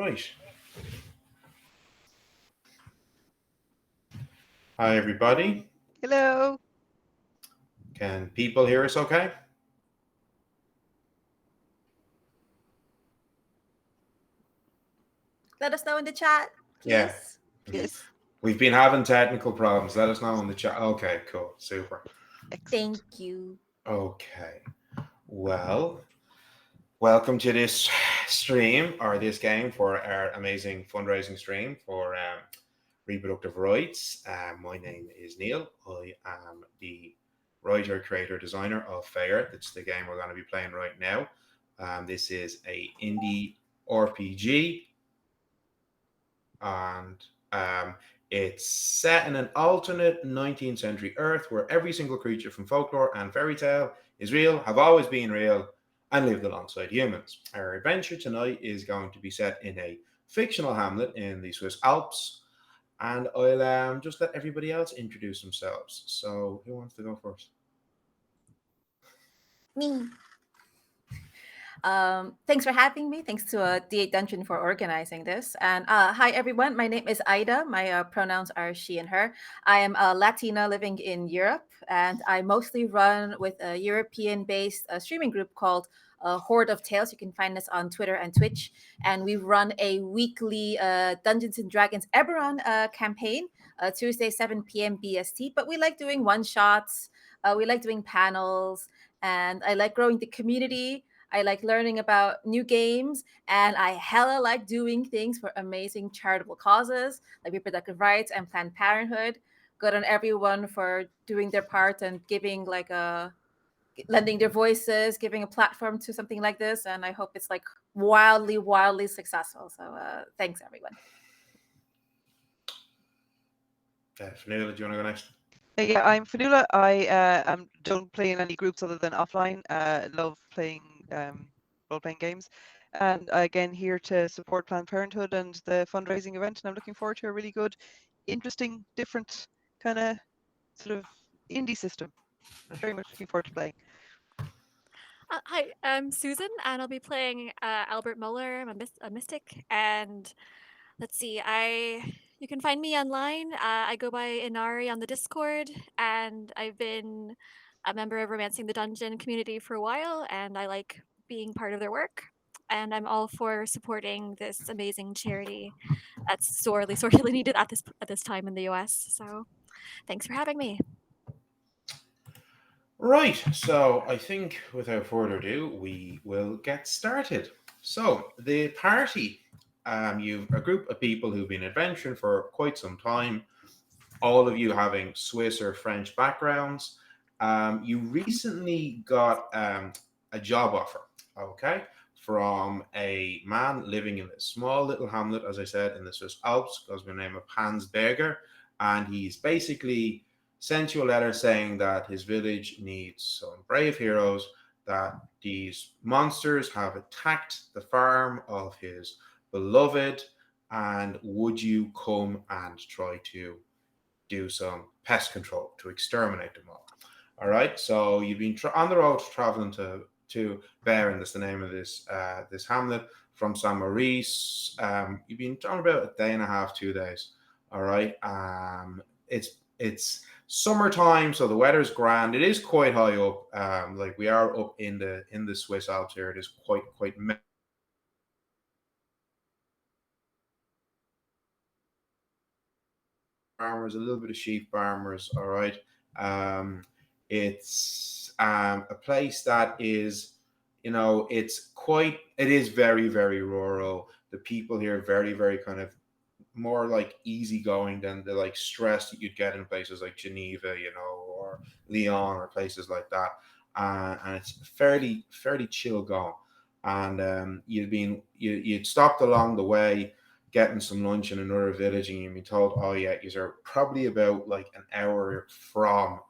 Right. Hi, everybody. Hello. Can people hear us okay? Let us know in the chat, Yeah. please. Yes. We've been having technical problems. Let us know in the chat. Okay, cool. Super. Excellent. Thank you. Okay. Well, welcome to this stream or this game for our amazing fundraising stream for reproductive rights. My name is Neil. I am the writer, creator, designer of Fair. That's the game we're going to be playing right now. This is a indie RPG, and it's set in an alternate 19th century Earth where every single creature from folklore and fairy tale is real, have always been real, and lived alongside humans. Our adventure tonight is going to be set in a fictional hamlet in the Swiss Alps, and I'll just let everybody else introduce themselves. So, who wants to go first? Me. Thanks for having me. Thanks to D8Dungeon for organizing this. And hi, everyone. My name is Ida. My pronouns are she and her. I am a Latina living in Europe, and I mostly run with a European-based streaming group called Horde of Tales. You can find us on Twitter and Twitch. And we run a weekly Dungeons and Dragons Eberron campaign, Tuesday, 7 p.m. BST. But we like doing one-shots. We like doing panels. And I like growing the community. I like learning about new games, and I hella like doing things for amazing charitable causes like reproductive rights and Planned Parenthood. Good on everyone for doing their part and giving lending their voices, giving a platform to something like this. And I hope it's like wildly successful. So thanks everyone. Fanula, do you want to go next? Yeah, I'm Fanula. I don't play in any groups other than offline. Love playing role-playing games, and again here to support Planned Parenthood and the fundraising event. And I'm looking forward to a really good, interesting, different kind of sort of indie system. I'm very much looking forward to playing. Hi, I'm Susan, and I'll be playing Albert Muller. I'm a mystic, and let's see, you can find me online. I go by Inari on the Discord, and I've been a member of Romancing the Dungeon community for a while, and I like being part of their work. And I'm all for supporting this amazing charity that's sorely needed at this time in the US. So, thanks for having me. Right, so I think without further ado, we will get started. So, the party, you've a group of people who've been adventuring for quite some time, all of you having Swiss or French backgrounds. You recently got a job offer, okay, from a man living in a small little hamlet, as I said, in the Swiss Alps, goes by the name of Hans Berger, and he's basically sent you a letter saying that his village needs some brave heroes, that these monsters have attacked the farm of his beloved, and would you come and try to do some pest control to exterminate them all? All right, so you've been on the road traveling to Bern, that's the name of this hamlet, from Saint Maurice. You've been on about a day and a half, 2 days. All right, it's summertime, so the weather's grand. It is quite high up. Like we are up in the Swiss Alps here. It is quite farmers, a little bit of sheep farmers. All right. It's a place that is, it is very rural. The people here are very kind of more like easygoing than the like stress that you'd get in places like Geneva, or Lyon or places like that. And it's fairly chill going. And you'd stopped along the way getting some lunch in another village, and you'd be told, oh yeah, you're probably about like an hour from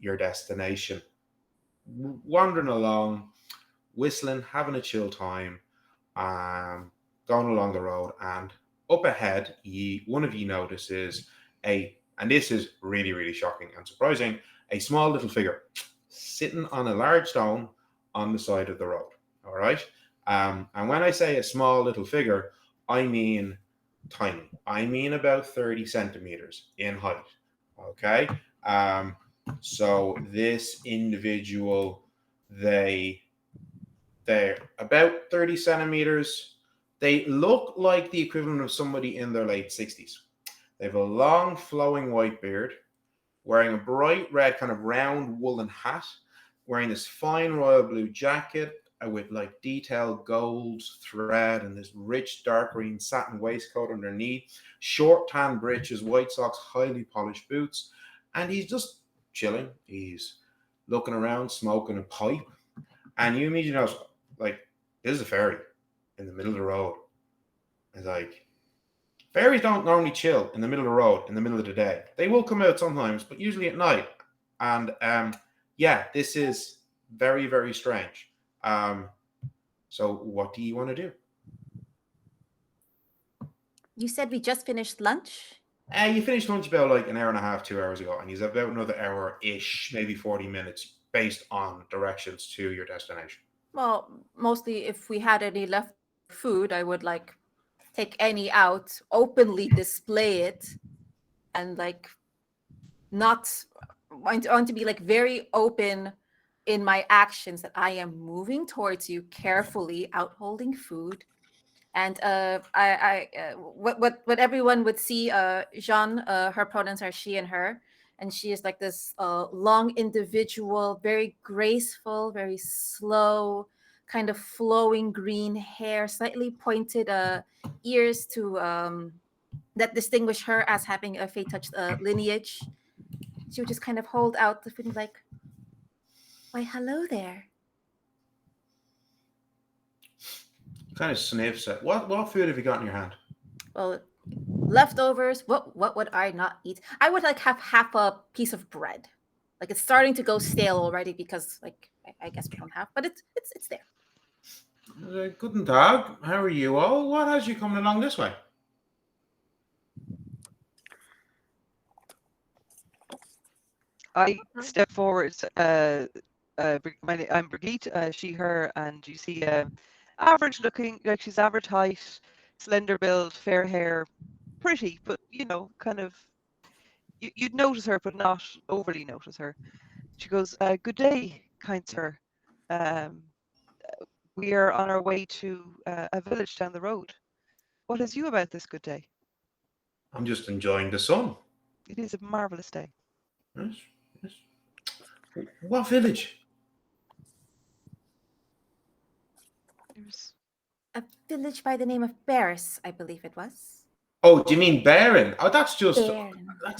your destination. Wandering along, whistling, having a chill time, going along the road, and up ahead, one of you notices and this is really shocking and surprising, a small little figure sitting on a large stone on the side of the road. All right. And when I say a small little figure, I mean tiny. I mean about 30 centimeters in height. Okay. So this individual, they they're about 30 centimeters. They look like the equivalent of somebody in their late 60s. They have a long flowing white beard, wearing a bright red kind of round woolen hat, wearing this fine royal blue jacket with like detailed gold thread and this rich dark green satin waistcoat underneath, short tan breeches, white socks, highly polished boots, and he's just chilling. He's looking around, smoking a pipe, and you immediately know, like, this is a ferry in the middle of the road. It's like, ferries don't normally chill in the middle of the road in the middle of the day. They will come out sometimes, but usually at night. And yeah, this is very, very strange. So what do you want to do? You said we just finished lunch? You finished lunch about like an hour and a half, 2 hours ago, and he's about another hour-ish, maybe 40 minutes, based on directions to your destination. Well, mostly if we had any left food, I would like take any out, openly display it, and like not want to be like very open in my actions that I am moving towards you carefully, out holding food. And what everyone would see, Jean, her pronouns are she and her, and she is like this long individual, very graceful, very slow, kind of flowing green hair, slightly pointed ears to that distinguish her as having a Fey touch lineage. She would just kind of hold out the food and be like, "Why, hello there." Kind of sniffs at what food have you got in your hand? Well, leftovers. What would I not eat? I would like have half a piece of bread. Like it's starting to go stale already because like I guess we don't have, but it's there. Guten Tag. How are you all? What has you coming along this way? I step forward. I'm Brigitte, she, her, and you see average looking, like she's average height, slender build, fair hair, pretty, but you know, kind of, you'd notice her, but not overly notice her. She goes, "Good day, kind sir. Um, we are on our way to a village down the road. What is you about this good day?" I'm just enjoying the sun. It is a marvelous day. Yes, yes. What village? There's A village by the name of Paris, I believe it was. Oh, do you mean Baron? Oh, that's Baron.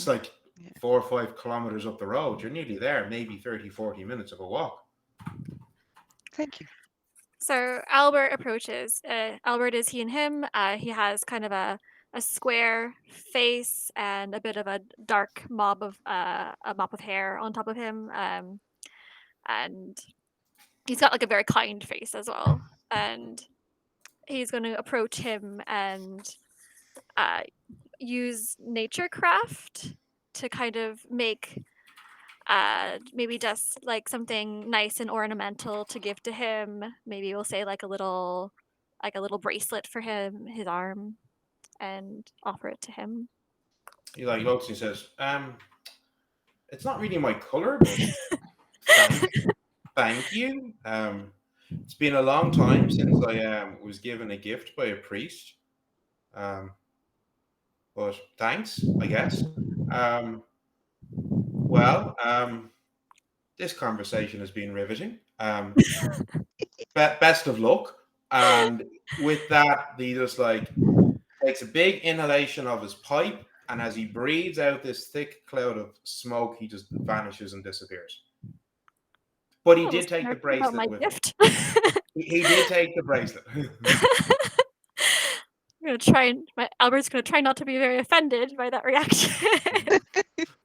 like Yeah. 4 or 5 kilometers up the road. You're nearly there, maybe 30, 40 minutes of a walk. Thank you. So Albert approaches. Albert is he and him. He has kind of a square face and a bit of a dark mop of hair on top of him. And he's got like a very kind face as well. And he's going to approach him and use naturecraft to kind of make maybe just like something nice and ornamental to give to him. Maybe we'll say like a little bracelet for him, his arm, and offer it to him. He like looks and he says, it's not really my color, but thank you. It's been a long time since I was given a gift by a priest. But thanks, I guess. Well, this conversation has been riveting. Best of luck. And with that, he just like takes a big inhalation of his pipe, and as he breathes out this thick cloud of smoke, he just vanishes and disappears. But he I did was take the scared about my bracelet with him. gift. He did take the bracelet. I'm gonna try and Albert's gonna try not to be very offended by that reaction.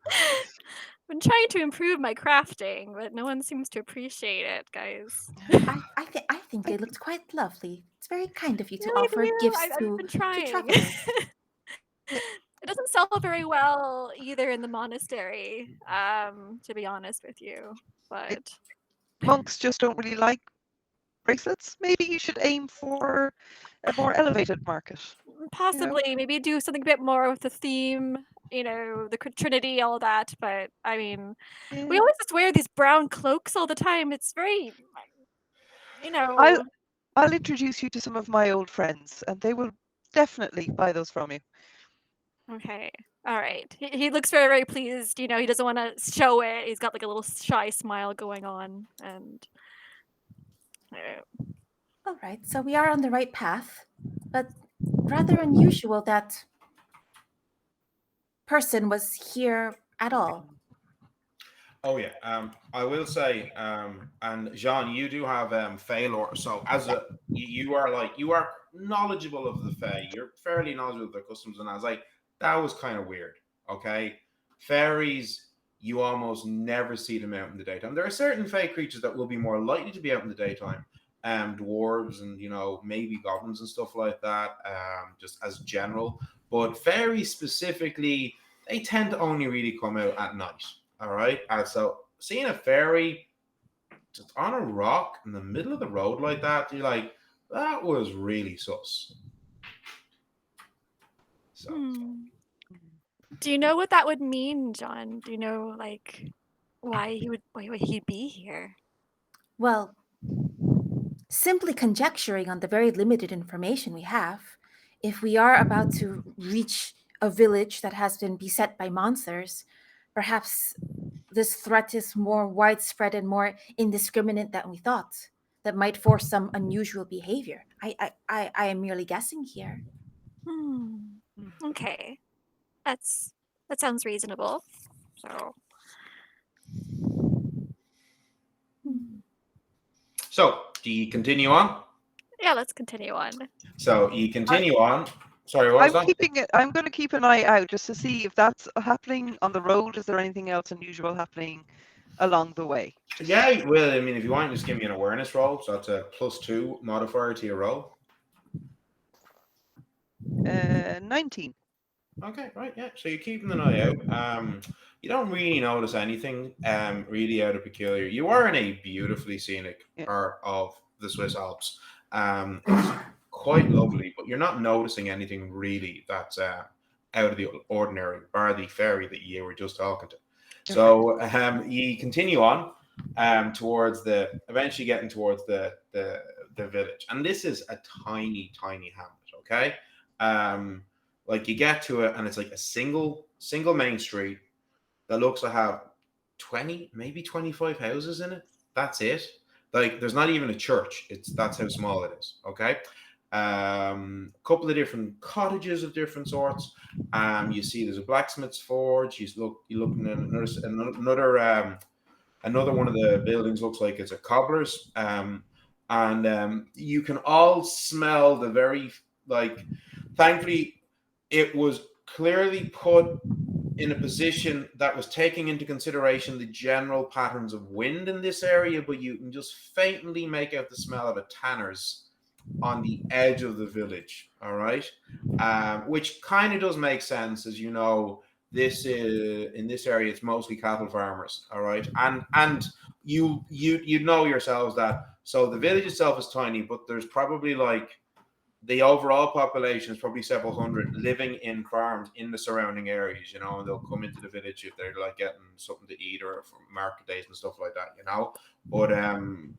I've been trying to improve my crafting, but no one seems to appreciate it, guys. I think they looked quite lovely. It's very kind of you to Really, offer dear? gifts I've to been trying. travelers. It doesn't sell very well either in the monastery, to be honest with you. But Monks just don't really like bracelets. Maybe you should aim for a more elevated market. Possibly, maybe do something a bit more with the theme, the Trinity, all that. But I mean, we Yeah. always just wear these brown cloaks all the time. It's very, I'll I'll introduce you to some of my old friends, and they will definitely buy those from you. Okay. All right. He looks very, very pleased. He doesn't want to show it. He's got like a little shy smile going on. And All right, so we are on the right path, but rather unusual that person was here at all. Oh yeah. I will say, and Jean, you do have Failor. So as you are knowledgeable of the Fae. You're fairly knowledgeable of their customs, and I was like, that was kind of weird. Okay, fairies, you almost never see them out in the daytime. There are certain Fae creatures that will be more likely to be out in the daytime. Dwarves and maybe goblins and stuff like that. Just as general, but fairies specifically, they tend to only really come out at night. All right. So seeing a fairy just on a rock in the middle of the road like that, you're like, that was really sus. So do you know what that would mean, John? Do you know like why he'd be here? Well, simply conjecturing on the very limited information we have, if we are about to reach a village that has been beset by monsters, perhaps this threat is more widespread and more indiscriminate than we thought. That might force some unusual behavior. I am merely guessing here. Okay. That sounds reasonable. So So do you continue on? yeah, let's continue on. So you continue on. Sorry, what was that? I'm going to keep an eye out just to see if that's happening on the road. Is there anything else unusual happening along the way? Yeah, well, I mean, if you want, just give me an awareness roll. So that's a +2 modifier to your roll. 19. Okay, right, yeah. So you're keeping an eye out. You don't really notice anything really out of peculiar. You are in a beautifully scenic part of the Swiss Alps. It's quite lovely, but you're not noticing anything really that's out of the ordinary, bar the fairy that you were just talking to. So you continue on eventually getting towards the village, and this is a tiny hamlet. Okay. Like you get to it and it's like a single main street that looks to have 20, maybe 25 houses in it. That's it. Like there's not even a church. That's how small it is. Okay. A couple of different cottages of different sorts. You see there's a blacksmith's forge. You're looking at another one of the buildings looks like it's a cobbler's. And you can all smell the very, like, thankfully it was clearly put in a position that was taking into consideration the general patterns of wind in this area, but you can just faintly make out the smell of a tanner's on the edge of the village. All right. Which kind of does make sense, as you know, this is in this area it's mostly cattle farmers. All right. And you know yourselves that, so the village itself is tiny, but there's probably like the overall population is probably several hundred living in farms in the surrounding areas, and they'll come into the village if they're like getting something to eat or for market days and stuff like that. But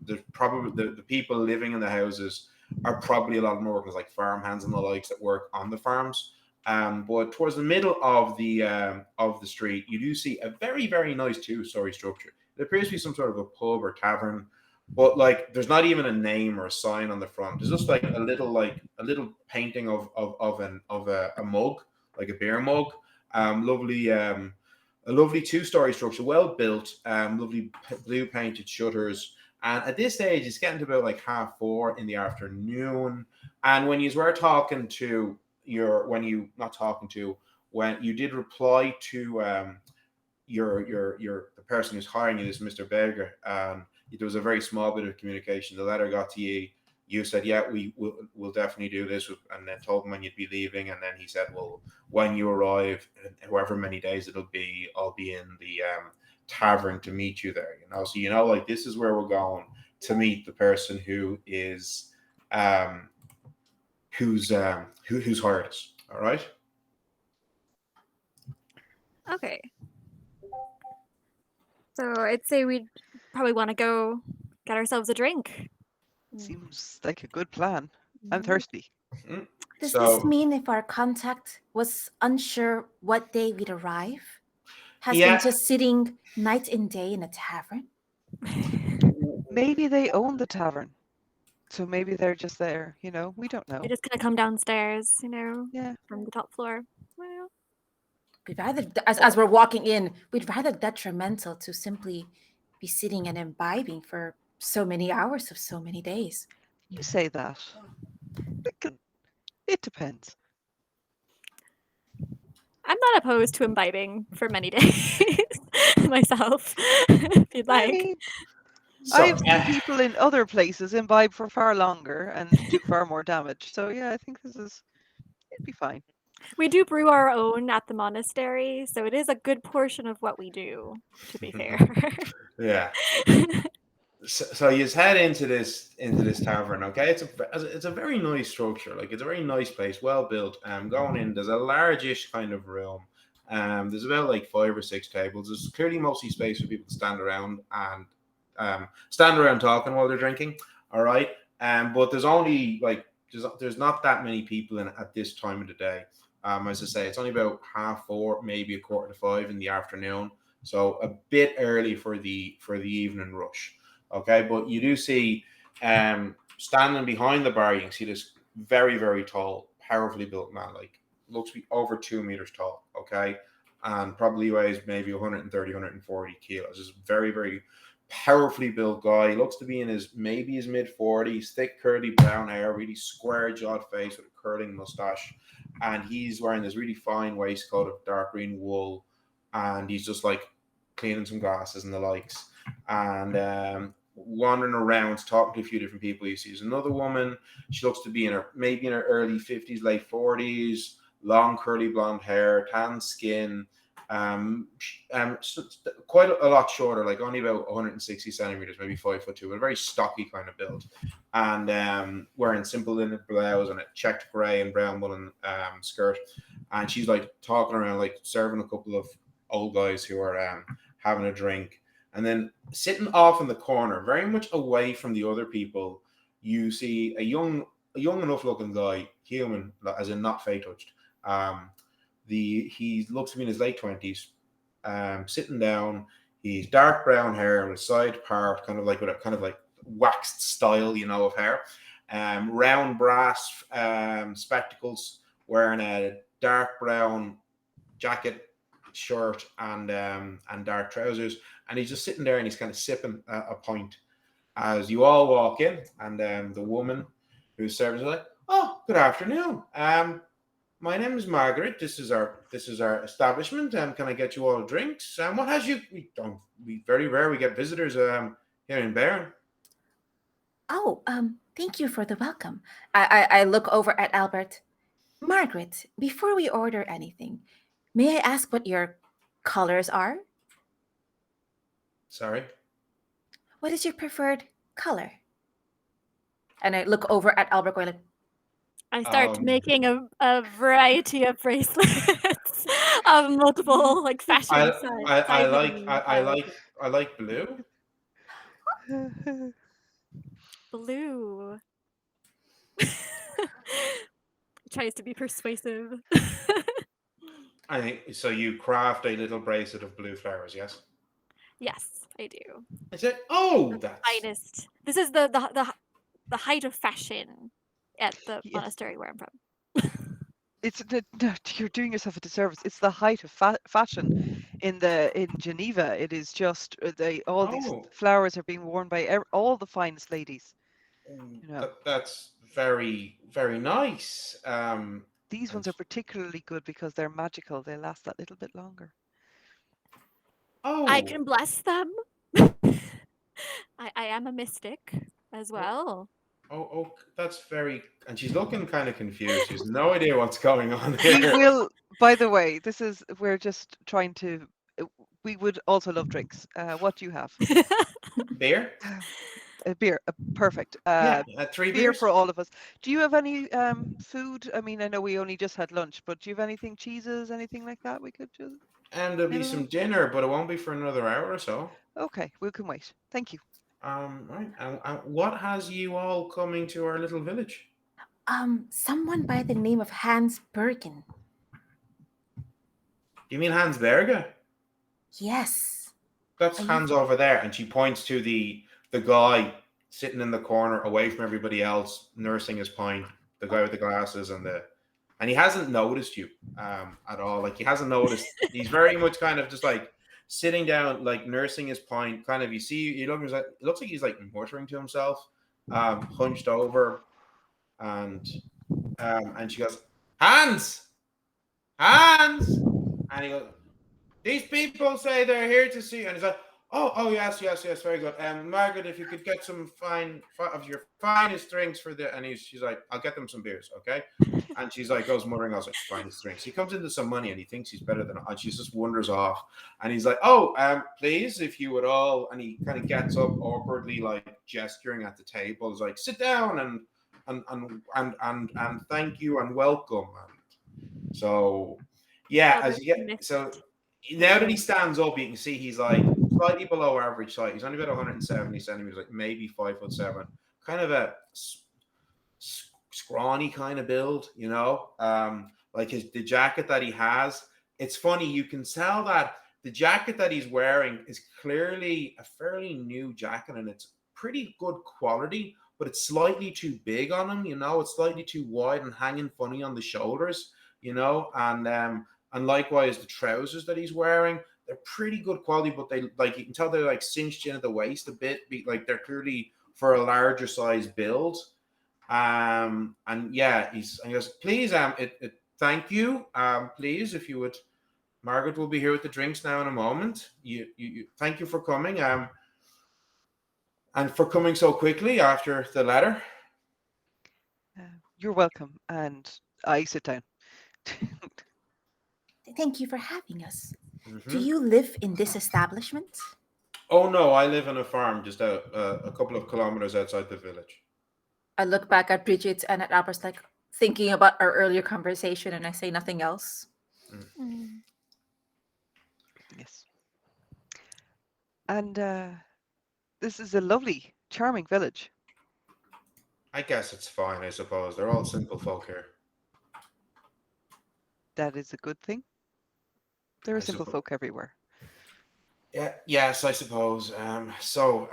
there's probably the people living in the houses are probably a lot more workers like farm hands and the likes that work on the farms. But towards the middle of the street, you do see a very, very nice two-story structure. It appears to be some sort of a pub or tavern, but like there's not even a name or a sign on the front. There's just like a little painting of a mug, like a beer mug. A lovely two-story structure, well built. Lovely blue painted shutters. And at this stage, it's getting to about like 4:30 in the afternoon. And when you were talking to when you did reply to the person who's hiring you, this Mr. Berger, there was a very small bit of communication. The letter got to you. You said, yeah, we'll definitely do this, and then told him when you'd be leaving, and then he said, well, when you arrive, however many days it'll be, I'll be in the tavern to meet you there. So like this is where we're going. to meet the person who is who's hired us. All right. Okay. So I'd say we'd probably want to go get ourselves a drink. Seems like a good plan. I'm Mhm. thirsty. Mhm. Does So this mean if our contact was unsure what day we'd arrive, has been yeah, just sitting night and day in a tavern? Maybe they own the tavern. So maybe they're just there, we don't know. We're just gonna come downstairs, Yeah. from the top floor. Well, We'd rather, as we're walking in, we'd rather detrimental to simply be sitting and imbibing for so many hours of so many days. You say that. It depends. I'm not opposed to imbibing for many days myself, if you'd I like. mean, so I've seen people in other places imbibe for far longer and do far more damage. So yeah, I think it'd be fine. We do brew our own at the monastery, so it is a good portion of what we do, to be fair. yeah. So you head into this tavern. Okay, it's a very nice structure. Like it's a very nice place, well built. Going in, there's a largish kind of room. There's about like 5 or 6 tables. There's clearly mostly space for people to stand around and stand around talking while they're drinking. All right. But there's only like there's not that many people in at this time of the day. As I say, it's only about 4:30, maybe 4:45 in the afternoon. So a bit early for the evening rush. Okay, but you do see standing behind the bar, you can see this very, very tall, powerfully built man, like looks to be over 2 meters tall. Okay, and probably weighs maybe 130, 140 kilos. This is very, very powerfully built guy. He looks to be in his mid 40s, thick curly brown hair, really square jawed face with a curling mustache, and he's wearing this really fine waistcoat of dark green wool, and he's just like cleaning some glasses and the likes, and wandering around talking to a few different people. You see there's another woman. She looks to be maybe in her early 50s, late 40s, long curly blonde hair, tan skin, quite a lot shorter, like only about 160 centimeters, maybe 5'2", but a very stocky kind of build, and wearing simple linen blouse and a checked grey and brown woolen skirt, and she's like talking around, like serving a couple of old guys who are having a drink. And then sitting off in the corner, very much away from the other people, you see a young enough looking guy, human, as in not fey touched. He looks to be in his late 20s, sitting down. He's dark brown hair with side part, kind of like with a kind of like waxed style, of hair. Round brass spectacles, wearing a dark brown jacket, shirt, and dark trousers, and he's just sitting there and he's kind of sipping a pint as you all walk in, and the woman who's serving is like, "Oh, good afternoon. My name is Margaret. This is our establishment. Can I get you all drinks? What has you? We very rare we get visitors here in Baron." Oh, thank you for the welcome. I look over at Albert. Margaret, before we order anything, may I ask what your colors are? Sorry. What is your preferred color? And I look over at Albert going like, I start Um, making a variety of bracelets of multiple like fashion sizes and styles. I like blue. Blue. Tries to be persuasive. I think so. You craft a little bracelet of blue flowers, yes? Yes, I do. I said, "Oh, The that's finest. This is the height of fashion at the Yes. monastery where I'm from. You're doing yourself a disservice. It's the height of fashion in Geneva. It is just all these oh, flowers are being worn by all the finest ladies. that's very, very nice." These ones And are particularly good because they're magical. They last that little bit longer. I oh, can bless them. I am a mystic as well. oh, that's very. And she's looking kind of confused. She has no idea what's going on We here. will, by the way, we're just trying to. We would also love drinks. What do you have? Beer? A beer, perfect. Yeah, 3 Beer beers. for all of us. Do you have any food? I mean, I know we only just had lunch, but do you have anything, cheeses, anything like that we could just And there'll be nibble some on? dinner, but it won't be for another hour or so. Okay, we can wait. Thank you. Right. And what has you all coming to our little village? Someone by the name of Hans Bergen. You mean Hans Berger? Yes. That's Are you? Hans over there, and she points to the guy sitting in the corner, away from everybody else, nursing his pint. The guy with the glasses and he hasn't noticed you at all. Like he hasn't noticed. He's very much kind of just like sitting down, like nursing his pint. Kind of, you see, it looks like he's like muttering to himself, hunched over, and she goes, Hans, Hans, and he goes, these people say they're here to see, and he's like, oh, yes, very good. Margaret, if you could get some of your finest drinks for the, and she's like, I'll get them some beers, okay? And she's like, goes muttering, I was like, finest drinks. He comes into some money, and he thinks he's better than, and she just wanders off, and he's like, please, if you would all, and he kind of gets up awkwardly, like gesturing at the table, he's like, sit down and thank you and welcome, and so yeah, as you get so. Now that he stands up, you can see he's like slightly below average height. He's only about 170 centimeters, like maybe 5'7". Kind of a scrawny kind of build, you know. Like the jacket that he has. It's funny, you can tell that the jacket that he's wearing is clearly a fairly new jacket, and it's pretty good quality, but it's slightly too big on him, you know. It's slightly too wide and hanging funny on the shoulders, you know, and likewise the trousers that he's wearing, they're pretty good quality, but they, like, you can tell they're like cinched in at the waist a bit, like they're clearly for a larger size build. And yeah, he goes, please, thank you, please, if you would, Margaret will be here with the drinks now in a moment. You thank you for coming, and for coming so quickly after the letter. You're welcome, and I sit down. Thank you for having us. Mm-hmm. Do you live in this establishment? Oh no, I live on a farm just a couple of kilometers outside the village. I look back at Bridget and at Albert's, like thinking about our earlier conversation, and I say nothing else. Mm. Yes. And this is a lovely, charming village. I guess it's fine, I suppose. They're all simple folk here. That is a good thing. There are simple folk everywhere. Yeah, yes, I suppose. So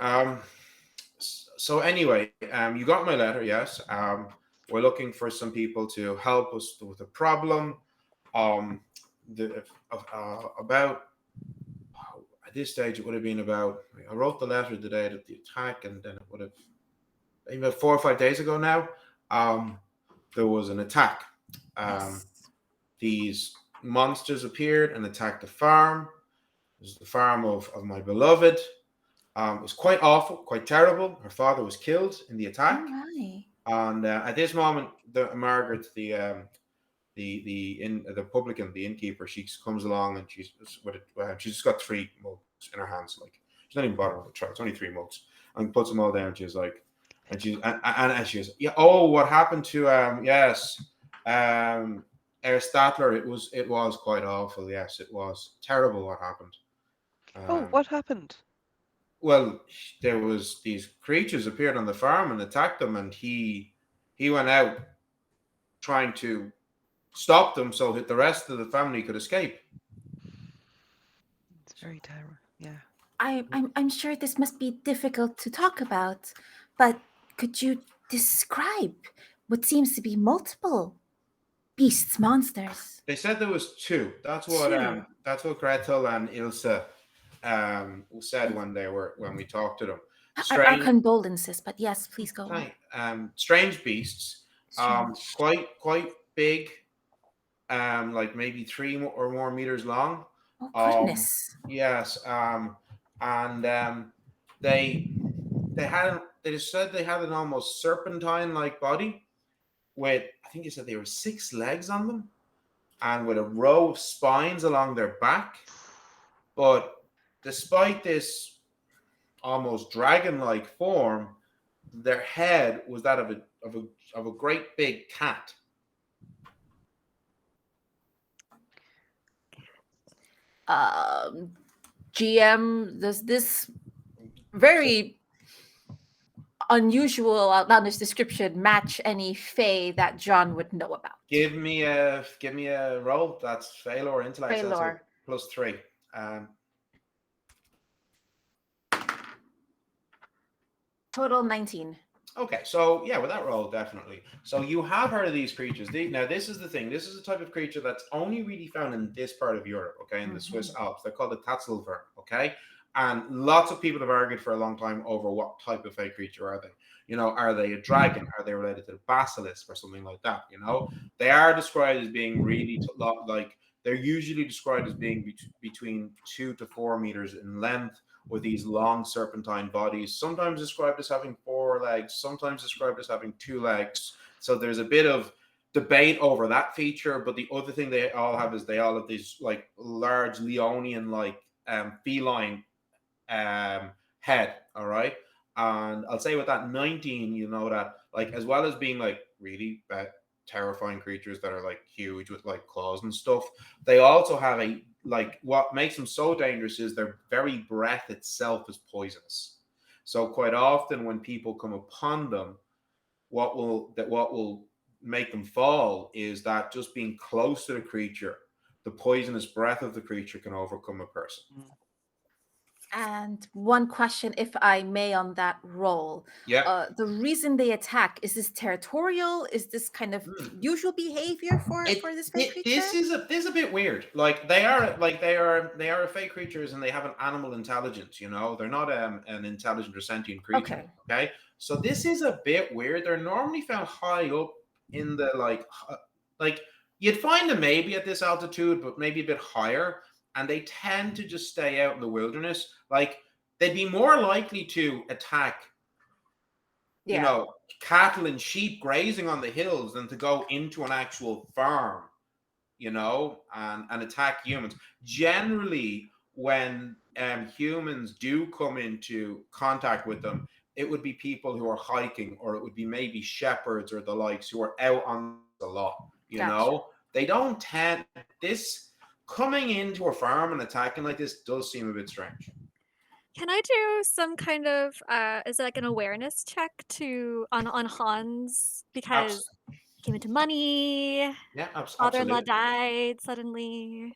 anyway, you got my letter, yes. We're looking for some people to help us with a problem. About at this stage, it would have been about. I wrote the letter the day of the attack, and then it would have maybe about 4 or 5 days ago now. There was an attack. Yes. These monsters appeared and attacked the farm. It was the farm of my beloved. It was quite awful, quite terrible. Her father was killed in the attack. Oh my. And at this moment, Margaret, the publican, the innkeeper, she comes along, and she's just got 3 mugs in her hands. Like, she's not even bothering with the tray. It's only 3 mugs, and puts them all down. She's like, and she goes, yeah. Oh, what happened to yes, Herr Statler? It was quite awful. Yes, it was terrible what happened. What happened? Well, there was these creatures appeared on the farm and attacked them, and he went out trying to stop them so that the rest of the family could escape. It's very terrible. Yeah. I'm sure this must be difficult to talk about, but could you describe what seems to be multiple beasts, monsters? They said there was 2. That's what Gretel and Ilse said when we talked to them. Our condolences, but yes, please go on. Strange beasts, Strange. quite big, like maybe 3 or more meters long. Oh goodness. Yes, and they just said they had an almost serpentine-like body with, I think you said they were 6 legs on them, and with a row of spines along their back. But despite this almost dragon-like form, their head was that of a great big cat. GM, does this very unusual outlandish description match any fae that John would know about? Give me a roll. That's fail or intellect. So that's a Failure. +3. Um, Total 19. Okay, so yeah, with that roll, definitely. So you have heard of these creatures. Now, this is the thing. This is a type of creature that's only really found in this part of Europe, okay, in the Swiss Alps. They're called the Tatzelwurm, okay? And lots of people have argued for a long time over what type of fake creature are they. Are they a dragon? Are they related to the basilisk or something like that? They are described as being really like they're usually described as being between 2 to 4 meters in length, with these long serpentine bodies, sometimes described as having 4 legs, sometimes described as having 2 legs. So there's a bit of debate over that feature. But the other thing they all have is they all have these like large Leonian-like feline head. All right. And I'll say with that 19, that like as well as being like really terrifying creatures that are like huge with like claws and stuff, they also have what makes them so dangerous is their very breath itself is poisonous. So quite often when people come upon them, what will make them fall is that just being close to the creature, the poisonous breath of the creature can overcome a person. And one question, if I may, on that roll. Yeah. The reason they attack, is this territorial? Is this kind of usual behavior for this fake creature? This is a bit weird. Like they are fake creatures and they have an animal intelligence. They're not an intelligent or sentient creature. Okay. So this is a bit weird. They're normally found high up in the like you'd find them maybe at this altitude, but maybe a bit higher. And they tend to just stay out in the wilderness. Like they'd be more likely to attack, cattle and sheep grazing on the hills than to go into an actual farm, and attack humans. Generally, when humans do come into contact with them, it would be people who are hiking, or it would be maybe shepherds or the likes who are out on a lot. They don't tend this. Coming into a farm and attacking like this does seem a bit strange. Can I do some kind of is it like an awareness check on Hans, because he came into money? Yeah, Father-in-law absolutely. died suddenly.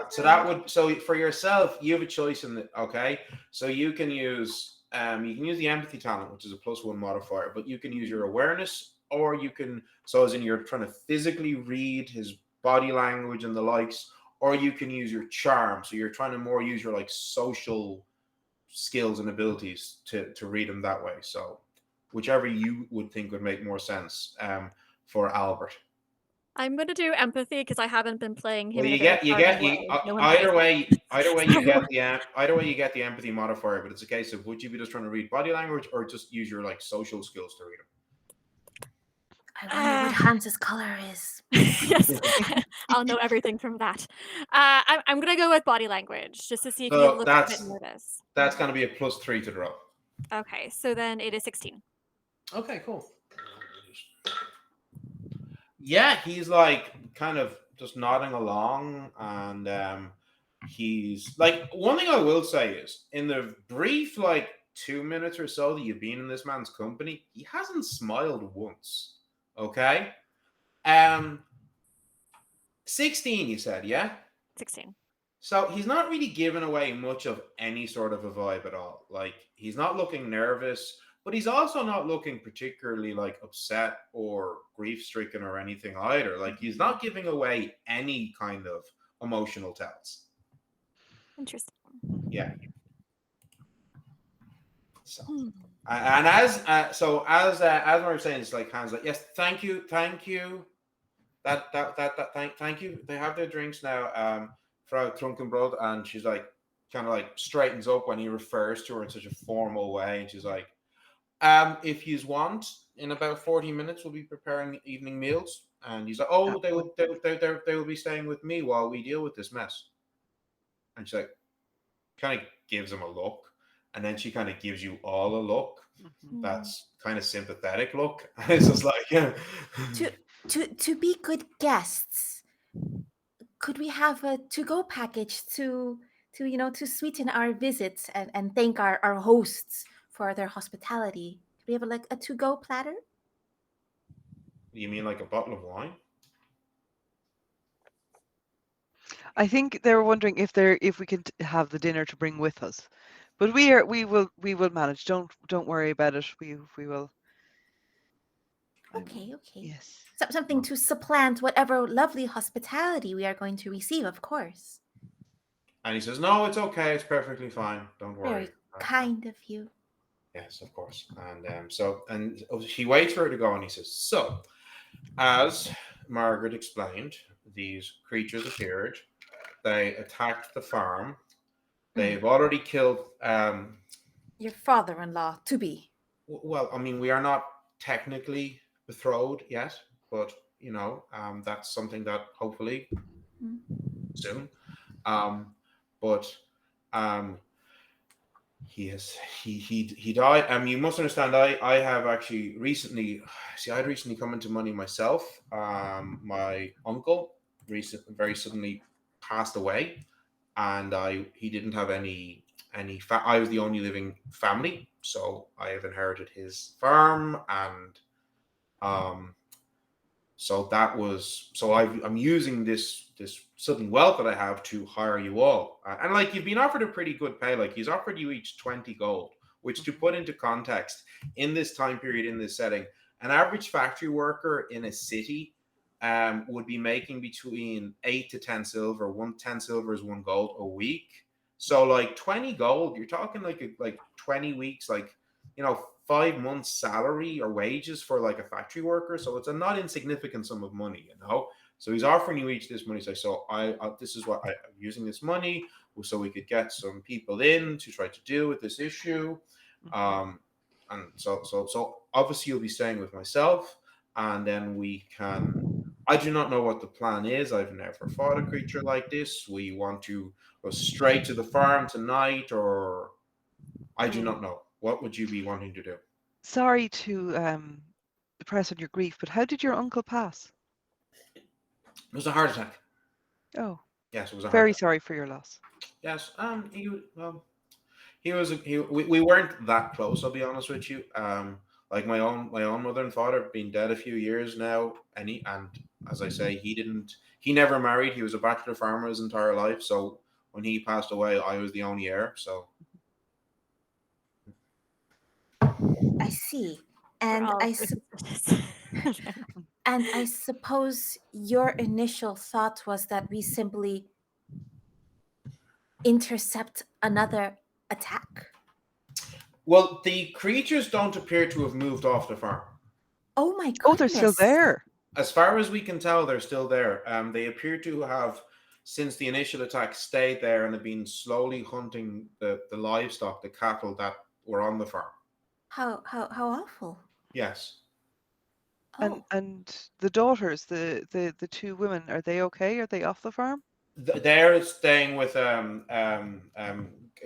So for yourself, you have a choice in the okay. So you can use the empathy talent, which is a +1 modifier, but you can use your awareness, or you can as in you're trying to physically read his body language and the likes, or you can use your charm. So you're trying to more use your like social skills and abilities to read him that way. So whichever you would think would make more sense for Albert. I'm gonna do empathy because I haven't been playing him. Well, either way you get the empathy modifier, but it's a case of would you be just trying to read body language or just use your like social skills to read him? I wonder what Hans's color is. Yes, I'll know everything from that. I'm gonna go with body language just to see if he looks a bit nervous. That's gonna be a +3 to the roll. Okay, so then it is 16. Okay, cool. Yeah, he's like kind of just nodding along, and he's like, one thing I will say is in the brief like 2 minutes or so that you've been in this man's company, he hasn't smiled once. Okay. 16 you said, yeah? 16. So he's not really giving away much of any sort of a vibe at all. Like he's not looking nervous, but he's also not looking particularly like upset or grief stricken or anything either. Like he's not giving away any kind of emotional tells. Interesting. Yeah. So, and as Mary was saying, it's like Hans like, yes, thank you. Thank you. They have their drinks now, Frau Trunkenbrot, and she's like, kind of like straightens up when he refers to her in such a formal way, and she's like, if you want, in about 40 minutes, we'll be preparing evening meals. And he's like, oh, they will be staying with me while we deal with this mess. And she's like, kind of gives him a look, and then she kind of gives you all a look Mhm. that's kind of sympathetic look. It's just like, yeah. To be good guests, could we have a to-go package to sweeten our visits and thank our hosts for their hospitality? Could we have like a to-go platter? You mean like a bottle of wine? I think they were wondering if we could have the dinner to bring with us, but we will manage. Don't worry about it. We will. Okay, okay. Yes. Something to supplant whatever lovely hospitality we are going to receive, of course. And he says, no, it's okay. It's perfectly fine. Don't worry. Very kind of you. Yes, of course. And he waits for her to go, and he says, so, as Margaret explained, these creatures appeared. They attacked the farm. They've already killed. Your father-in-law to be. Well, I mean, we are not technically betrothed yet, but that's something that hopefully Mm. soon. But he died. You must understand. I have actually recently. See, I'd recently come into money myself. My uncle very suddenly passed away, and he didn't have any. I was the only living family, so I have inherited his farm, and um, so that was so I'm using this sudden wealth that I have to hire you all, and like you've been offered a pretty good pay. Like he's offered you each 20 gold, which to put into context, in this time period, in this setting, an average factory worker in a city would be making between 8 to 10 silver. 10 silver is 1 gold a week. So like 20 gold, you're talking like 20 weeks, like 5 months salary or wages for like a factory worker. So it's a not insignificant sum of money. So he's offering you each this money. So this is what I'm using this money so we could get some people in to try to deal with this issue. And so obviously you'll be staying with myself, and then we can. I do not know what the plan is. I've never fought a creature like this. We want to go straight to the farm tonight, or I do not know. What would you be wanting to do? Sorry to press on your grief, but how did your uncle pass? It was a heart attack. Oh, Yes, it was a heart very attack. sorry for your loss. Yes. We weren't that close. I'll be honest with you. Like my own mother and father have been dead a few years now, and as I say, he never married. He was a bachelor farmer his entire life. So when he passed away, I was the only heir. So I see. We're And all and I suppose your initial thought was that we simply intercept another attack? well, the creatures don't appear to have moved off the farm. Oh my Oh, they're still goodness. there. As far as we can tell, they're still there. They appear to have, since the initial attack, stayed there and have been slowly hunting the livestock, the cattle that were on the farm. How awful. Yes. Oh, And the daughters, the two women, are they okay? Are they off the farm? They're staying with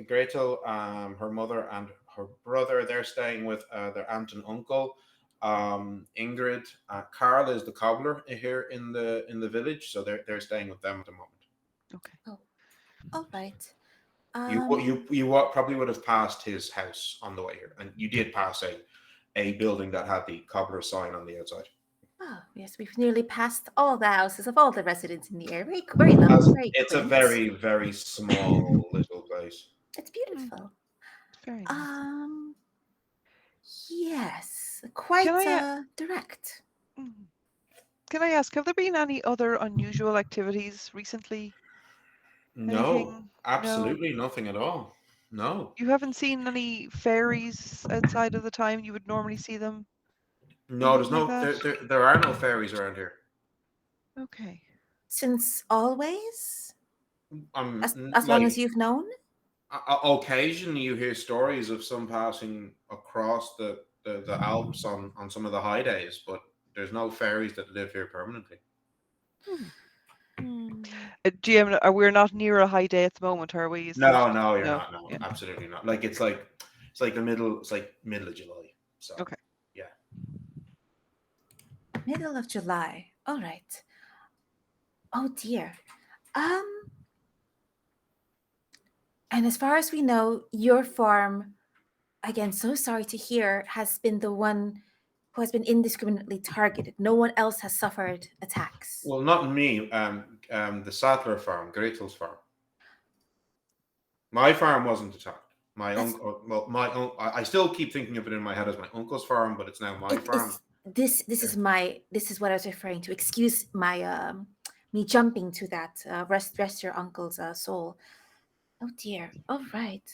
Gretel, her mother, and her brother. They're staying with their aunt and uncle. Ingrid, Carl is the cobbler here in the village, so they're staying with them at the moment. Okay. all right. You probably would have passed his house on the way here, and you did pass a building that had the cobbler sign on the outside. Oh, yes, we've nearly passed all the houses of all the residents in the area. Very, very lovely, very It's a quaint. very, very small little place. It's beautiful. Very nice. Yes, quite Can direct. Can I ask, have there been any other unusual activities recently? No, Anything? absolutely nothing at all. No. You haven't seen any fairies outside of the time you would normally see them? No, there's Anything like no that? there are no fairies around here. Okay. Since always? As long Like as you've known? occasionally you hear stories of some passing across the Alps on some of the high days, but there's no fairies that live here permanently. GM, we're not near a high day at the moment, are we? Is No, it? no, you're No. not. No, Yeah. absolutely not. Like it's like It's like the middle. It's like middle of July. So Okay. yeah. Middle of July. All right. Oh dear. Um, and as far as we know, your farm, again, so sorry to hear, has been the one who has been indiscriminately targeted. No one else has suffered attacks. Well, not me. The Sattler farm, Gretel's farm. My farm wasn't attacked. My That's- uncle. Well, I still keep thinking of it in my head as my uncle's farm, but it's now my farm. This Yeah. is what I was referring to. Excuse my me jumping to that. Rest your uncle's soul. Oh dear. All right.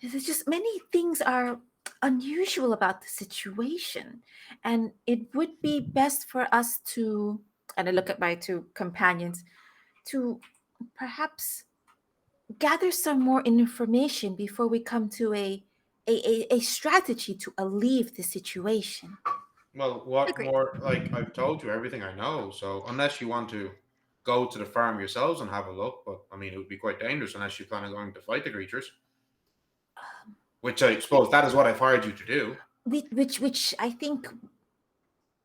There's just many things are unusual about the situation, and it would be best for us to. And I look at my two companions to perhaps gather some more information before we come to a strategy to alleviate the situation. Well, what Agreed. more? Like I've told you everything I know. So unless you want to go to the farm yourselves and have a look, but I mean, it would be quite dangerous unless you plan on going to fight the creatures. Which I suppose that is what I've hired you to do. Which I think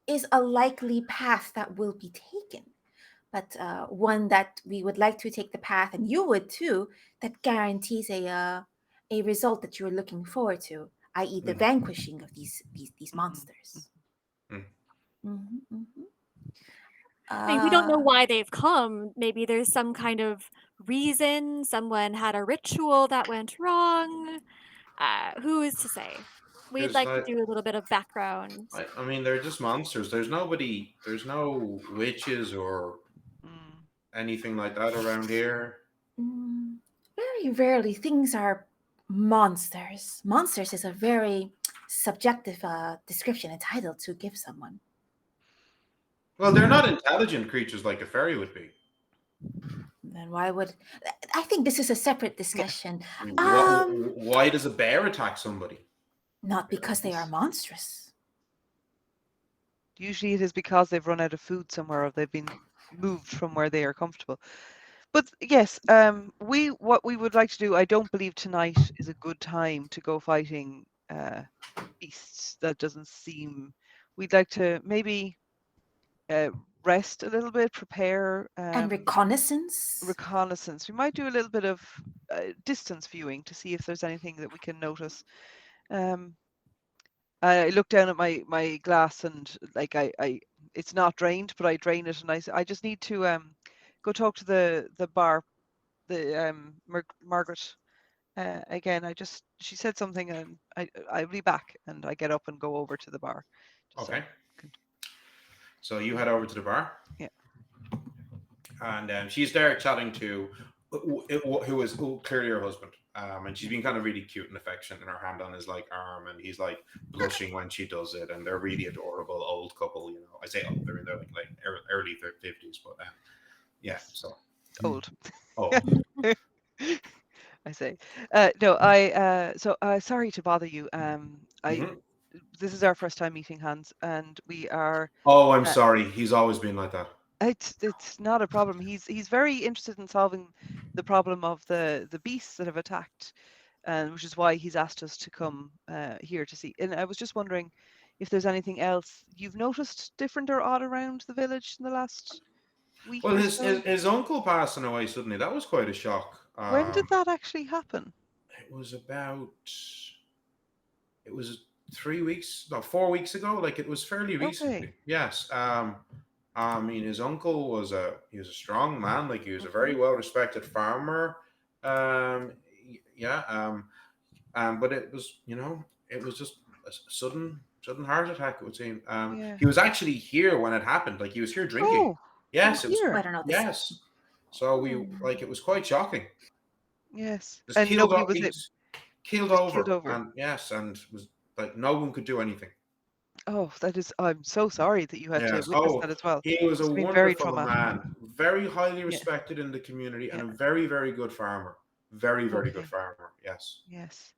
is a likely path that will be taken, but one that we would like to take the path, and you would too, that guarantees a result that you're looking forward to, i.e., the Mm. vanquishing of these Mhm. monsters. Mm. Mhm, mhm. I mean, we don't know Uh, why they've come. Maybe there's some kind of reason. Someone had a ritual that went wrong. Who is to say? We'd Because like to do a little bit of background. I mean, they're just monsters. There's nobody. There's no witches or Mm. anything like that around here. mm, very rarely things are monsters. Monsters is a very subjective description and title to give someone. Well, they're not intelligent creatures like a fairy would be. Then why would I think this is a separate discussion? I mean, Um, why does a bear attack somebody? not because they are monstrous. Usually it is because they've run out of food somewhere or they've been moved from where they are comfortable. But yes, what we would like to do, I don't believe tonight is a good time to go fighting beasts. That doesn't seem. We'd like to maybe rest a little bit, prepare And reconnaissance. reconnaissance. We might do a little bit of distance viewing to see if there's anything that we can notice. I look down at my glass and like I it's not drained, but I drain it and I just need to go talk to the bar, the Margaret again. She said something and I'll be back, and I get up and go over to the bar. Just so Okay. I can, So you head over to the bar. Yeah. And she's there chatting to who is clearly her husband. And she's been kind of really cute and affectionate, and her hand on his like arm, and he's like blushing when she does it, and they're really adorable old couple. You know, I say old, they're in their like early 50s, but yeah. Yes. So Old. oh, I say. No, I so sorry to bother you. mhm. This is our first time meeting, Hans, and we are. Oh, I'm Uh, sorry. He's always been like that. it's not a problem. He's very interested in solving the problem of the beasts that have attacked, and which is why he's asked us to come here to see. And I was just wondering if there's anything else you've noticed different or odd around the village in the last week Well, or his, so. his his uncle passing away suddenly. That was quite a shock. When did that actually happen? It was about. It was 3 weeks, no, 4 weeks ago. Like it was fairly Okay. recently. Yes. I mean, his uncle was a strong man. Like he was a Okay. very well respected farmer. Yeah. But it was, it was just a sudden heart attack. It would seem. Yeah. He was actually here when it happened. Like he was here drinking. Oh, Yes, it was. I here. don't know this. Yes. So we like it was quite shocking. Yes. Just And keeled nobody up. was He it. was keeled Just keeled over, over. and yes, and was like no one could do anything. Oh, that is. I'm so sorry that you had to Yes. witness Oh, that as well. he was a Must have been very wonderful traumatic. man, very highly Yeah. respected in the community, and Yeah. a very, very good farmer. Very, very good Okay. farmer. Yes. Yes.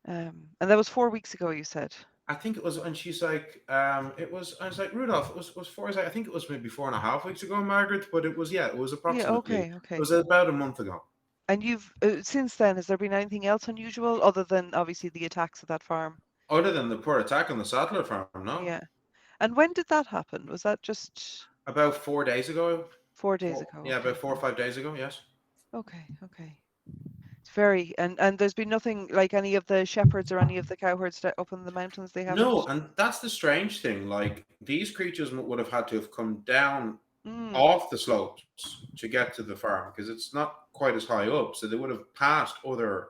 And that was 4 weeks ago, you said. I think it was, and she's like, it was. I was like, Rudolph. It was 4. I think it was maybe 4.5 weeks ago, Margaret. But it was, yeah, it was Yeah. approximately. Okay. It Okay. was about a month ago. And you've since then, has there been anything else unusual other than obviously the attacks at that farm? Other than the poor attack on the Sattler farm, no. Yeah. And when did that happen? Was that just About 4 days ago. 4 days ago? Yeah, Okay. about 4 or 5 days ago. Yes. Okay. Okay. It's very and there's been nothing like any of the shepherds or any of the cowherds up in the mountains. They haven't. No, and that's the strange thing. Like these creatures would have had to have come down Mm, off the slopes to get to the farm because it's not quite as high up. So they would have passed other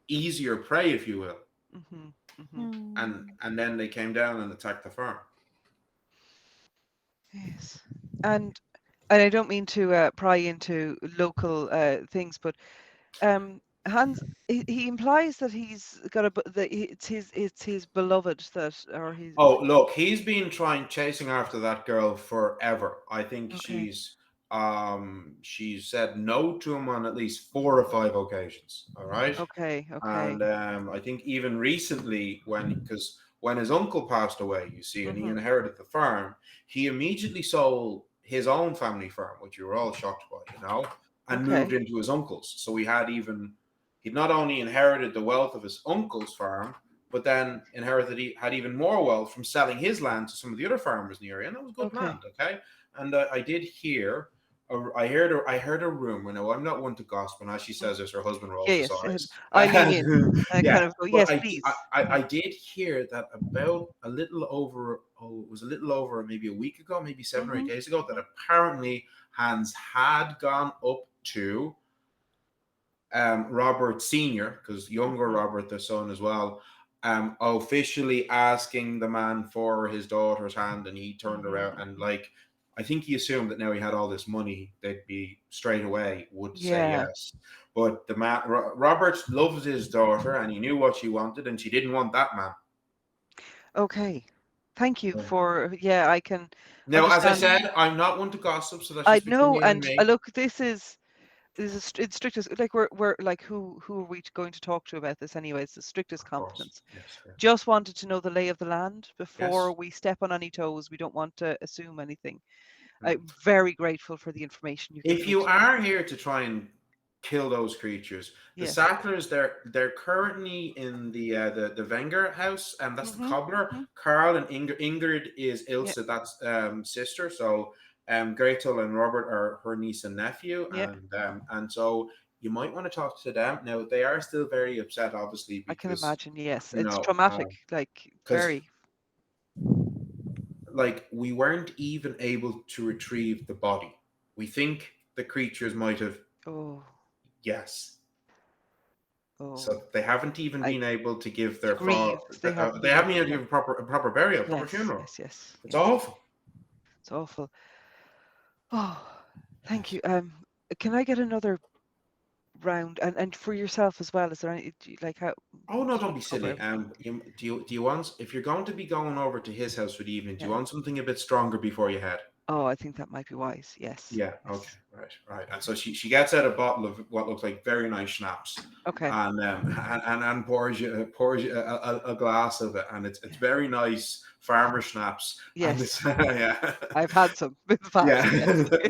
easier prey, if you will, and then they came down and attacked the farm. yes. And I don't mean to pry into local things, but Hans, he implies that he's got it's his beloved that or he's Oh, look, he's been chasing after that girl forever. I think okay. she's said no to him on at least 4 or 5 occasions. All right. Okay. And I think even recently, because when his uncle passed away, you see, and he inherited the farm, he immediately sold his own family farm, which you were all shocked by, and moved into his uncle's. So he'd not only inherited the wealth of his uncle's farm, but then had even more wealth from selling his land to some of the other farmers in the area, and that was good land. Okay, and I did hear. I heard a rumor. Now I'm not one to gossip, and as she says this, her husband rolls his eyes. I lean in. I kind of go, yes, please. I did hear that about a little over. Oh, it was a little over maybe a week ago, maybe 7 or 8 days ago. That apparently Hans had gone up to Robert Senior, because younger Robert, the son as well, officially asking the man for his daughter's hand, and he turned around and I think he assumed that now he had all this money, they'd be straight away would say yes. But the man, Robert, loves his daughter, and he knew what she wanted, and she didn't want that man. Okay, thank you for I can. Now, as I said, I'm not one to gossip, so that's I just between know, you and me. Look, this is it's strictest. Like we're like who are we going to talk to about this anyway? It's the strictest confidence. Yes, just wanted to know the lay of the land before we step on any toes. We don't want to assume anything. I'm very grateful for the information you. If you are here to try and kill those creatures, the Sattlers, they're currently in the Wenger house, and that's the cobbler. Carl and Ingrid is Ilse, that's sister. So Gretel and Robert are her niece and nephew, and so you might want to talk to them. Now they are still very upset, obviously, because I can imagine. Yes, it's traumatic, very. We weren't even able to retrieve the body. We think the creatures might have. Oh. Yes. Oh. So they haven't even been able to give their grieve. They haven't been able to give a proper burial, proper funeral. Yes. It's awful. It's awful. Oh, thank you. Can I get another round and for yourself as well? Is there any how? Oh no, don't be silly. Do you want, if you're going to be going over to his house for the evening, do you want something a bit stronger before you head? Oh, I think that might be wise. Yes. Yeah. Okay. Right. And so she gets out a bottle of what looks like very nice schnapps. Okay. And pours you a glass of it, and it's very nice farmer schnapps. Yes. Yeah. I've had some in the past.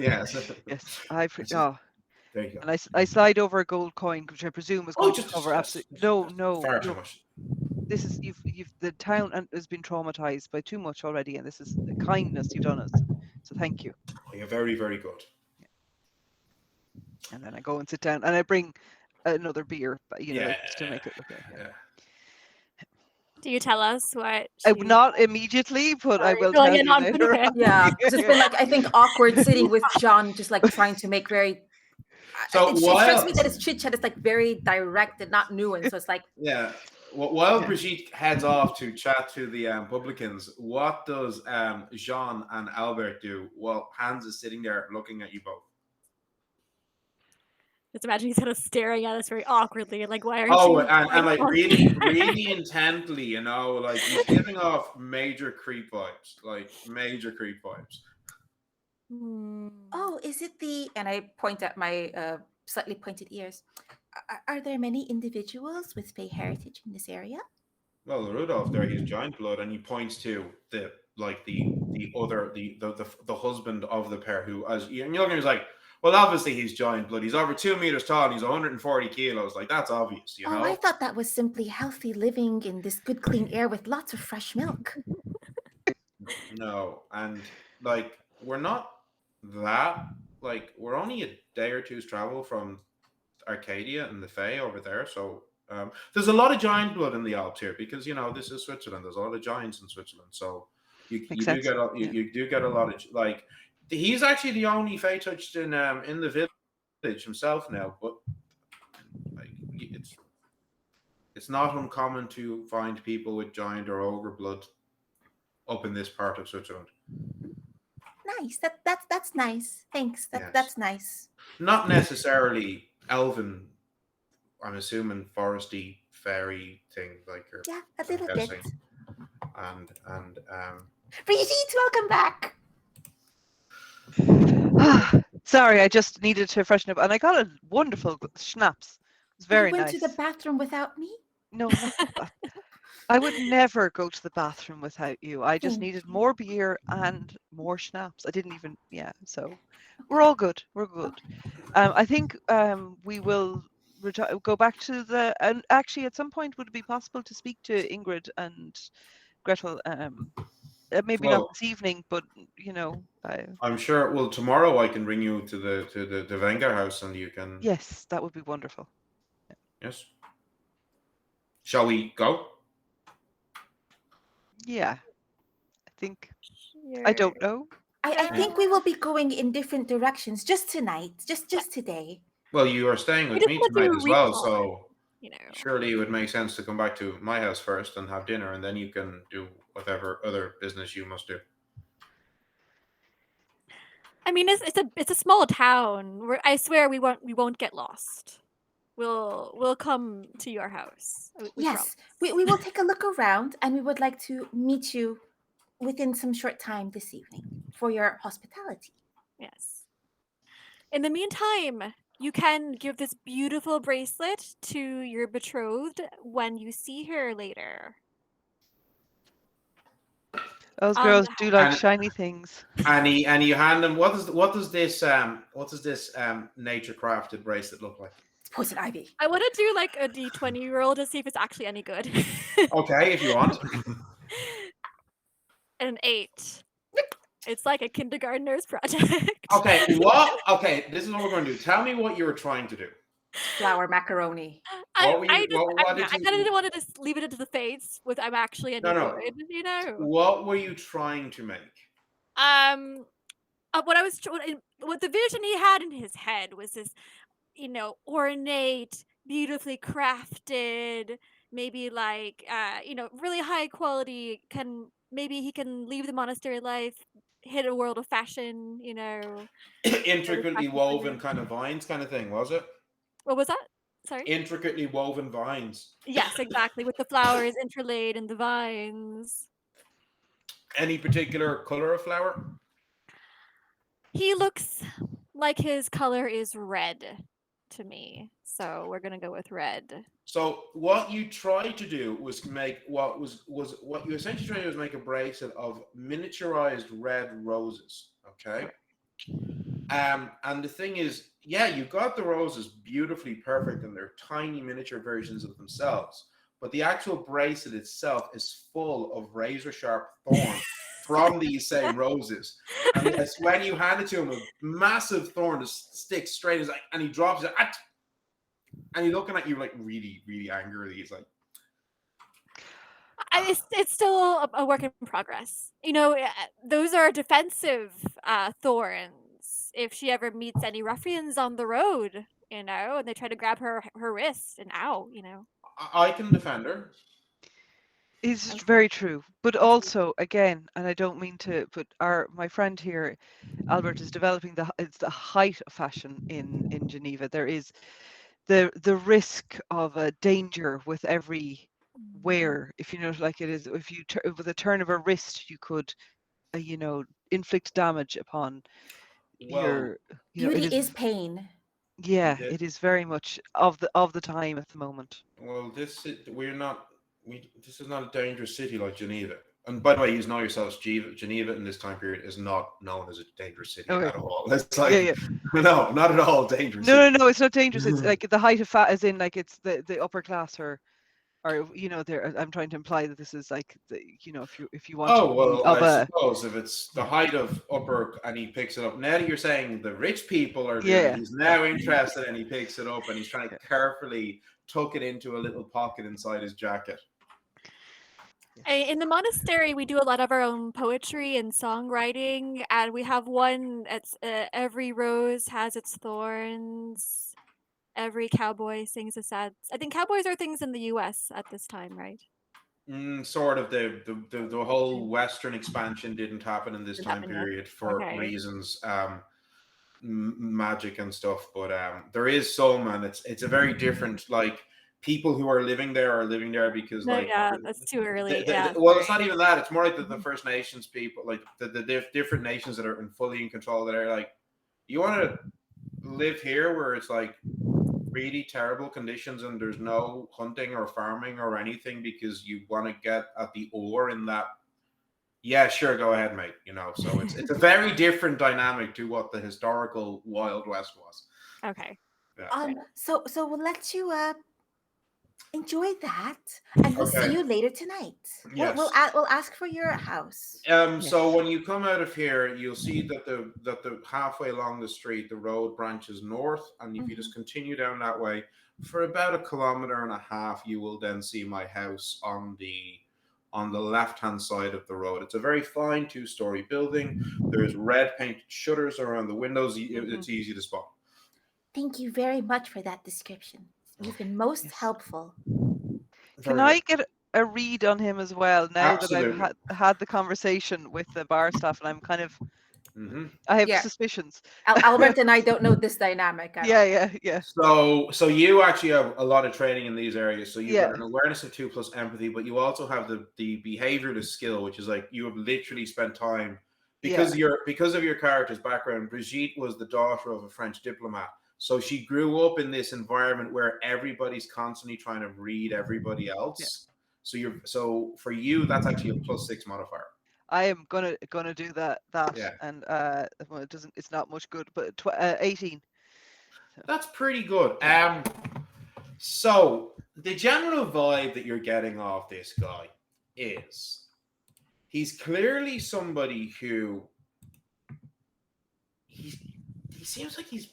Yes. Yes. There you go. And I slide over a gold coin, which I presume is going to cover absolutely no. Far too much. This is you've the town has been traumatized by too much already, and this is the kindness you've done us. So thank you. Oh, you're very, very good. Yeah. And then I go and sit down, and I bring another beer, just to make it look. Yeah. Do you tell us what? Not immediately, but I will tell you later. Yeah, because it's been I think awkward sitting with John, just trying to make very. So it strikes me that his chit chat is very direct and not nuanced. So it's yeah. While Brigitte heads off to chat to the publicans, what does Jean and Albert do while Hans is sitting there looking at you both? Just imagine he's kind of staring at us very awkwardly and why aren't you? Oh, and really, really intently, he's giving off major creep vibes, Oh, is it and I point at my slightly pointed ears. Are there many individuals with Fey heritage in this area? Well, Rudolph there, he's giant blood, and he points to the husband of the pair, who, as you're looking, he's like, Well, obviously he's giant blood. He's over 2 meters tall and he's 140 kilos. Like, that's obvious, you Oh, know? I thought that was simply healthy living in this good, clean air with lots of fresh milk. No. And, like, we're not that, like, we're only a day or two's travel from Arcadia and the Fae over there. So there's a lot of giant blood in the Alps here because, you know, this is Switzerland. There's a lot of giants in Switzerland. So you Makes do sense. get Yeah. you do get a lot of, like, he's actually the only Fae touched in the village himself now, but like it's not uncommon to find people with giant or ogre blood up in this part of Switzerland. Nice. That's nice. Thanks. Yes. That's nice. Not necessarily elven. I'm assuming foresty fairy thing like you're Yeah, a little bit. guessing. And Brigitte, welcome back. Sorry, I just needed to freshen up, and I got a wonderful schnapps. It's very You went nice. to the bathroom without me? No, not the I would never go to the bathroom without you. I just Thank needed you. more beer and more schnapps. I didn't even, yeah. So we're all good. We're good. I think we will go back to the. And actually, at some point, would it be possible to speak to Ingrid and Gretel? Maybe not Well, this evening, but you know, I'm sure. Well, tomorrow I can bring you to the Wenger house and you can. yes, that would be wonderful. Yes. Shall we go? Yeah, I think. I don't know. I think we will be going in different directions just tonight, just today. Well, you are staying We with just me want to do tonight a as well, recall, so you know. surely it would make sense to come back to my house first and have dinner, and then you can do whatever other business you must do. I mean, it's a small town. I swear we won't get lost. We'll come to your house. We Yes, promise. we will take a look around, and we would like to meet you within some short time this evening for your hospitality. Yes. In the meantime, you can give this beautiful bracelet to your betrothed when you see her later. Those Um, girls do like And- shiny things. And you hand him what does this nature crafted bracelet look like? It's poison ivy. I want to do like a D20 roll to see if it's actually any good. Okay, if you want. An 8. It's like a kindergartner's project. Okay, what? Okay, this is what we're going to do. Tell me what you were trying to do. Flour macaroni. I What were you- what did kind you- of didn't want to just leave it into the fates with I'm actually any No. good, you know. What were you trying to make? What the vision he had in his head was this, you know, ornate, beautifully crafted, maybe like you know, really high quality. Maybe he can leave the monastery life, hit a world of fashion, you know. Intricately woven kind of vines kind of thing, was it? What was that? Sorry. Intricately woven vines. Yes, exactly, with the flowers interlaid and the vines. Any particular color of flower? He looks like his color is red to me, so we're gonna go with red. So what you tried to do was make what you essentially tried to do was make a bracelet of miniaturized red roses. Okay. And the thing is, yeah, you got the roses beautifully perfect, and they're tiny miniature versions of themselves. But the actual bracelet itself is full of razor sharp thorns from these same roses. And it's when you hand it to him, a massive thorn just sticks straight as and he drops it. And he's looking at you like really, really angrily. He's like, It's still a work in progress. You know, those are defensive thorns. If she ever meets any ruffians on the road, you know, and they try to grab her wrist, and ow, you know. I can defend her. Is very true, but also again, and I don't mean to, but my friend here, Albert, is developing it's the height of fashion in Geneva. There is the risk of a danger with every wear. If you know, like it is, if you with a turn of a wrist, you could, you know, inflict damage upon your. You know, Beauty is pain. Yeah, it is very much of the time at the moment. Well, this is not a dangerous city like Geneva. And by the way, you know yourselves, Geneva in this time period is not known as a dangerous city Okay. at all. It's Yeah, like, yeah. no, not at all dangerous No, city. no, no. It's not dangerous. It's like the height of fat, as in like it's the upper class, or there. I'm trying to imply that this is like if you want to Oh, be well, of I a suppose if it's the height of upper and he picks it up. Now that you're saying the rich people are doing it, yeah. he's now interested and he picks it up and he's trying to Yeah. carefully tuck it into a little pocket inside his jacket. In the monastery, we do a lot of our own poetry and songwriting, and we have one. It's every rose has its thorns. Every cowboy sings a sad. I think cowboys are things in the U.S. at this time, right? Sort of the whole Western expansion didn't happen in this Didn't time happen yet. period for Okay. reasons magic and stuff, but there is some, and it's a very different, like, people who are living there because No, like yeah, that's too early. Yeah, well, it's sorry. not even that, it's more like the First Nations people, like the different nations that are fully in control, that are like, you want to live here where it's like really terrible conditions and there's no hunting or farming or anything because you want to get at the ore in that. Yeah, sure, go ahead, mate. So it's a very different dynamic to what the historical Wild West was. Okay. Yeah. So we'll let you enjoy that, and we'll see Okay. you later tonight. Yes. We'll ask for your house. So when you come out of here, you'll see that the halfway along the street, the road branches north, and if you just continue down that way for about 1.5 kilometers, you will then see my house on the left-hand side of the road. It's a very fine 2-story building. There's red painted shutters around the windows. It's easy to spot. Thank you very much for that description. You've been most Yes. helpful. Can Very I good. get a read on him as well now that I've Absolutely. had the conversation with the bar staff, and I'm kind of I have Yeah. suspicions. Albert and I don't know this dynamic at all. Yeah. So you actually have a lot of training in these areas. So you've Yeah. got an awareness of 2 plus empathy, but you also have the behavioralist skill, which is like you have literally spent time because of your character's background. Brigitte was the daughter of a French diplomat, so she grew up in this environment where everybody's constantly trying to read everybody else. So for you, that's actually a +6 modifier. I am gonna do that, Yeah. and well, it's not much good, but 18. That's pretty good. So the general vibe that you're getting off this guy is he's clearly somebody who he seems like he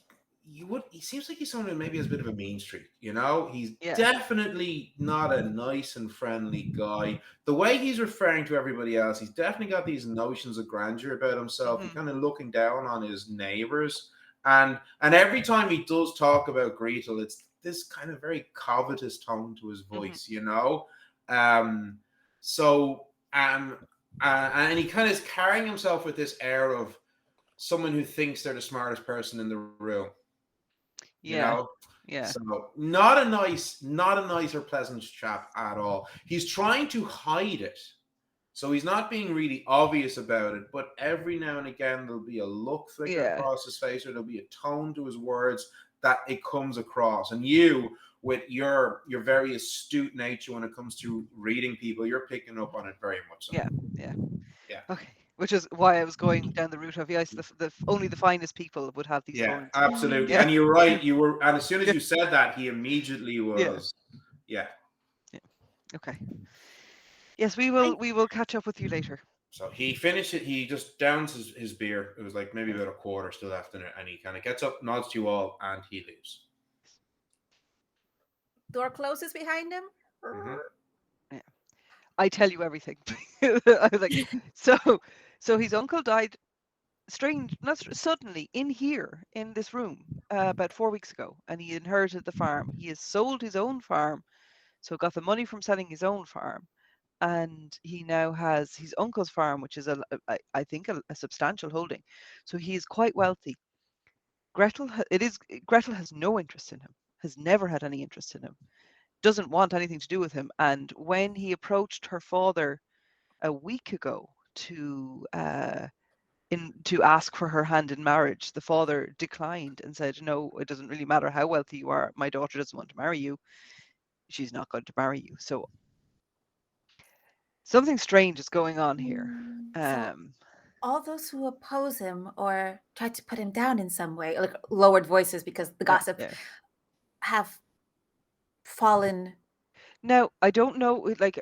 seems like he's someone who maybe has a bit of a mean streak, He's definitely not a nice and friendly guy. The way he's referring to everybody else, he's definitely got these notions of grandeur about himself. He's kind of looking down on his neighbors. And every time he does talk about Gretel, it's this kind of very covetous tone to his voice, and he kind of is carrying himself with this air of someone who thinks they're the smartest person in the room. Yeah. So not a nice or pleasant chap at all. He's trying to hide it. So he's not being really obvious about it, but every now and again there'll be a look flicker across his face, or there'll be a tone to his words that it comes across. And you, with your very astute nature when it comes to reading people, you're picking up on it very much so. Yeah. Okay. Which is why I was going down the route of only the finest people would have these thorns. Absolutely. Yeah. And you're right. And as soon as you said that, he immediately was. Yeah. Okay. Yes, we will catch up with you later. So he finished it. He just downs his beer. It was like maybe about a quarter still left in it, and he kind of gets up, nods to you all, and he leaves. Door closes behind him. Yeah. I tell you everything. I was like, so his uncle died suddenly in here in this room about 4 weeks ago, and he inherited the farm. He has sold his own farm, so got the money from selling his own farm, and he now has his uncle's farm, which is I think a substantial holding. So he is quite wealthy. Gretel has no interest in him, has never had any interest in him, doesn't want anything to do with him. And when he approached her father a week ago to ask for her hand in marriage, the father declined and said, no, it doesn't really matter how wealthy you are. My daughter doesn't want to marry you. She's not going to marry you. So something strange is going on here. So all those who oppose him or tried to put him down in some way, like lowered voices because the gossip, yeah. have fallen. Now, I don't know, like,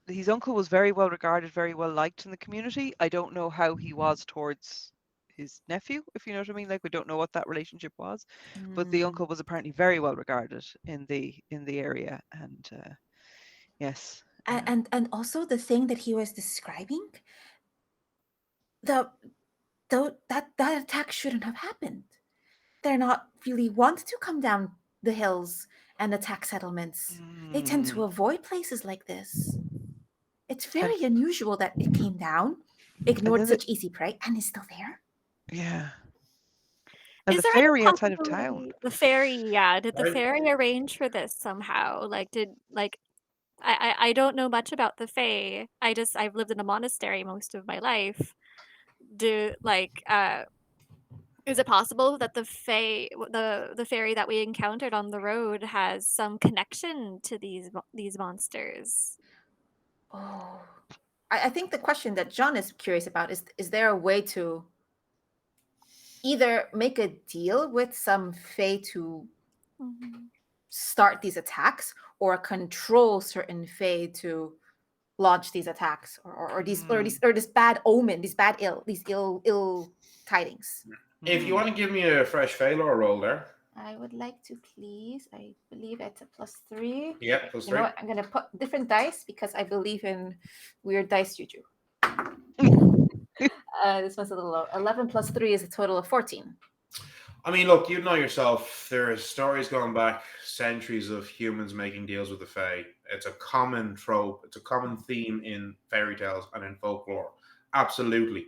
his uncle was very well regarded, very well liked in the community. I don't know how he was towards his nephew, if you know what I mean. Like, we don't know what that relationship was, but the uncle was apparently very well regarded in the area, and yes. And also the thing that he was describing, that attack shouldn't have happened. They're not really want to come down the hills and attack settlements. They tend to avoid places like this. It's very unusual that it came down, ignored such easy prey, and is still there. Yeah. And Is the there any ferry outside of town. possibility- The ferry, yeah. Did the Right. ferry arrange for this somehow? I don't know much about the Fae. I've lived in a monastery most of my life. Is it possible that the Fae, the fairy that we encountered on the road, has some connection to these monsters? Oh, I think the question that John is curious about is there a way to either make a deal with some Fae to start these attacks, or control certain Fae to launch these attacks, or this bad omen, these ill tidings. If you want to give me a fresh failure roll there. I would like to, please. I believe it's a +3. Yep, +3. You know what? I'm gonna put different dice because I believe in weird dice juju. This one's a little low. 11 + 3 is a total of 14. I mean, look, you know yourself. There are stories going back centuries of humans making deals with the Fae. It's a common trope. It's a common theme in fairy tales and in folklore. Absolutely.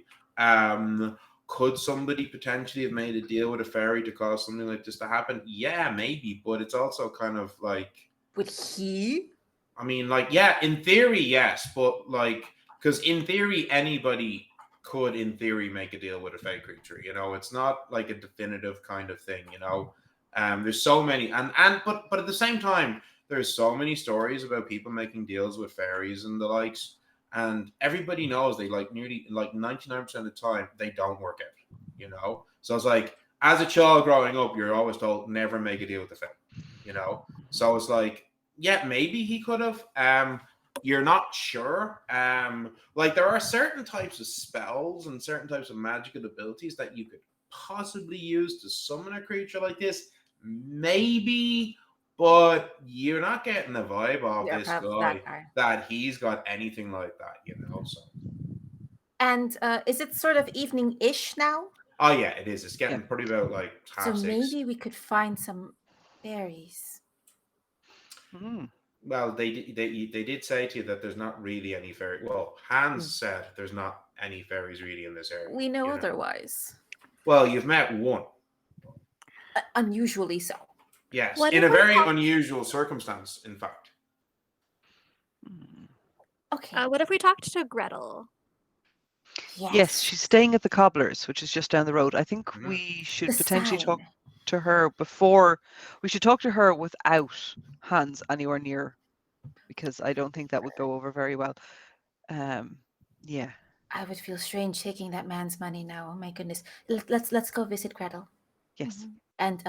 Could somebody potentially have made a deal with a fairy to cause something like this to happen? Yeah, maybe. But it's also kind of like... Would he? I mean, like, yeah, in theory, yes. But, like, because in theory, anybody could, in theory, make a deal with a fey creature. You know, it's not like a definitive kind of thing. You know, there's so many, but at the same time, there's so many stories about people making deals with fairies and the likes, and everybody knows they nearly 99% of the time they don't work out. You know, so it's like as a child growing up, you're always told never make a deal with the fae. You know, so it's like, yeah, maybe he could have. You're not sure. Like there are certain types of spells and certain types of magical abilities that you could possibly use to summon a creature like this. Maybe, but you're not getting the vibe of this guy that he's got anything like that, you know. So. And is it sort of evening-ish now? Oh yeah, it is. It's getting pretty about like half 6. So maybe we could find some berries. Well, they did say to you that there's not really any fairy. Well, Hans said there's not any fairies really in this area. We know otherwise. Well, you've met one. Unusually so. Yes, in a very unusual circumstance, in fact. Okay. What if we talked to Gretel? Yes, she's staying at the Cobblers, which is just down the road. I think we should potentially talk to her before. We should talk to her without Hans anywhere near, because I don't think that would go over very well. Yeah. I would feel strange taking that man's money now. Oh my goodness. Let's go visit Gretel. Yes. And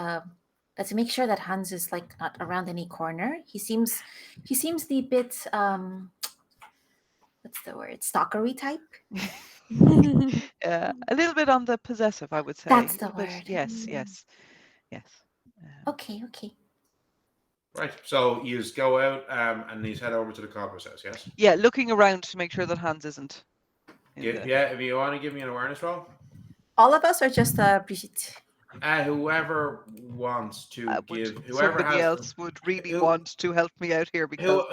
let's make sure that Hans is like not around any corner. He seems the bit what's the word? Stalkery type. A little bit on the possessive, I would say. That's the word. Yes. Okay. Right. So you just go out and you head over to the cobbler's house, yes? Yeah, looking around to make sure that Hans isn't. Yeah, if you want to give me an awareness roll. All of us, or just Brigitte? Whoever wants to give. Somebody else would really want to help me out here, because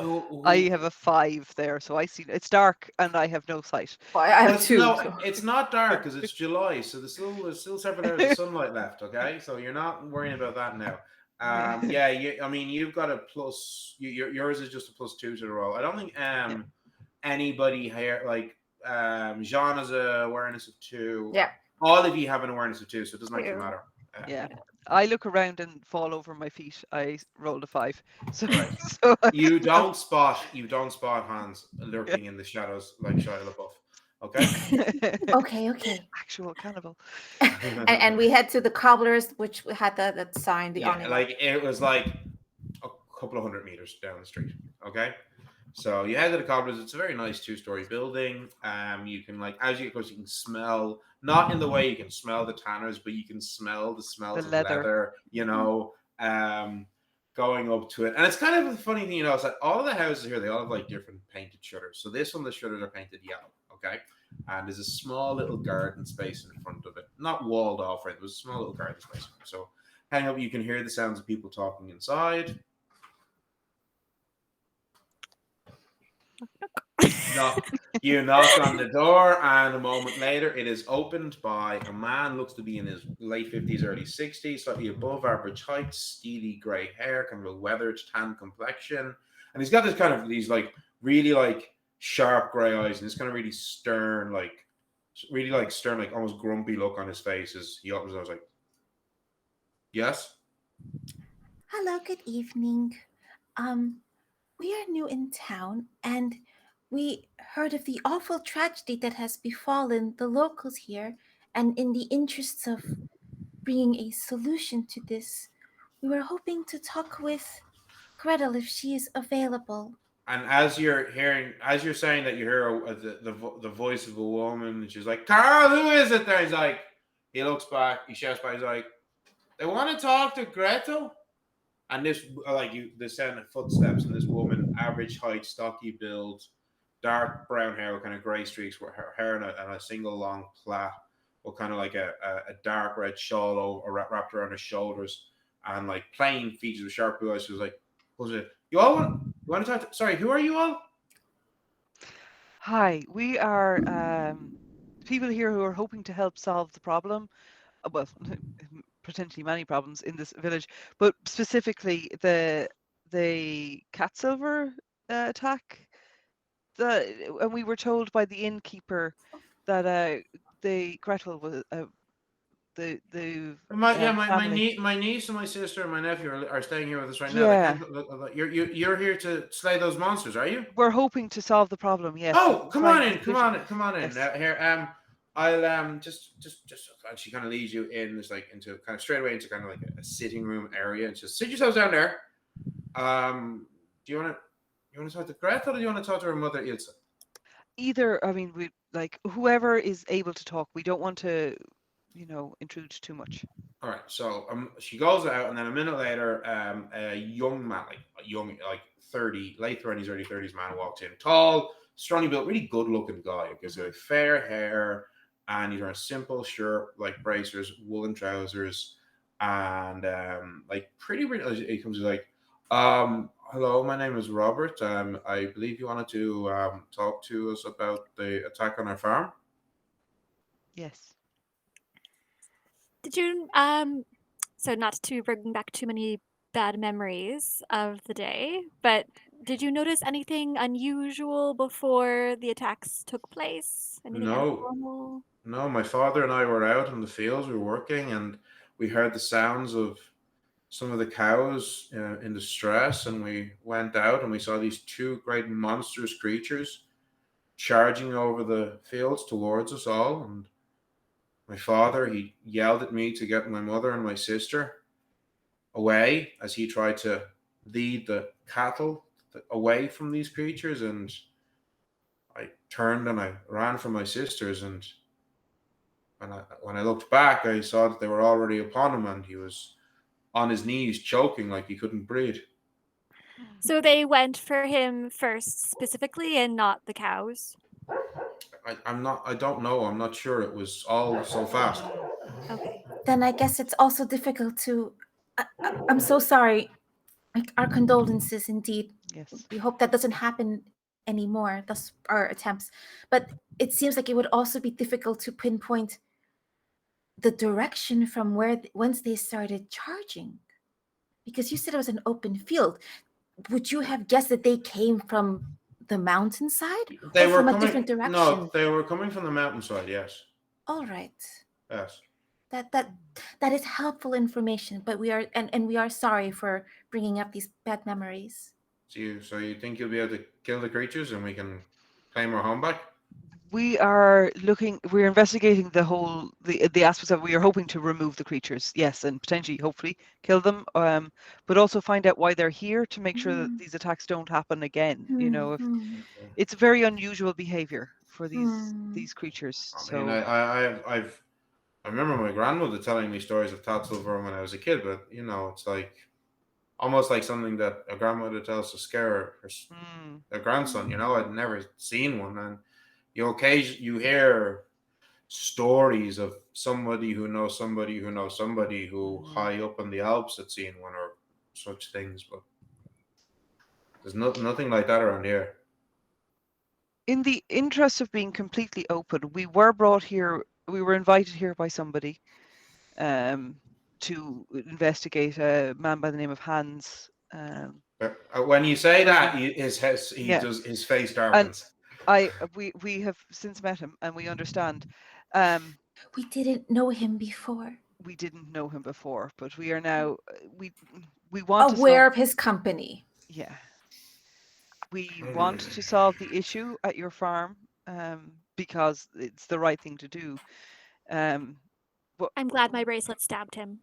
I have a 5 there, so I see it's dark and I have no sight. Well, I have 2. No, it's not dark because it's July, so there's still several hours of sunlight left. Okay, so you're not worrying about that now. I mean, you've got a plus. Yours is just a +2 to the roll. I don't think anybody here, like Jean has an awareness of 2. Yeah. All of you have an awareness of 2, so it doesn't actually matter. Yeah. I look around and fall over my feet. I rolled a 5. So, Right. so I You kind of- don't spot Hans lurking in the shadows like Shia LaBeouf. Okay. Okay. actual cannibal. And we head to the cobblers, which had that sign, the Yeah, awning. like it was like a couple of 100 meters down the street. Okay. So you head to the cobblers. It's a very nice 2-story building. You can like as you go, you can smell not in the way you can smell the tanners, but you can smell the smells of leather. leather. Going up to it, and it's kind of a funny thing, it's like all of the houses here they all have like different painted shutters. So this one, the shutters are painted yellow. Okay, and there's a small little garden space in front of it, not walled off, right? There's a small little garden space. So hang up, you can hear the sounds of people talking inside. You knock on the door, and a moment later, it is opened by a man. Looks to be in his late 50s, early 60s, slightly above average height, steely grey hair, kind of a weathered tan complexion, and he's got this kind of these like really like sharp grey eyes, and this kind of really stern, like almost grumpy look on his face as he opens. I was like, "Yes." Hello, good evening. We are new in town, and we heard of the awful tragedy that has befallen the locals here, and in the interests of bringing a solution to this, we were hoping to talk with Gretel if she is available. And as you're saying that, you hear the voice of a woman, and she's like, "Carl, who is it there?" He's like, he looks back, he shouts back, he's like, "They want to talk to Gretel." And the sound of footsteps, and this woman, average height, stocky build, dark brown hair with kind of grey streaks, with her hair in a single long plait, with kind of like a dark red shawl wrapped around her shoulders, and like plain features with sharp blue eyes. She was like, "What's it? You want to talk to, sorry, who are you all?" Hi, we are people here who are hoping to help solve the problem. Well, potentially many problems in this village, but specifically the cat silver attack. And we were told by the innkeeper that the Gretel was the My family. niece and my sister and my nephew are staying here with us right now. They Yeah, can't. You're here to slay those monsters, are you? we're hoping to solve the problem. Yes, Oh, come on find a in, come solution. on in, come on in. Yes. Here, I'll just, and she kind of leads you in, this like into kind of straight away into kind of like a sitting room area, and just sit yourselves down there. Do you want to talk to Gretel, or do you want to talk to her mother, Ilse? Either, I mean, we like whoever is able to talk. We don't want to, intrude too much. All right, so she goes out, and then a minute later, a young man, like 30, late 20s, early 30s man walks in. Tall, strongly built, really good looking guy. He's got fair hair, and he's wearing a simple shirt, like bracers, woolen trousers, and like pretty. He comes like, hello, my name is Robert. I believe you wanted to talk to us about the attack on our farm. Yes. Did you so not to bring back too many bad memories of the day, but did you notice anything unusual before the attacks took place? Anything No, abnormal? No, my father and I were out in the fields. We were working, and we heard the sounds of some of the cows in distress. And we went out, and we saw these two great monstrous creatures charging over the fields towards us all. And my father, he yelled at me to get my mother and my sister away as he tried to lead the cattle away from these creatures. And I turned and I ran for my sisters, and when I looked back, I saw that they were already upon him, and he was on his knees, choking like he couldn't breathe. So they went for him first specifically and not the cows? I don't know. I'm not sure. It was all so fast. Okay. Then I guess it's also difficult to. I'm so sorry. Like, our condolences indeed. Yes. We hope that doesn't happen anymore. That's our attempts. But it seems like it would also be difficult to pinpoint the direction from once they started charging, because you said it was an open field. Would you have guessed that they came from the mountainside They or were from a coming. different direction? No, they were coming from the mountainside. Yes. All right. Yes. That is helpful information, but we are sorry for bringing up these bad memories. So you think you'll be able to kill the creatures and we can claim our home back? We're investigating the aspects of. We are hoping to remove the creatures, yes, and potentially, hopefully, kill them. But also find out why they're here to make sure that these attacks don't happen again. If it's very unusual behavior for these creatures. I So mean, I remember my grandmother telling me stories of Tatzelburn when I was a kid, but it's like almost like something that a grandmother tells to scare her grandson. I'd never seen one, and you hear stories of somebody who knows somebody who knows somebody who high up in the Alps had seen one or such things, but there's nothing like that around here. in the interest of being completely open, we were brought here. We were invited here by somebody to investigate a man by the name of Hans. But when you say that, his face darkens. We have since met him and we understand. We didn't know him before. We didn't know him before, but we are now we want aware of his company. Yeah. We want to solve the issue at your farm because it's the right thing to do. But I'm glad my bracelet stabbed him.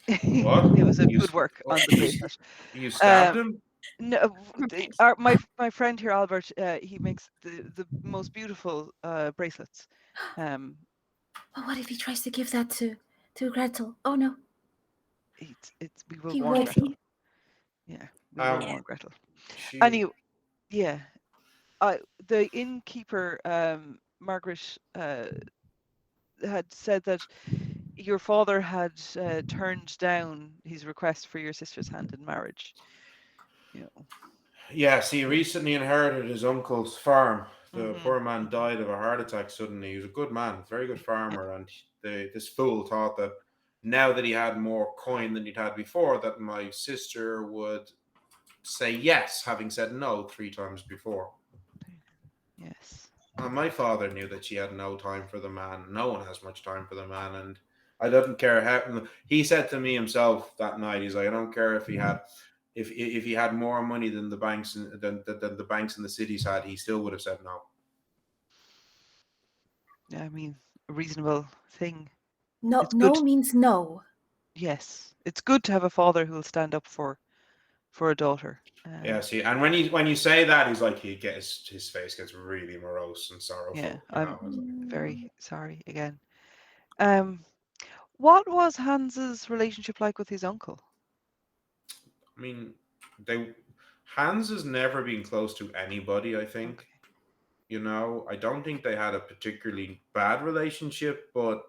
What? It was a good work on the bracelet. You stabbed him? No, my friend here, Albert, he makes the most beautiful bracelets. But what if he tries to give that to Gretel? Oh no. We will warn Gretel. Yeah, we will warn Gretel. Anyway, yeah. The innkeeper, Margaret, had said that your father had turned down his request for your sister's hand in marriage. Yes, he recently inherited his uncle's farm. The poor man died of a heart attack suddenly. He was a good man, very good farmer, and this fool thought that now that he had more coin than he'd had before, that my sister would say yes, having said no 3 times before. Yes. My father knew that she had no time for the man. No one has much time for the man, and I didn't care how. He said to me himself that night, he's like, I don't care if he had, if he had more money than the banks than the banks in the cities had, he still would have said no. Yeah, I mean, a reasonable thing. No, no means no. Yes, it's good to have a father who will stand up for a daughter. Yeah, see, and when you say that, he's like, his face gets really morose and sorrowful. Yeah, I'm very sorry again. What was Hans's relationship like with his uncle? I mean, Hans has never been close to anybody, I think. Okay. I don't think they had a particularly bad relationship, but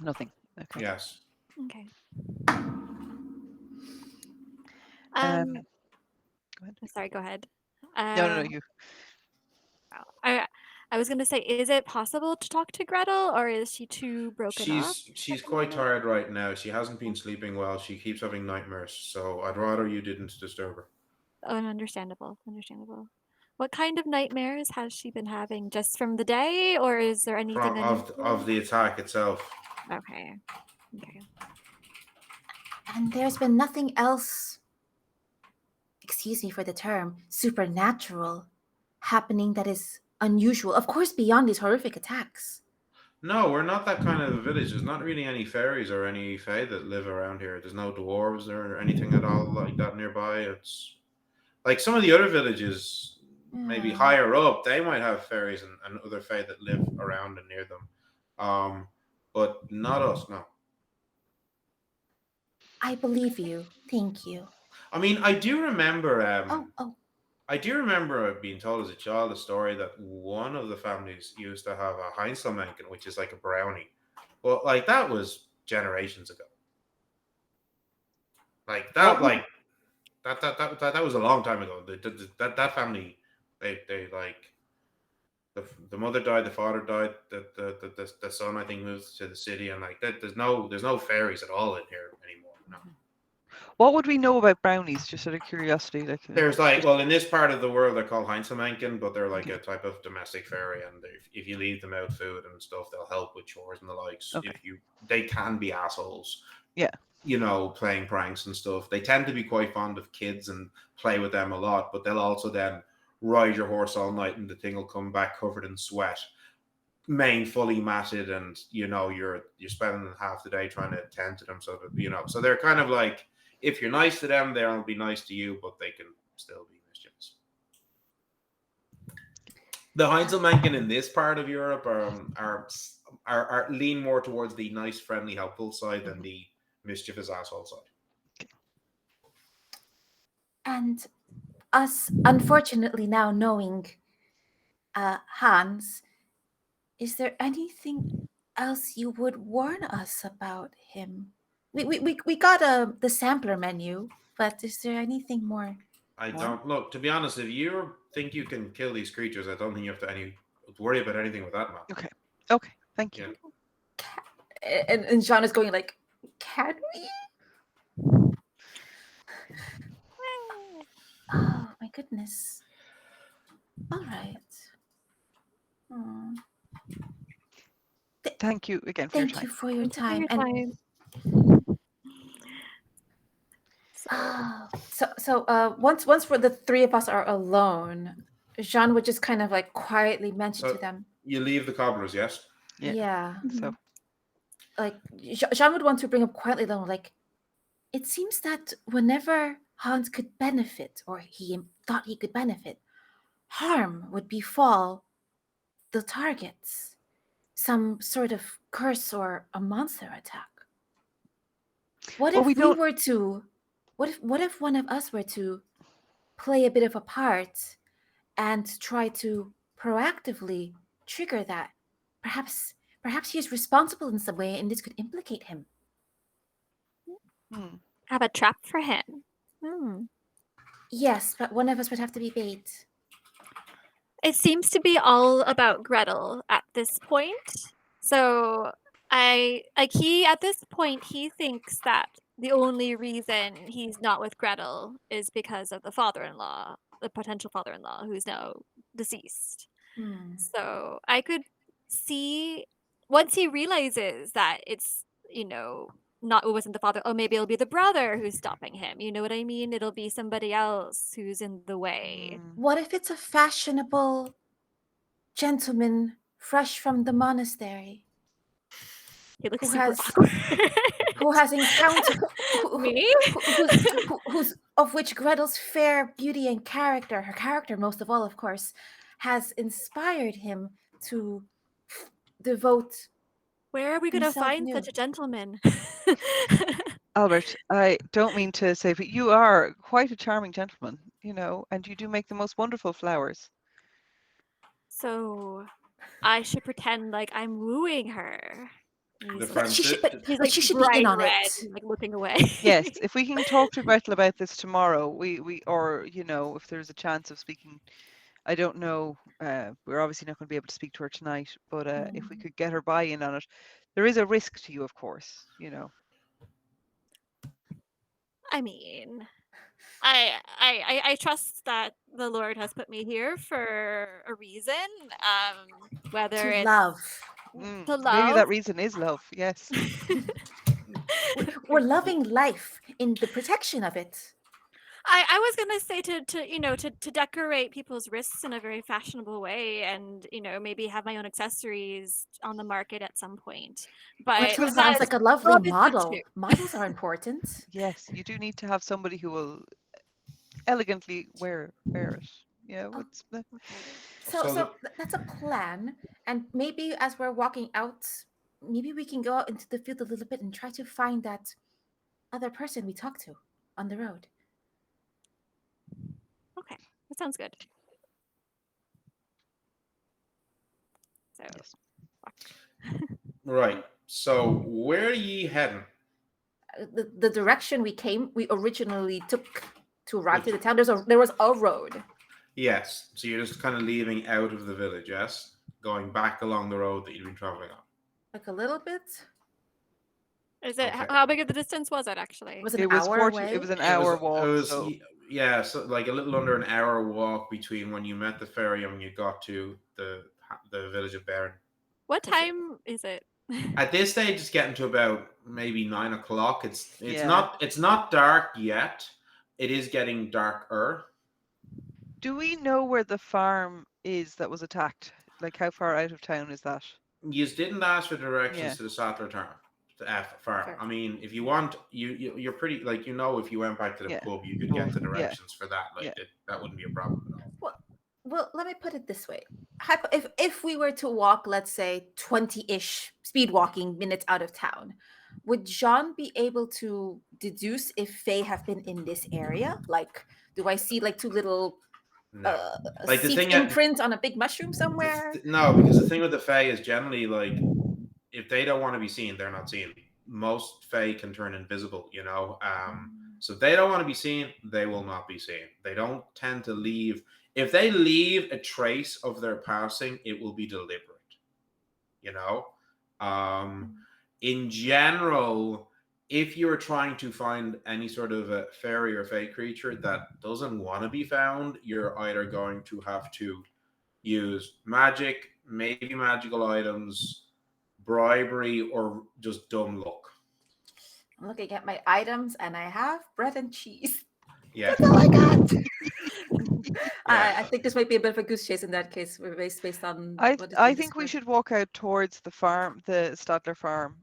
nothing. Okay. Yes. Okay. Go ahead. Sorry, go ahead. No, you. I was going to say, is it possible to talk to Gretel, or is she too broken up? She's quite tired right now. She hasn't been sleeping well. She keeps having nightmares. So I'd rather you didn't disturb her. Oh, understandable. What kind of nightmares has she been having? Just from the day, or is there anything of the attack itself? Okay. And there's been nothing else, excuse me for the term, supernatural happening that is unusual. Of course, beyond these horrific attacks. No, we're not that kind of a village. There's not really any fairies or any fae that live around here. There's no dwarves or anything at all like that nearby. It's like some of the other villages, maybe higher up, they might have fairies and other fae that live around and near them. But not us, no. I believe you. Thank you. I mean, I do remember. Oh. I do remember being told as a child a story that one of the families used to have a Heinzelmännchen, which is like a brownie. Well, like that was generations ago. Like that, that was a long time ago. That family, they like the mother died, the father died, the son I think moved to the city, and like that. There's no fairies at all in here anymore. No. What would we know about brownies, just out of curiosity? Like, There's like, well, in this part of the world, they're called Heinzelmännchen, but they're like Okay. a type of domestic fairy, and if you leave them out food and stuff, they'll help with chores and the likes. Okay. They can be assholes. Yeah. You know, playing pranks and stuff. They tend to be quite fond of kids and play with them a lot, but they'll also then ride your horse all night, and the thing will come back covered in sweat, mane fully matted, and you're spending half the day trying to tend to them, so that so they're kind of like, if you're nice to them, they'll be nice to you, but they can still be mischievous. The Heinzelmännchen in this part of Europe are lean more towards the nice, friendly, helpful side than the mischievous asshole side. And us, unfortunately, now knowing Hans, is there anything else you would warn us about him? We got the sampler menu, but is there anything more? I don't look. To be honest, if you think you can kill these creatures, I don't think you have to worry about anything with that, man. Okay. Thank you. Yeah. And Jean is going like, can we? Oh my goodness. All right. Thank you again for your Thank time. you for your Thank you for time. your And time. so once for the three of us are alone, Jean would just kind of like quietly mention So- to them. You leave the cobblers, yes? Yeah. So Like Jean would want to bring up quietly though, like, it seems that whenever Hans could benefit, or he thought he could benefit, harm would befall the targets. Some sort of curse or a monster attack. What Well, if we we don't- were to what if one of us were to play a bit of a part and try to proactively trigger that? Perhaps he is responsible in some way and this could implicate him. Have a trap for him. Yes, but one of us would have to be bait. It seems to be all about Gretel at this point. So he at this point he thinks that the only reason he's not with Gretel is because of the father-in-law, the potential father-in-law who's now deceased. So I could see once he realizes that it's, it wasn't the father, oh, maybe it'll be the brother who's stopping him. You know what I mean? It'll be somebody else who's in the way. What if it's a fashionable gentleman fresh from the monastery He looks who super has awkward. who has encountered Me? who's of which Gretel's fair beauty and character, her character most of all, of course, has inspired him to devote. Where are we going to himself find new. such a gentleman? Albert, I don't mean to say, but you are quite a charming gentleman, and you do make the most wonderful flowers. So I should pretend like I'm wooing her. The He's friend like, she should, sit- but, he's but like she should be bright in on red it. and like looking away. Yes, if we can talk to Gretel about this tomorrow, we or if there's a chance of speaking, I don't know. We're obviously not going to be able to speak to her tonight, but if we could get her buy-in on it, there is a risk to you, of course. I mean, I trust that the Lord has put me here for a reason. Whether To it's love. to Maybe love. that reason is love. Yes. We're loving life in the protection of it. I was gonna say to decorate people's wrists in a very fashionable way, and maybe have my own accessories on the market at some point. But Gretel that sounds is like a lovely love is good model. too. Models are important. Yes, you do need to have somebody who will elegantly wear it. Yeah, what's the... So that's a plan. And maybe as we're walking out, maybe we can go out into the field a little bit and try to find that other person we talked to on the road. Okay, that sounds good. So Yes. Right. So where are ye heading? The direction we originally took to arrive to the town, there was a road. Yes. So you're just kind of leaving out of the village, yes? Going back along the road that you've been traveling on. Like a little bit. Is it Okay. how big of the distance was it actually? Was it It an was hour 40. away? It was an It hour was, walk. So yeah, so like a little under an hour walk between when you met the ferry and when you got to the village of Bern. What Is it? time is it? At this stage, it's getting to about maybe 9 o'clock. It's yeah. not dark yet. It is getting darker. Do we know where the farm is that was attacked? Like how far out of town is that? You didn't ask for directions Yeah. to the Sattler farm. Fair. I mean, if you want, you're pretty like if you went back to the Yeah. pub, you could get the Yeah. directions for that. Like Yeah. that wouldn't be a problem at all. Well, let me put it this way. If we were to walk, let's say 20-ish speed walking minutes out of town, would Jean be able to deduce if Fae have been in this area? Like, do I see like two little No, a like the seat thing. imprint on a big mushroom somewhere? No, because the thing with the Fae is generally like if they don't want to be seen, they're not seen. Most Fae can turn invisible, so if they don't want to be seen, they will not be seen. They don't tend to leave. If they leave a trace of their passing, it will be deliberate, you know. In general, if you're trying to find any sort of a fairy or fey creature that doesn't want to be found, you're either going to have to use magic, maybe magical items, bribery, or just dumb luck. I'm looking at my items and I have bread and cheese. Yeah. That's all I got. Yeah. I think this might be a bit of a goose chase in that case, based on I what has I been think we described. should walk out towards the farm, the Stadler farm,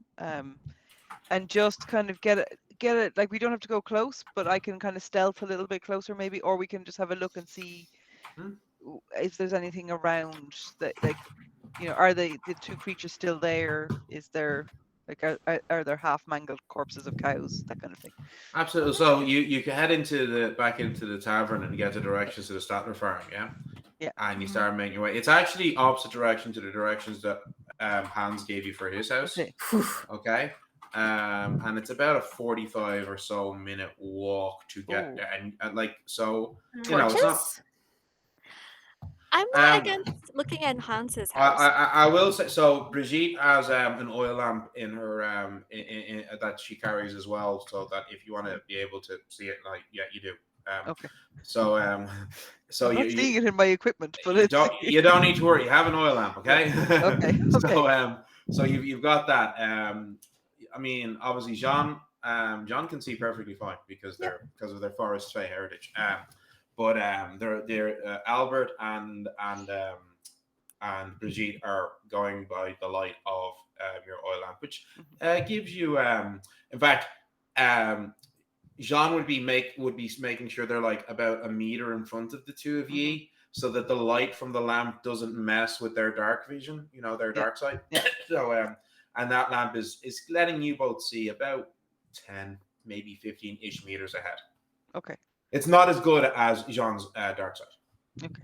and just kind of get it. Like we don't have to go close, but I can kind of stealth a little bit closer, maybe, or we can just have a look and see Hmm. if there's anything around that. Like, are the two creatures still there? Is there like are there half mangled corpses of cows? That kind of thing. Absolutely. So you can head back into the tavern and get the directions to the Statler farm, yeah? Yeah. And you Mhm. start making your way. It's actually opposite direction to the directions that Hans gave you for his house. Okay. Phew. Okay. And it's about a 45 or so minute walk to get Oh. there. And like, so, it's Torches? not. I'm not Um, against looking at Hans's I, house. I will say so. Brigitte has an oil lamp in her in that she carries as well, so that if you want to be able to see it, like you do. Okay. So so I'm not seeing it in my equipment, but you it's don't need to worry. You have an oil lamp, okay? Okay. So you've got that. I mean, obviously, Jean can see perfectly fine because of their forest fey heritage. But they're Albert and Brigitte are going by the light of your oil lamp, which gives you in fact Jean would be making sure they're like about a meter in front of the two of ye, so that the light from the lamp doesn't mess with their dark vision, their dark side. Yeah. So and that lamp is letting you both see about 10, maybe 15-ish meters ahead. Okay. It's not as good as Jean's dark side. Okay.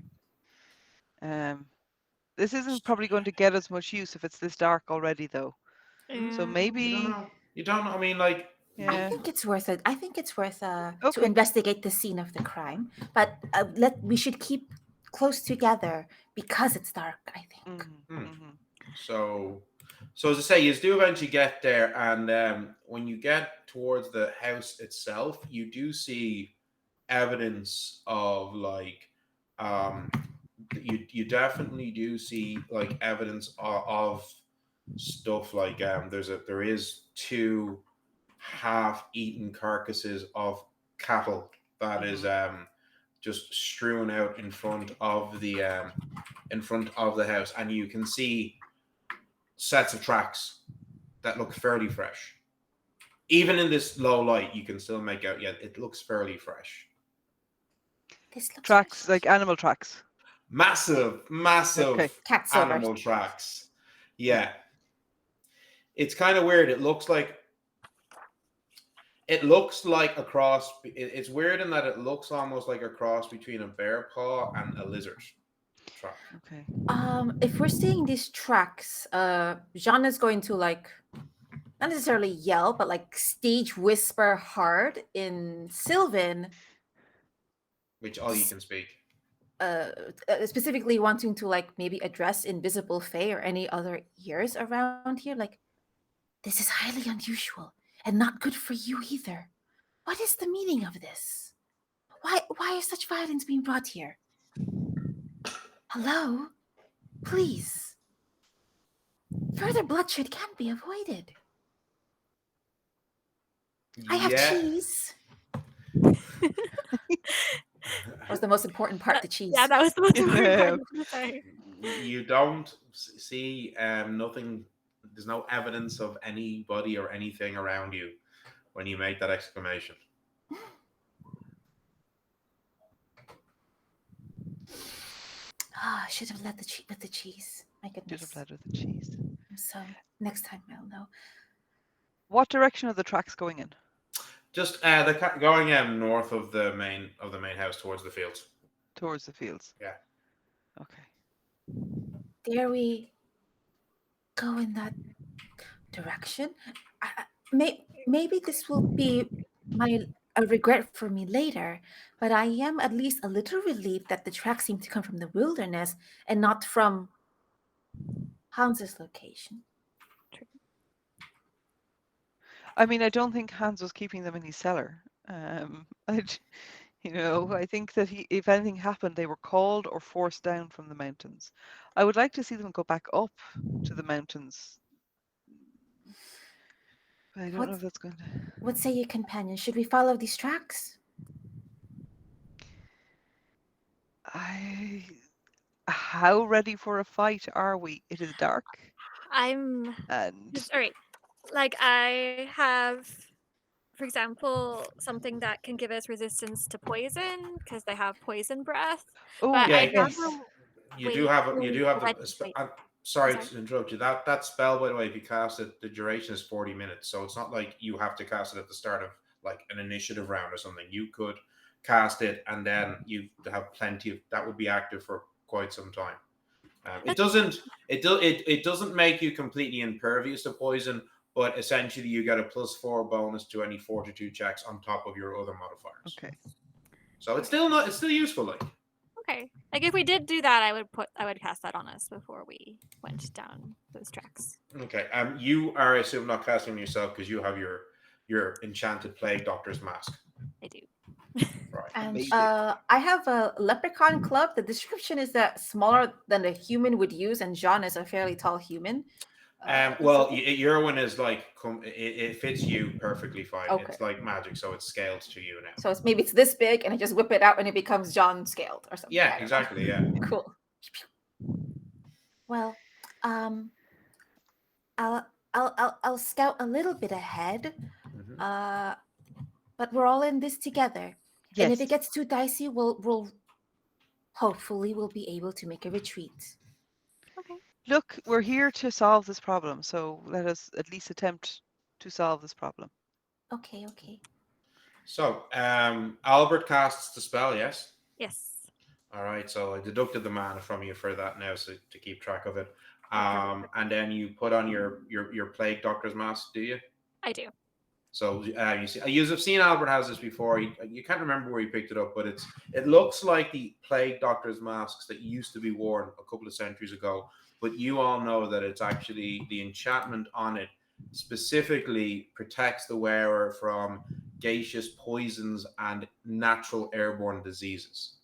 This isn't probably going to get us much use if it's this dark already, though. So maybe You don't know. I mean, like. I yeah. think it's worth it. I think it's worth to Okay. investigate the scene of the crime. But we should keep close together because it's dark, I think. So as I say, you do eventually get there, and when you get towards the house itself, you do see evidence of like, you definitely do see like evidence of stuff like there is two half-eaten carcasses of cattle that is just strewn out in front of the house, and you can see sets of tracks that look fairly fresh. Even in this low light, you can still make out, it looks fairly fresh. This looks Tracks, fresh. like animal tracks. Massive Okay. Cat silver. animal tracks. Yeah. It's kind of weird. It looks like a cross. It's weird in that it looks almost like a cross between a bear paw and a lizard track. Okay. If we're seeing these tracks, Jean is going to like not necessarily yell, but like stage whisper hard in Sylvan. Which all you can speak. Specifically wanting to like maybe address invisible fae or any other ears around here. Like, this is highly unusual. and not good for you either. What is the meaning of this? Why is such violence being brought here? Hello? Please. Further bloodshed can't be avoided. I have cheese. That was the most important part, the cheese. Yeah, that was the most important part. I was gonna say. You don't see nothing. There's no evidence of anybody or anything around you when you make that exclamation. I should have led with the cheese. My Should goodness. have led with the cheese. So next time I'll know. What direction are the tracks going in? Just going north of the main house towards the fields. Towards the fields. Yeah. Okay. Dare we go in that direction? Maybe this will be a regret for me later, but I am at least a little relieved that the tracks seem to come from the wilderness and not from Hans's location. I mean, I don't think Hans was keeping them in his cellar. I think that if anything happened, they were called or forced down from the mountains. I would like to see them go back up to the mountains. But I don't know if that's going to... What say you, companion? Should we follow these tracks? How ready for a fight are we? It is dark. I'm... And... Sorry. Like, I have, for example, something that can give us resistance to poison, because they have poison breath. Oh, but yeah, I'd yes. rather You do have the. wait. Sorry Sorry. to interrupt you. That spell, by the way, if you cast it, the duration is 40 minutes. So it's not like you have to cast it at the start of like an initiative round or something. You could cast it and then you have plenty of that would be active for quite some time. It doesn't make you completely impervious to poison, but essentially you get a +4 bonus to any fortitude checks on top of your other modifiers. Okay. So it's still useful, like. Okay. Like if we did do that, I would cast that on us before we went down those tracks. Okay. You are, I assume, not casting yourself because you have your enchanted plague doctor's mask. I do. Right. And Amazing. I have a leprechaun club. The description is that smaller than a human would use, and Jean is a fairly tall human. Well, your one is like it fits you perfectly fine. Okay. It's like magic, so it's scaled to you now. So maybe it's this big, and I just whip it out, and it becomes John scaled or something. Yeah, exactly. Yeah. Cool. Well, I'll scout a little bit ahead. Mhm. But we're all in this together. Yes. And if it gets too dicey, we'll hopefully we'll be able to make a retreat. Okay. Look, we're here to solve this problem, so let us at least attempt to solve this problem. Okay. So, Albert casts the spell. Yes. Yes. All right. So I deducted the mana from you for that now, so to keep track of it. Okay. And then you put on your plague doctor's mask. Do you? I do. So you see, you've seen Albert has this before. You can't remember where he picked it up, but it looks like the plague doctor's masks that used to be worn a couple of centuries ago. But you all know that it's actually the enchantment on it specifically protects the wearer from gaseous poisons and natural airborne diseases.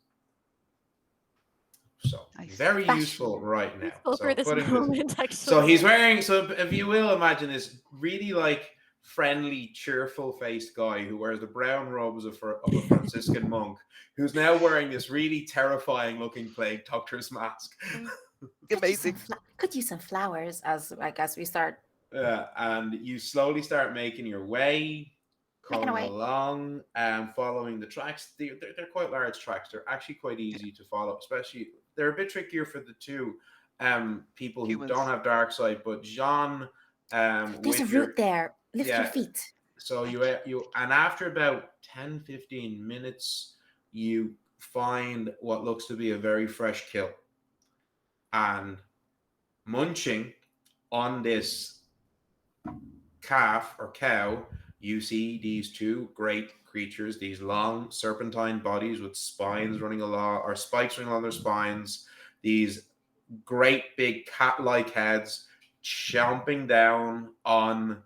So Nice. very Fashion. useful right now. Useful for this putting moment, actually. So he's wearing. So if you will imagine this really like friendly, cheerful-faced guy who wears the brown robes of a Franciscan monk, who's now wearing this really terrifying-looking plague doctor's mask. Amazing. Could use some flowers as we start. And you slowly start making your way, Making coming our way. along, and following the tracks. They're quite large tracks. They're actually quite easy to follow, especially they're a bit trickier for the two people who Humans. don't have dark side. But Jean, There's a root there. Lift your Yeah. feet. So you and after about 10-15 minutes, you find what looks to be a very fresh kill. And munching on this calf or cow, you see these two great creatures, these long serpentine bodies with spines running along, or spikes running along their spines, these great big cat-like heads chomping down on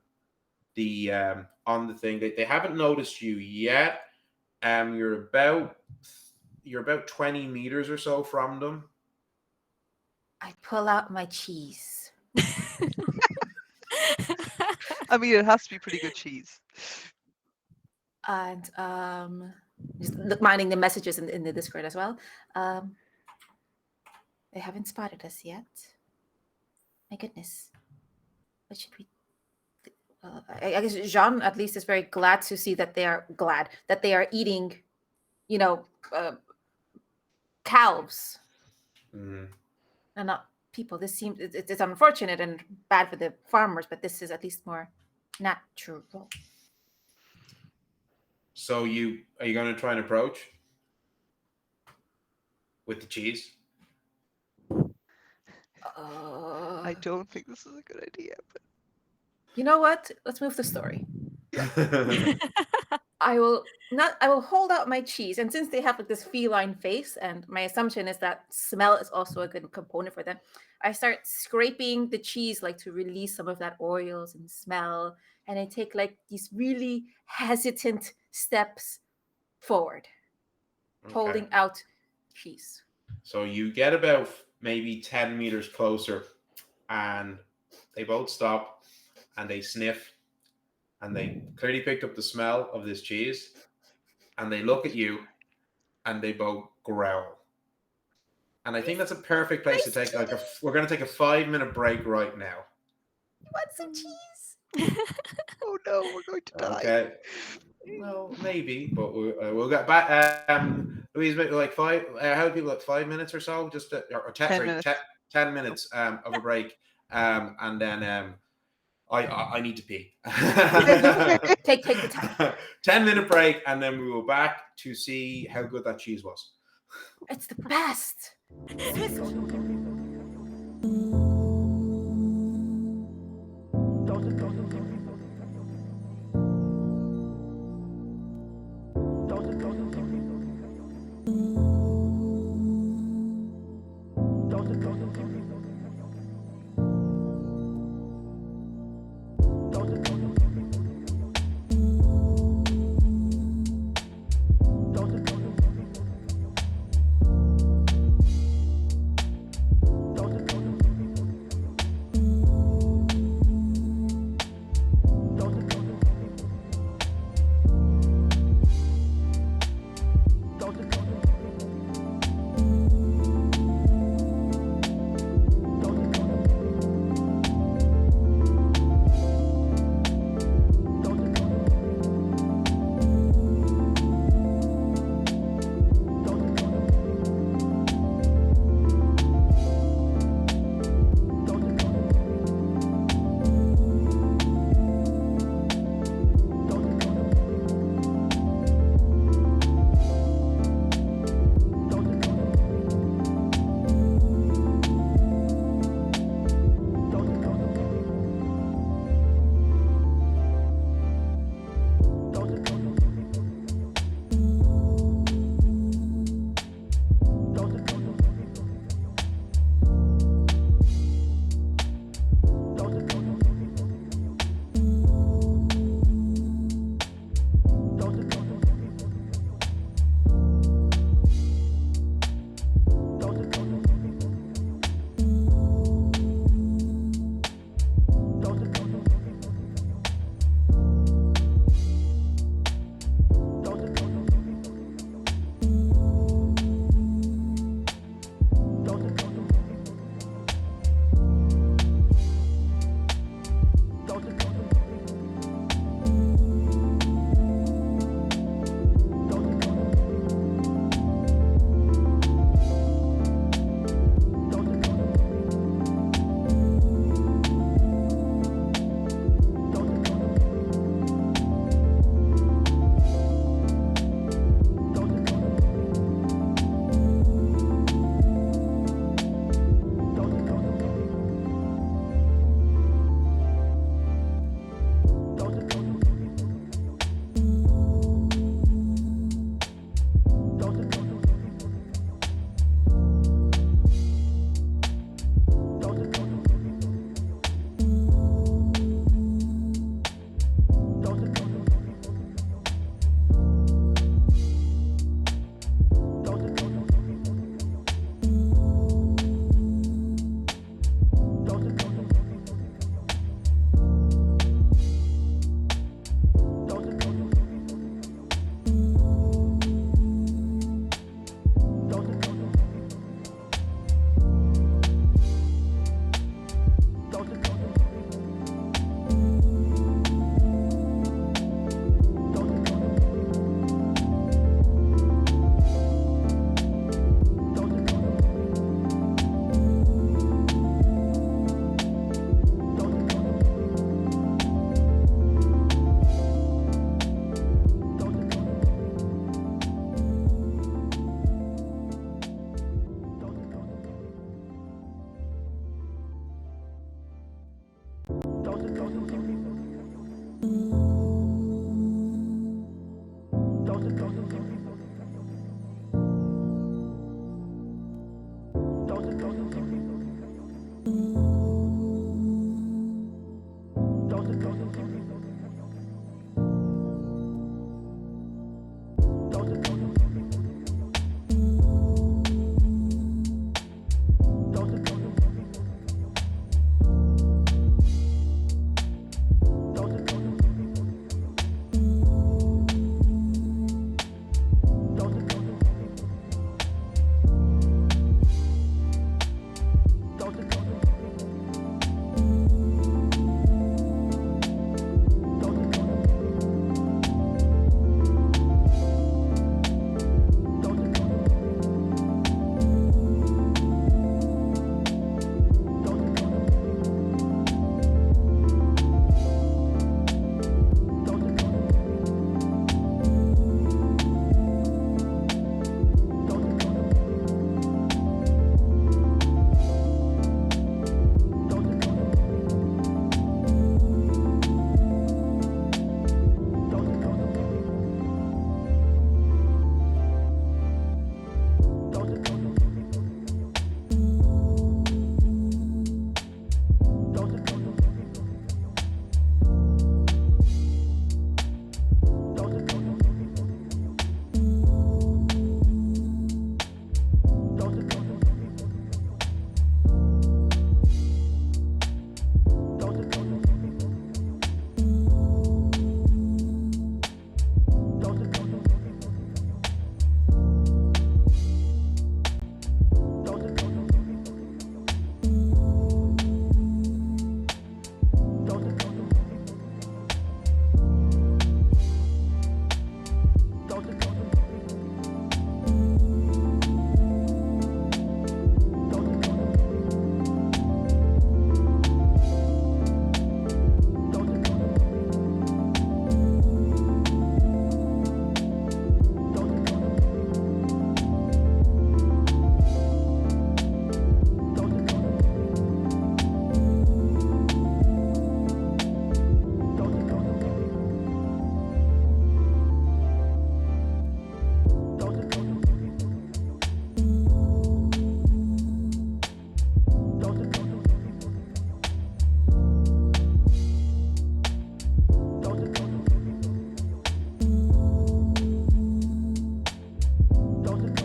the on the thing. They haven't noticed you yet. You're about 20 meters or so from them. I pull out my cheese. I mean, it has to be pretty good cheese. And just minding the messages in the Discord as well. They haven't spotted us yet. My goodness. What should we? I guess Jean at least is very glad to see that they are eating, calves Mm. and not people. This seems it's unfortunate and bad for the farmers, but this is at least more natural. So are you going to try and approach with the cheese? I don't think this is a good idea. But You know what? Let's move the story. I will hold out my cheese, and since they have like this feline face, and my assumption is that smell is also a good component for them, I start scraping the cheese like to release some of that oils and smell, and I take like these really hesitant steps forward, holding out cheese. So you get about maybe 10 meters closer, and they both stop and they sniff, and they clearly picked up the smell of this cheese, and they look at you and they both growl. And I think that's a perfect place to take we're going to take a 5-minute break right now. You want some cheese? oh no, we're going to die. Okay. Well, maybe, but we'll get back. Louise, like how do people like 5 minutes or so? Just or 10 minutes. 10 minutes of a break, and then I need to pee. Take the time. 10-minute break, and then we will back to see how good that cheese was. It's the best. Thank you.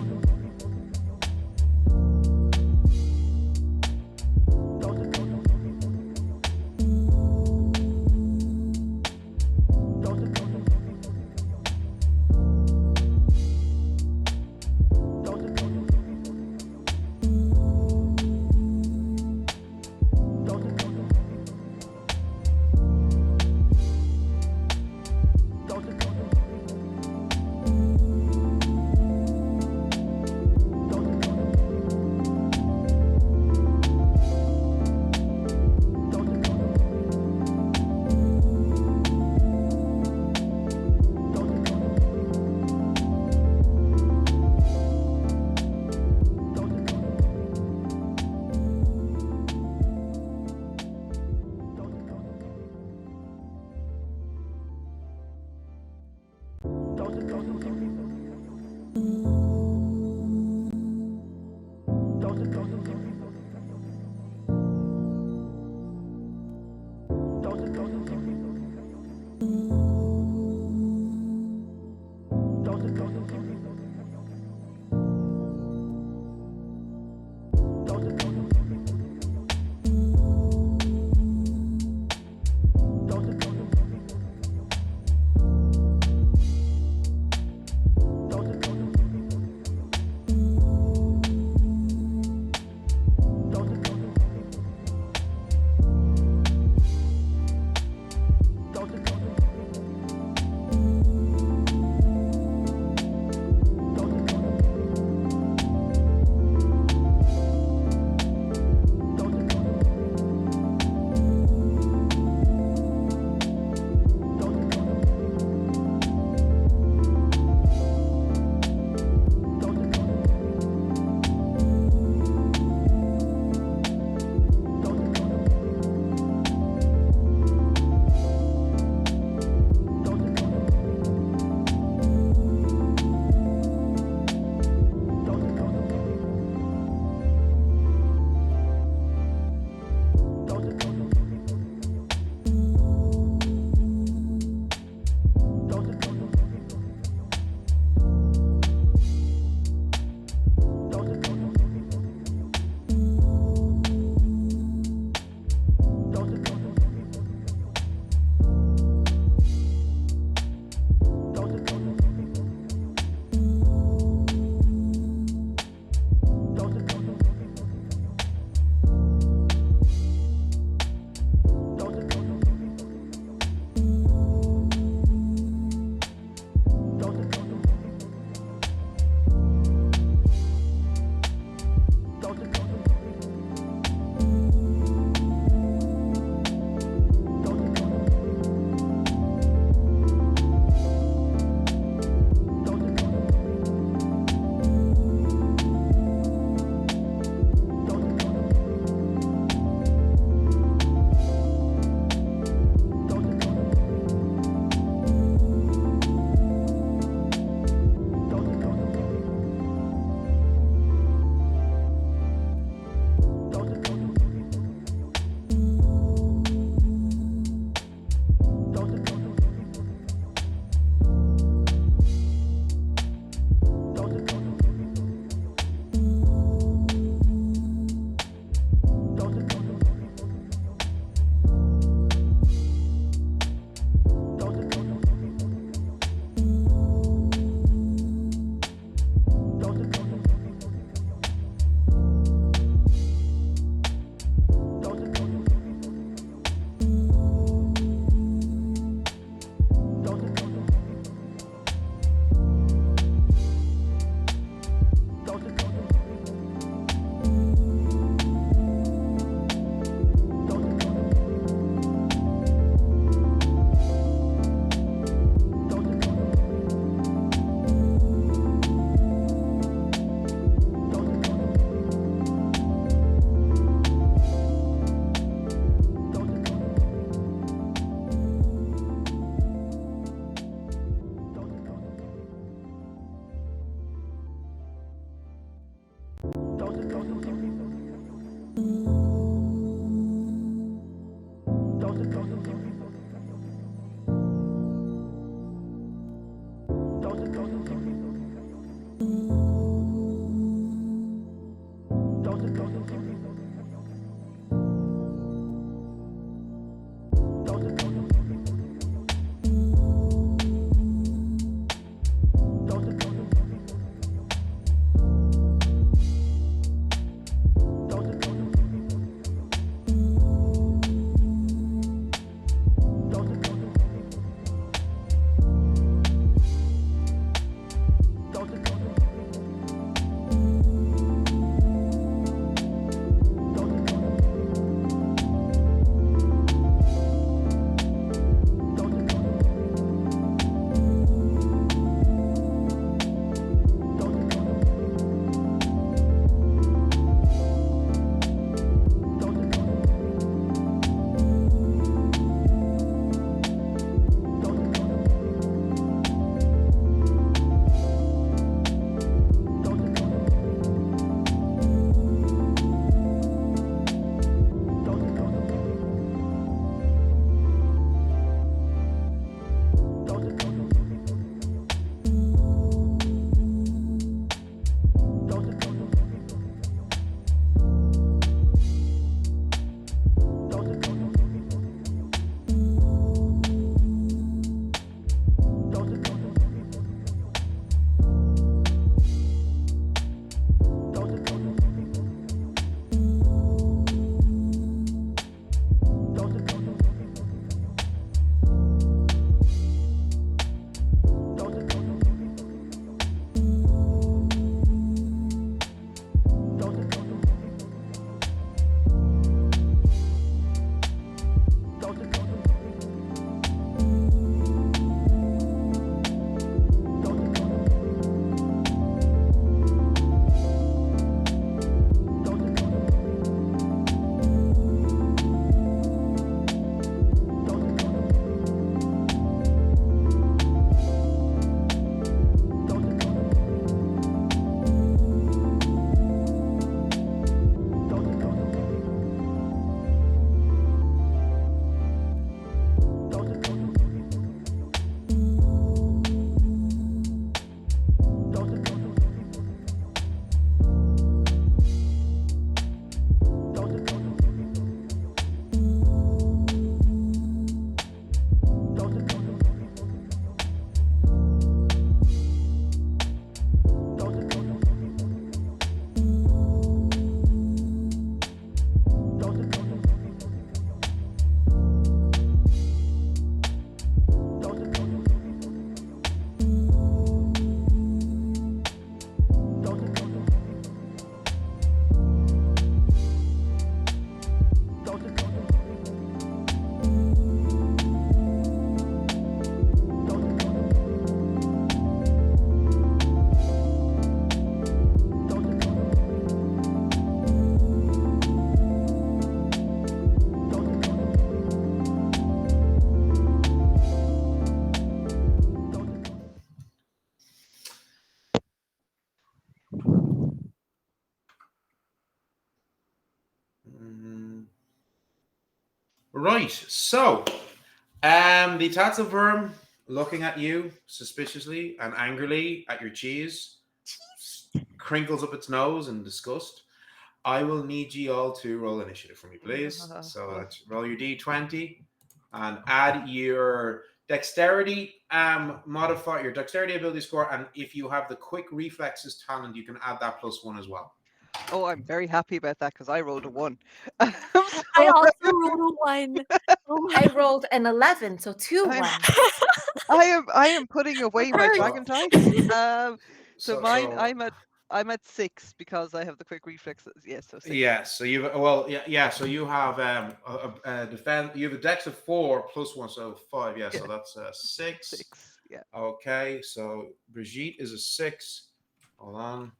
Right. So, the Tatzelworm looking at you suspiciously and angrily at your cheese, crinkles up its nose in disgust. I will need you all to roll initiative for me, please. So let's roll your d20 and add your dexterity modifier, your dexterity ability score, and if you have the quick reflexes talent, you can add that +1 as well. Oh, I'm very happy about that because I rolled a 1. I also rolled a 1. Oh my I God. rolled an 11, so 2 I'm- 1. I am putting away my hurt. dragon dice. So mine, So- I'm at 6 because I have the quick reflexes. Yes, so 6. Yeah, so so you have a defense. You have a dex of 4 +1, so 5. Yeah, so Yeah. that's 6. 6. Yeah. Okay, so Brigitte is a 6. Hold on.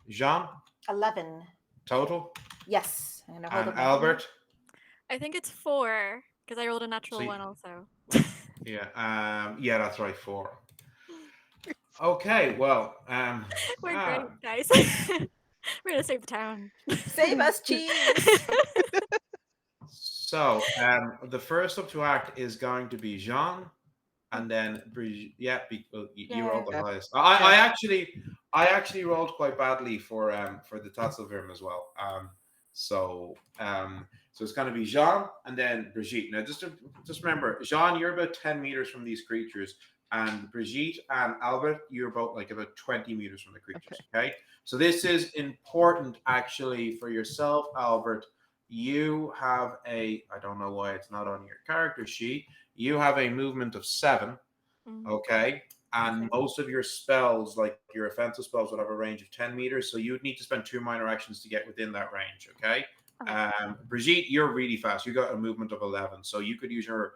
Jean 11. total, Yes. I'm gonna hold and up my hand. Albert. I think it's 4 because I rolled a natural So 1 also. Yeah, that's right, 4. Okay, well, We're ah, great, guys. We're gonna save the town. Save us, cheese. So the first up to act is going to be Jean, and then Brigitte. Yeah, you rolled the Yeah. highest. I actually rolled quite badly for the Tatzelwurm as well. So it's going to be Jean and then Brigitte. Now just remember, Jean, you're about 10 meters from these creatures, and Brigitte and Albert, you're both like about 20 meters from the creatures. Okay. So this is important actually for yourself, Albert. You have I don't know why it's not on your character sheet. You have a movement of 7. Okay. And most of your spells, like your offensive spells, would have a range of 10 meters. So you would need to spend 2 minor actions to get within that range. Okay. Brigitte, you're really fast. You got a movement of 11. So you could use your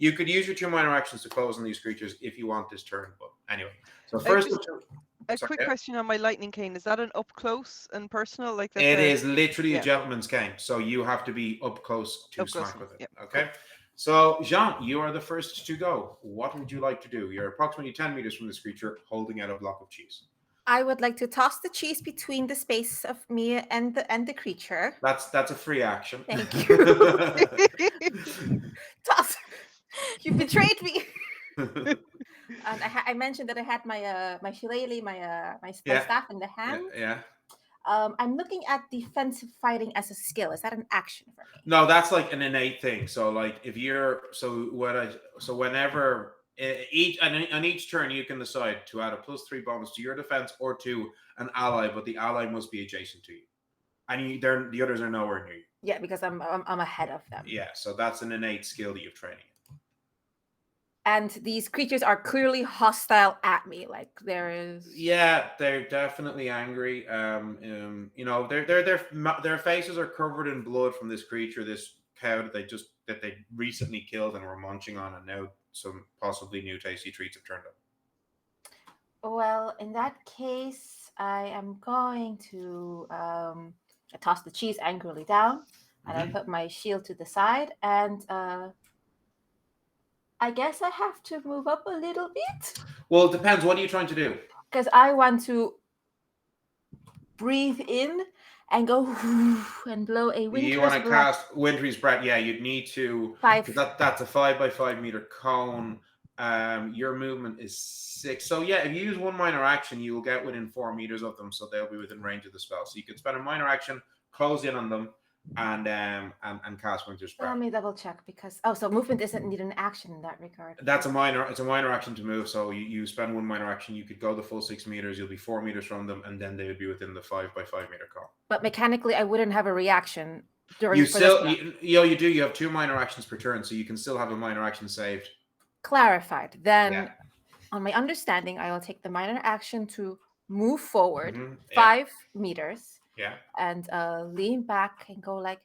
2 minor actions to close on these creatures if you want this turn. But anyway, so first A quick question on my lightning cane. Is that an up close and personal? Like it is literally yeah. a gentleman's cane, so you have to be up close to Up close smack with it. yeah. Okay. So Jean, you are the first to go. What would you like to do? You're approximately 10 meters from this creature, holding out a block of cheese. I would like to toss the cheese between the space of me and the creature. That's a free action. Thank you. Toss. You betrayed me. And I mentioned that I had my shillelagh, my staff in the hand. Yeah. I'm looking at defensive fighting as a skill. Is that an action for me? No, that's like an innate thing. So like if you're whenever on each turn you can decide to add a +3 bonus to your defense or to an ally, but the ally must be adjacent to you, and the others are nowhere near you. Yeah, because I'm ahead of them. Yeah, so that's an innate skill that you've training. And these creatures are clearly hostile at me. Like there is. Yeah, they're definitely angry. You know, their faces are covered in blood from this creature, this cow that they recently killed and were munching on, and now some possibly new tasty treats have turned up. Well, in that case, I am going to toss the cheese angrily down, and I put my shield to the side, and I guess I have to move up a little bit. Well, it depends. What are you trying to do? Because I want to breathe in and go and blow a wintry You want to breath. cast Wintry's Breath. Yeah, you'd need to. 5. That's a 5 by 5 meter cone. Your movement is 6. So yeah, if you use 1 minor action, you will get within 4 meters of them, so they'll be within range of the spell. So you could spend a minor action, close in on them, and cast Winter's Breath. Let me double check because so movement isn't need an action in that regard. It's a minor action to move. So you spend 1 minor action, you could go the full 6 meters. You'll be 4 meters from them, and then they would be within the 5 by 5 meter cone. But mechanically, I wouldn't have a reaction during. You still you do. You have 2 minor actions per turn, so you can still have a minor action saved. Clarified. Then, on my understanding, I will take the minor action to move forward 5 meters. Yeah. And lean back and go like,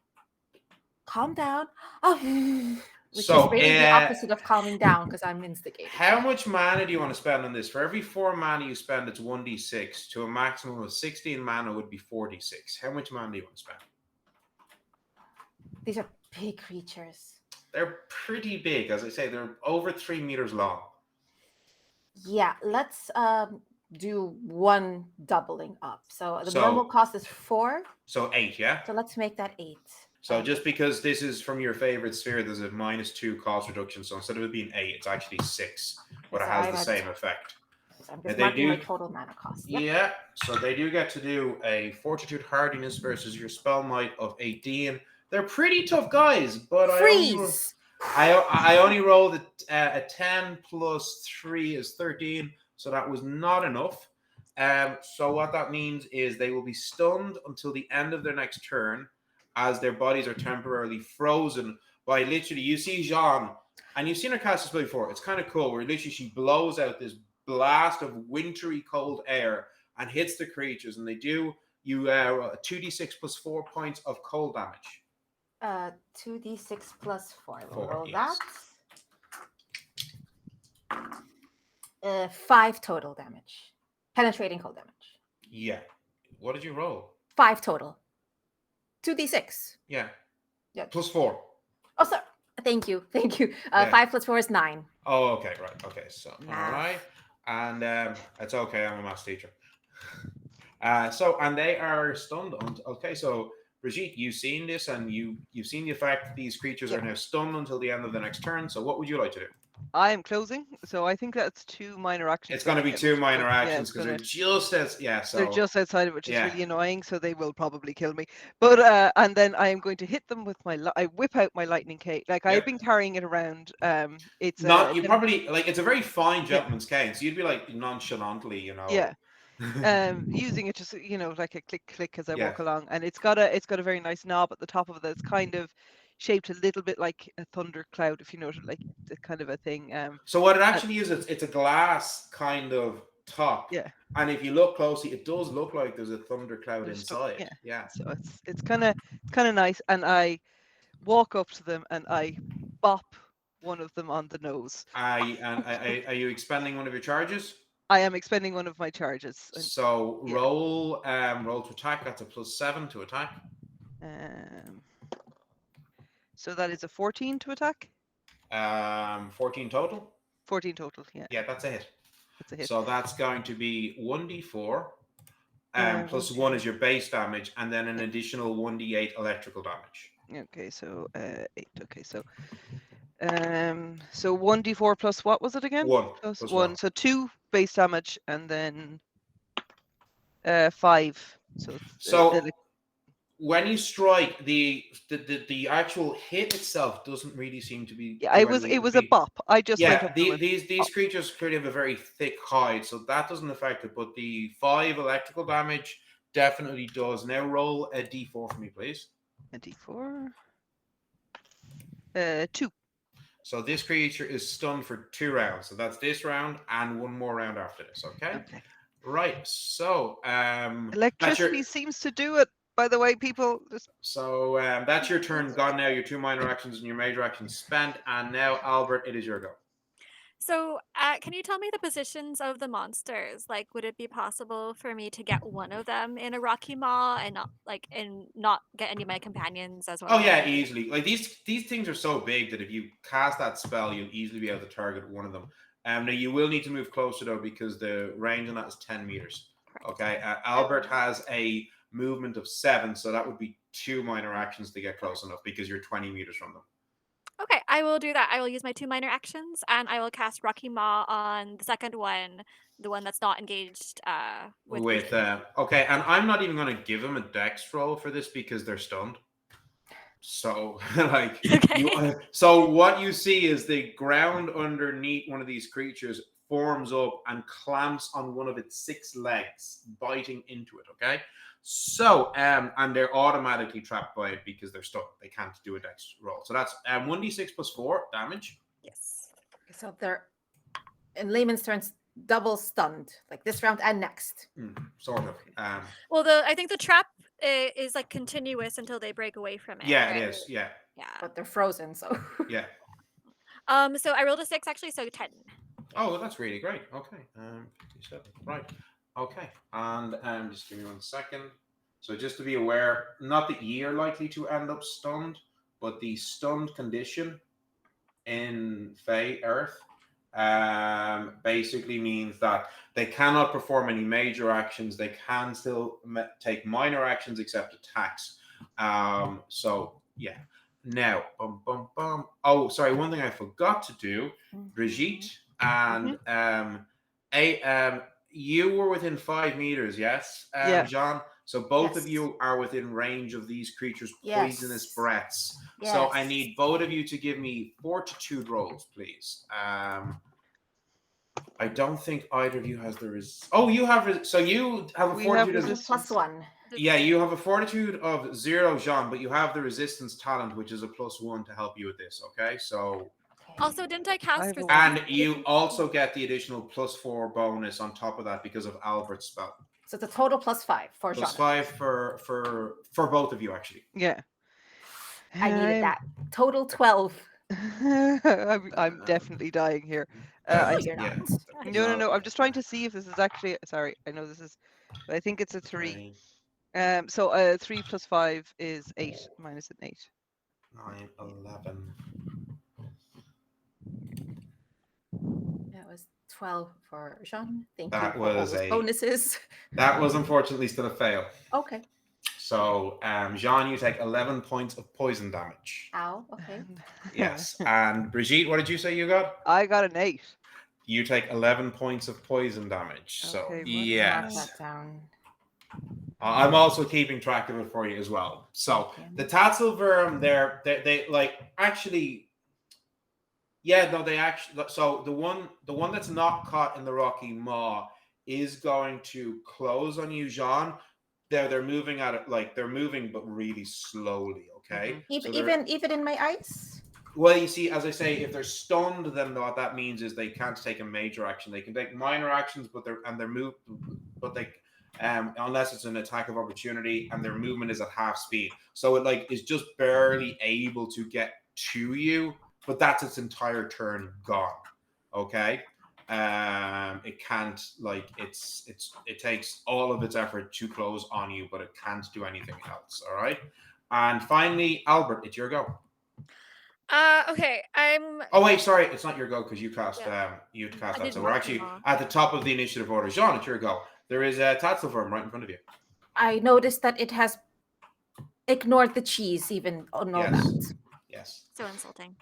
calm down. Which is really the opposite of calming down because I'm instigating. How much mana do you want to spend on this? For every 4 mana you spend, it's 1d6. To a maximum of 16 mana would be 4d6. How much mana do you want to spend? These are big creatures. They're pretty big. As I say, they're over 3 meters long. Yeah, let's do 1 doubling up. So the normal cost is 4. So 8, yeah? So let's make that 8. So just because this is from your favorite sphere, there's a -2 cost reduction. So instead of it being 8, it's actually 6, but it So has I'm the at- same effect. So I'm just They marking my do- total mana cost. Yep. Yeah, so they do get to do a Fortitude Hardiness versus your Spell Might of 18. They're pretty tough guys, but Freeze! I only rolled a 10 plus 3 is 13, so that was not enough. So what that means is they will be stunned until the end of their next turn, as their bodies are temporarily frozen by literally. You see Jean, and you've seen her cast this spell before. It's kind of cool, where literally she blows out this blast of wintry cold air and hits the creatures, and they do 2d6 plus 4 points of cold damage. 2d6 plus 4. We'll 4, roll yes. that. 5 total damage. Penetrating cold damage. Yeah. What did you roll? 5 total. 2d6. Yeah. Yeah. Plus 4. Oh, sorry. Thank you. Yeah. 5 plus 4 is 9. Oh, okay, right. Okay, so Math. all right, and it's okay. I'm a maths teacher. And they are stunned. Okay, so Brigitte, you've seen this, and you've seen the effect. These creatures are now stunned until the end of the next turn. So what would you like to do? I am closing, so I think that's 2 minor actions. It's going to be 2 minor actions because they're they're they're just outside of it, which is yeah. really annoying. So they will probably kill me. But and then I am going to hit them with I whip out my lightning cane. Like I've been carrying it around. It's not you probably like it's a very fine gentleman's cane, so you'd be like nonchalantly, Yeah. Using it just like a click as I Yeah. walk along, and it's got a very nice knob at the top of it that's kind of shaped a little bit like a thundercloud, if you know, like the kind of a thing. So what it actually is, it's a glass kind of top. Yeah. And if you look closely, it does look like there's a thundercloud There's inside. Yeah. So it's kind of nice, and I walk up to them and I bop one of them on the nose. Are you expending one of your charges? I am expending one of my charges. So roll to attack. That's a +7 to attack. So that is a 14 to attack. 14 total. 14 total. Yeah. Yeah, that's a hit. That's a hit. So that's going to be 1d4. Plus 1 is your base damage, and then an additional 1d8 electrical damage. Okay, so 8. Okay, so 1d4 plus what was it again? 1 plus plus 1. So 2 base damage, and then 5. So when you strike, the actual hit itself doesn't really seem to be. Yeah, it was a bop. I just went up these creatures clearly have a very thick hide, so that doesn't affect it. But the 5 electrical damage definitely does. Now roll a d4 for me, please. A d4. 2. So this creature is stunned for 2 rounds. So that's this round and 1 more round after this. Okay. Right. So electricity seems to do it. By the way, people. So that's your turn gone now. Your 2 minor actions and your major actions spent. And now, Albert, it is your go. So, can you tell me the positions of the monsters? Like, would it be possible for me to get one of them in a rocky maw and not get any of my companions as well? Oh yeah, easily. Like these things are so big that if you cast that spell, you'll easily be able to target one of them. Now you will need to move closer though, because the range on that is 10 meters. Okay. Albert has a movement of 7, so that would be 2 minor actions to get close enough because you're 20 meters from them. Okay, I will do that. I will use my 2 minor actions, and I will cast Rocky Maw on the second one, the one that's not engaged with okay, and I'm not even going to give him a dex roll for this because they're stunned. So like so what you see is the ground underneath one of these creatures forms up and clamps on one of its 6 legs, biting into it. Okay. So, and they're automatically trapped by it because they're stuck. They can't do a dex roll. So that's 1d6 plus 4 damage. Yes. So they're, in layman's terms, double stunned, like this round and next. Sort of. Well, I think the trap is like continuous until they break away from it. Yeah, right? it is. Yeah. Yeah. But they're frozen, so. Yeah. So I rolled a 6 actually, so 10. Oh, well, that's really great. Okay. 57. Right. Okay, and just give me 1 second. So just to be aware, not that you're likely to end up stunned, but the stunned condition in Fey Earth basically means that they cannot perform any major actions. They can still take minor actions except attacks. So Yeah. Now, Oh, sorry. One thing I forgot to do, Brigitte and you were within 5 meters. Yes, Yeah. Jean. So both of Yes. you are within range of these creatures' poisonous Yes. breaths. Yes. So I need both of you to give me fortitude rolls, please. I don't think either of you has the Oh, you have. So you have a We have fortitude of resistance. +1. yeah, you have a fortitude of 0, Jean, but you have the resistance talent, which is a +1 to help you with this. Okay, so Also, didn't I I cast have a resistance? and you also get the additional +4 bonus on top of that because of Albert's spell. So it's a total +5 for Jean. +5 for both of you actually. Yeah. I needed that. Total 12. I'm definitely dying here. No, you're not. Yeah. No. I'm just trying to see if this is actually. Sorry, I know this is, but I think it's a 3. So 3 + 5 is 8 minus an 8. 9, 11. That was 12 for Jean. Thank That you for all was those bonuses. That was unfortunately still a fail. Okay. So, Jean, you take 11 points of poison damage. Ow. Okay. Yes. And Brigitte, what did you say you got? I got an 8. You take 11 points of poison damage. So, Okay, yes. Mark that down. I'm also keeping track of it for you as well. So, Thank you. the Tatzelworm, they like actually. Yeah, no, they actually. So the one that's not caught in the rocky maw is going to close on you, Jean. They're moving at it like they're moving, but really slowly. Okay. So Even in my ice. well, you see, as I say, if they're stunned, then what that means is they can't take a major action. They can take minor actions, but they're moved, but they unless it's an attack of opportunity, and their movement is at half speed. So it like is just barely able to get to you, but that's its entire turn gone. Okay. It can't like it takes all of its effort to close on you, but it can't do anything else. All right. And finally, Albert, it's your go. Okay, I'm. Oh wait, sorry, it's not your go because you cast Yeah. you cast I that. did So we're Rocky actually Maw. at the top of the initiative order. Jean, it's your go. There is a Tatzelworm right in front of you. I noticed that it has ignored the cheese even on all Yes. that. Yes. So insulting.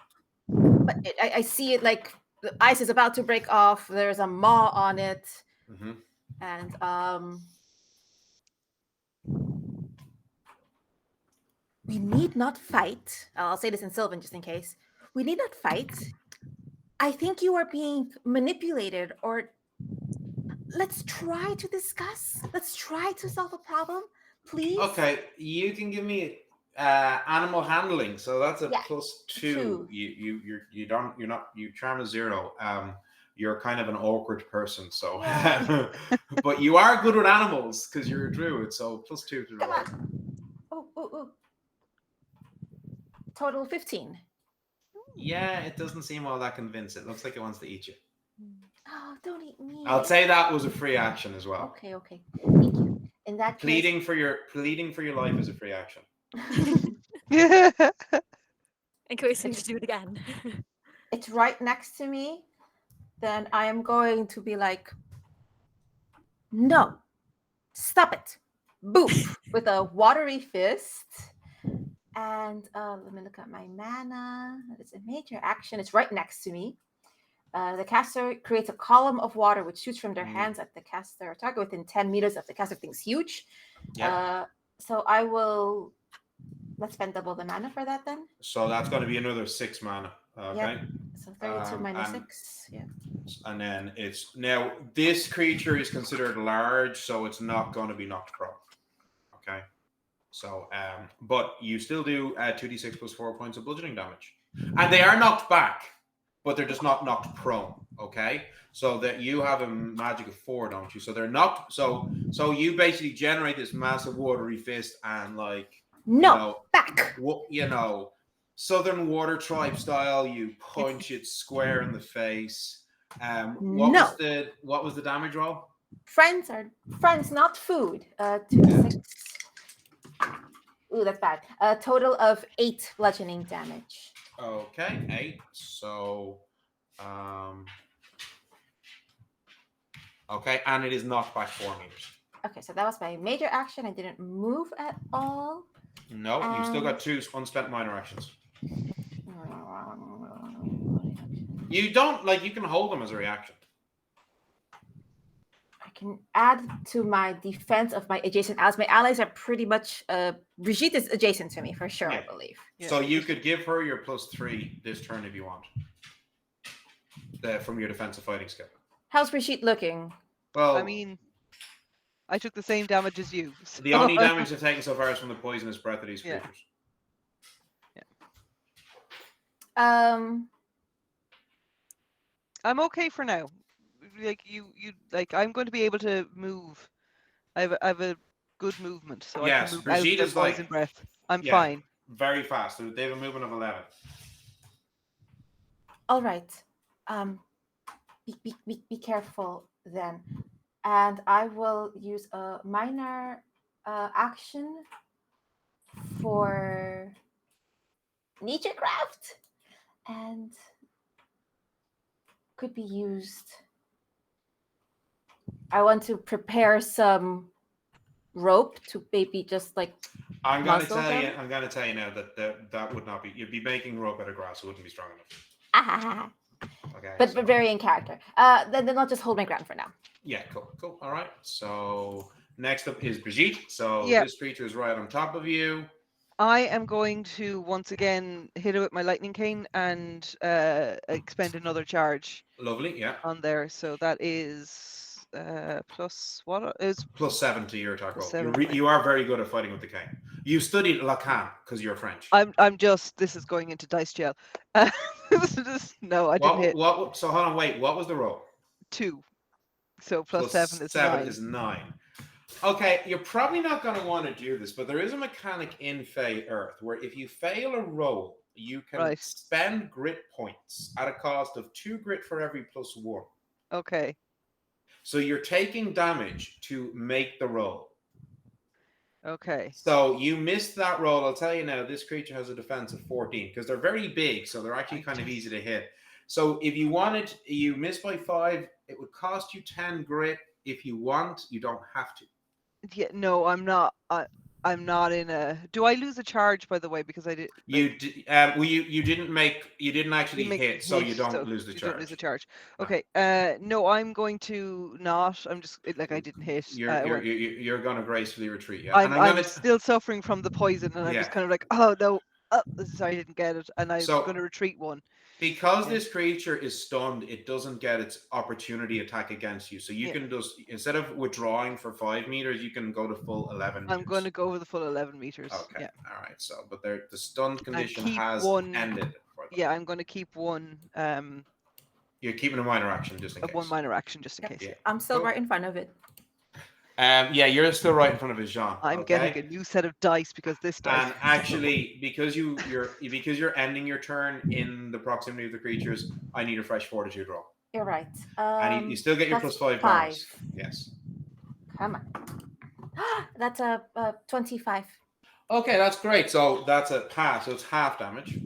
But I see it like the ice is about to break off. There's a maw on it. Mm-hmm. And we need not fight. I'll say this in Sylvan just in case. We need not fight. I think you are being manipulated, or let's try to discuss. Let's try to solve a problem, please. Okay, you can give me animal handling. So that's a Yeah, +2. 2. You charm a 0. You're kind of an awkward person, so Yeah. but you are good with animals because you're a druid, so +2 to the Come roll. on. Oh. Total 15. Yeah, it doesn't seem all that convinced. It looks like it wants to eat you. Oh, don't eat me. I'll say that was a free action as well. Okay. Thank you. In that Pleading for your life is a free action. In case we need to do it again. It's right next to me, then I am going to be like, no, stop it. Boop, with a watery fist. And let me look at my mana. It's a major action. It's right next to me. The caster creates a column of water which shoots from their hands at the caster target within 10 meters of the caster. Thing's huge. Yeah. So I will. Let's spend double the mana for that then. So that's going to be another 6 mana. Okay. Yep. So 32 minus 6. Yeah. And then it's now this creature is considered large, so it's not going to be knocked prone. Okay. So but you still do 2d6 plus 4 points of bludgeoning damage. And they are knocked back, but they're just not knocked prone. Okay. So that you have a magic of 4, don't you? So they're knocked. So you basically generate this massive watery fist and like back. Southern Water Tribe style, you punch it square in the face. What was the damage roll? Friends are friends, not food. 2d6. Ooh, that's bad. A total of 8 bludgeoning damage. Okay, 8. So, okay, and it is knocked back 4 meters. Okay, so that was my major action. I didn't move at all. No, you've still got 2 unspent minor actions. You don't you can hold them as a reaction. I can add to my defense of my adjacent allies. My allies are pretty much Brigitte is adjacent to me for sure, Yeah. I believe. Yeah. So you could give her your +3 this turn if you want. From your defensive fighting skill. How's Brigitte looking? Well, I mean, I took the same damage as you. the only damage they've taken so far is from the poisonous breath of these Yeah. creatures. I'm okay for now. I'm going to be able to move. I have a good movement, so I Yes, can move Brigitte out is the poison breath. I'm yeah. fine. Very fast. They have a movement of 11. All right. Be careful then. And I will use a minor action for Naturecraft, and could be used. I want to prepare some rope to maybe just I'm going to muscle tell you. them? I'm going to tell you now that would not be. You'd be making rope out of grass. It wouldn't be strong enough. Ah, Okay. but so- very in character. Then I'll just hold my ground for now. Yeah. Cool. All right. So next up is Brigitte. So Yeah. this creature is right on top of you. I am going to once again hit it with my lightning cane and expend another charge Lovely. Yeah. on there. So that is plus what is +7 to your attack Plus roll. 7, okay. You are very good at fighting with the cane. You studied Lacan because you're French. this is going into dice jail. No, I didn't hit What? So hold on. Wait. What was the roll? 2. So plus 7 is 9. Is 9. Okay, you're probably not going to want to do this, but there is a mechanic in Fey Earth where if you fail a roll, you can Right. spend grit points at a cost of 2 grit for every +1. Okay. So you're taking damage to make the roll. Okay. So you missed that roll. I'll tell you now, this creature has a defense of 14 because they're very big, so they're actually kind of easy to hit. So if you wanted, you missed by 5, it would cost you 10 grit. If you want, you don't have to. Yeah, no, I'm not. I'm not in a. Do I lose a charge, by the way, because I did? You you didn't actually You make hit, so you don't so lose the you charge. don't lose a charge. No. Okay. No, I'm going to not. I'm just I didn't hit. You're going to gracefully retreat. Yeah, I'm still suffering from the poison, and I'm Yeah. just kind of like, oh no, sorry, I didn't get it, and I'm So- going to retreat 1. because Yeah. this creature is stunned, it doesn't get its opportunity attack against you. So you Yeah. can just, instead of withdrawing for 5 meters, you can go to full 11 meters. I'm going to go over the full 11 meters. Okay, Yeah. all right. So, but the stunned condition keep has one- ended. For them. Yeah, I'm going to keep 1 You're keeping a minor action just in case. 1 minor action just in case. Yeah. I'm still Cool. right in front of it. Yeah, you're still right in front of his Jean. I'm okay? getting a new set of dice because this dice. And actually, because you're ending your turn in the proximity of the creatures, I need a fresh fortitude roll. You're right. And you still get your that's +5 5. bonus. Yes. Come on. That's a 25. Okay, that's great. So that's a pass. So it's half damage.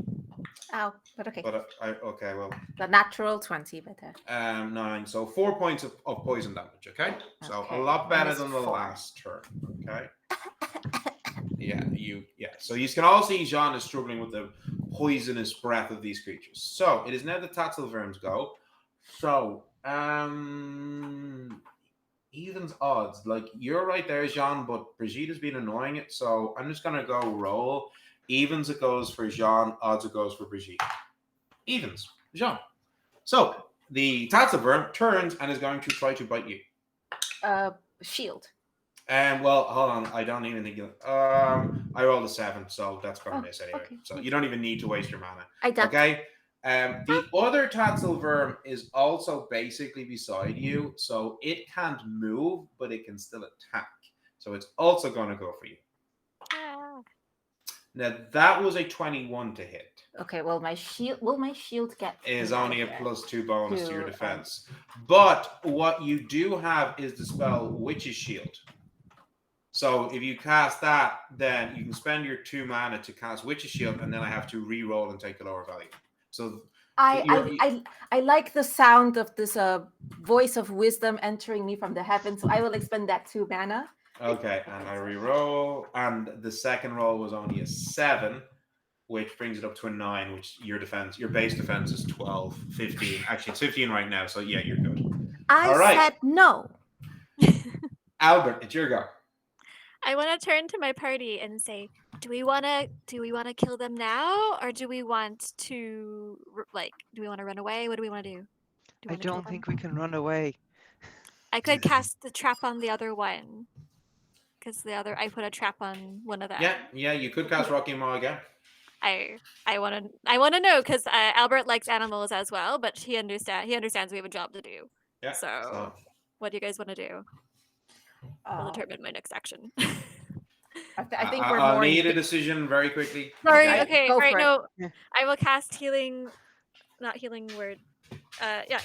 Ow, but okay. But okay, well, The natural 20, but 9. So 4 points of poison damage. Okay, so Okay, a lot better minus than the 4. last turn. Okay. Yeah. So you can all see Jean is struggling with the poisonous breath of these creatures. So it is now the Tatzelworm's go. So evens odds. Like you're right there, Jean, but Brigitte has been annoying it. So I'm just gonna go roll. Evens it goes for Jean, odds it goes for Brigitte. Evens, Jean. So the Tatzelworm turns and is going to try to bite you. Shield. And well, hold on, I don't even think you. I rolled a 7, so that's gonna miss anyway. okay. So you don't even need to waste your mana. I ducked. Okay. The other Tatzelworm is also basically beside you, so it can't move, but it can still attack. So it's also going to go for you. Ah. Now that was a 21 to hit. Okay, well, my shield. Will my shield get? Is me only a out there? +2 bonus to your To, defense. But what you do have is the spell Witch's Shield. So if you cast that, then you can spend your 2 mana to cast Witch's Shield, and then I have to re-roll and take a lower value. So I like the sound of this voice of wisdom entering me from the heavens, so I will expend that 2 mana. okay, and I re-roll, and and the second roll was only a 7, which brings it up to a 9, which your base defense is 12, 15. Actually, it's 15 right now, so yeah, you're good. I All right. said no. Albert, it's your go. I want to turn to my party and say, do we want to kill them now, or do we want to do we want to run away? What do we want to do? Do we I wanna kill don't them? think we can run away. I could cast the trap on the other one, because I put a trap on one of them. Yeah, you could cast Rocky Maw again. I want to know, because Albert likes animals as well, but he understands we have a job to do. Yeah. So what do you guys want to do? Will Um, determine my next action. I think we're I'll more. need a decision very quickly. Sorry. Okay. Okay. Go All right. for it. No, Yeah. I will cast healing. Not healing word.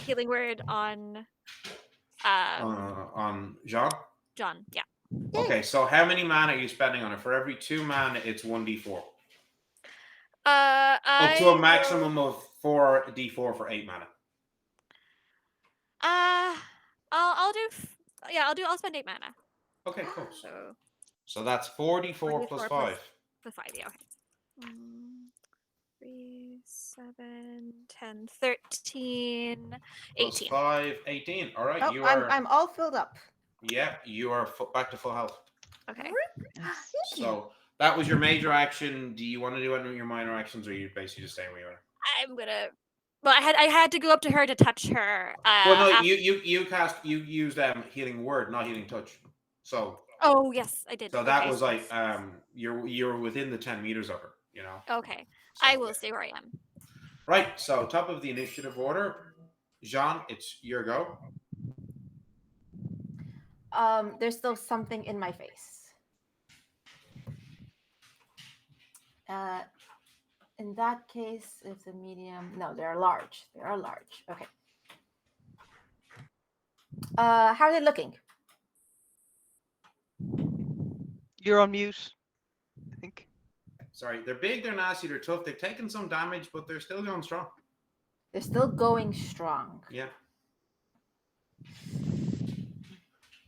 Healing word on. On Jean. John. Yeah. Okay, so how many mana are you spending on it? For every 2 mana, it's 1d4. Up to a maximum of 4d4 for 8 mana. I'll spend 8 mana. Okay, cool. So So that's 4d4 plus 5. plus 5. Yeah. Okay. 3, 7, 10, 13, Plus 18. 5, 18. All right, Oh, you are. I'm all filled up. Yeah, you are back to full health. Okay. Nice. Thank you. So that was your major action. Do you want to do any of your minor actions, or are you basically just staying where you are? I'm gonna. Well, I had to go up to her to touch her. Well, no, after- you used healing word, not healing touch. So Oh yes, I did. so that Okay. was like you're within the 10 meters of her, you know. Okay. So, I will stay where I am. Right. So top of the initiative order, Jean, it's your go. There's still something in my face. In that case, it's a medium. No, they're large. They are large. Okay. How are they looking? You're on mute, I think. Sorry, they're big, they're nasty, they're tough. They've taken some damage, but they're still going strong. They're still going strong. Yeah.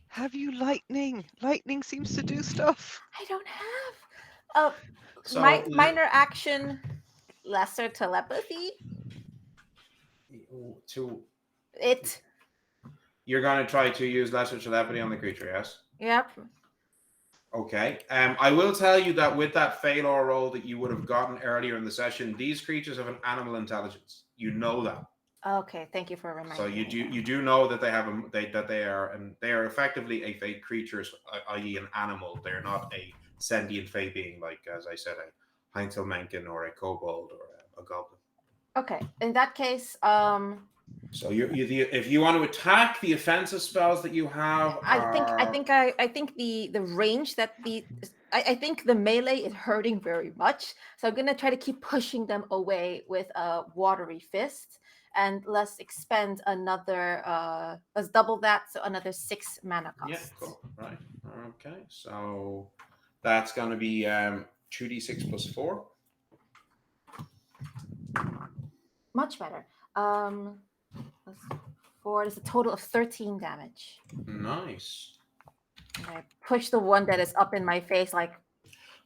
Have you lightning? Lightning seems to do stuff. I don't have. So Minor action, lesser telepathy. You're going to try to use lesser telepathy on the creature, yes? Yep. Okay. I will tell you that with that failure roll that you would have gotten earlier in the session, these creatures have an animal intelligence. You know that. Okay, thank you for reminding So me. you do know that they have they are effectively a fey creature, i.e. an animal. They're not a sentient fey being like, as I said, a Heinzelmenken or a kobold or a goblin. Okay, in that case, So if you want to attack, the offensive spells that you have, I think the range that I think the melee is hurting very much. So I'm gonna try to keep pushing them away with a watery fist, and let's expend another. Let's double that, so another 6 mana cost. Yeah, cool. Right. Okay. So that's going to be 2d6 plus 4. Much better. Plus 4 is a total of 13 damage. Nice. And I push the one that is up in my face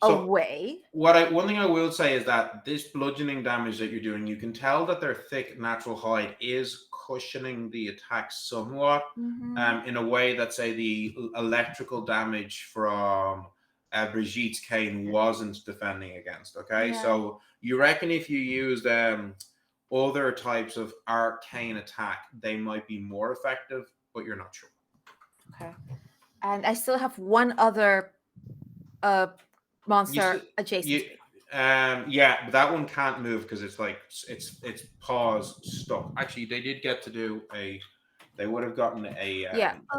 away. One thing I will say is that this bludgeoning damage that you're doing, you can tell that their thick natural hide is cushioning the attack somewhat, in a way that, say, the electrical damage from Brigitte's cane wasn't defending against. Okay, Yeah. so you reckon if you used other types of arcane attack, they might be more effective, but you're not sure. Okay. And I still have one other monster adjacent. Yeah, but that one can't move because it's like its paws stuck. Actually, they did get to do they would have gotten a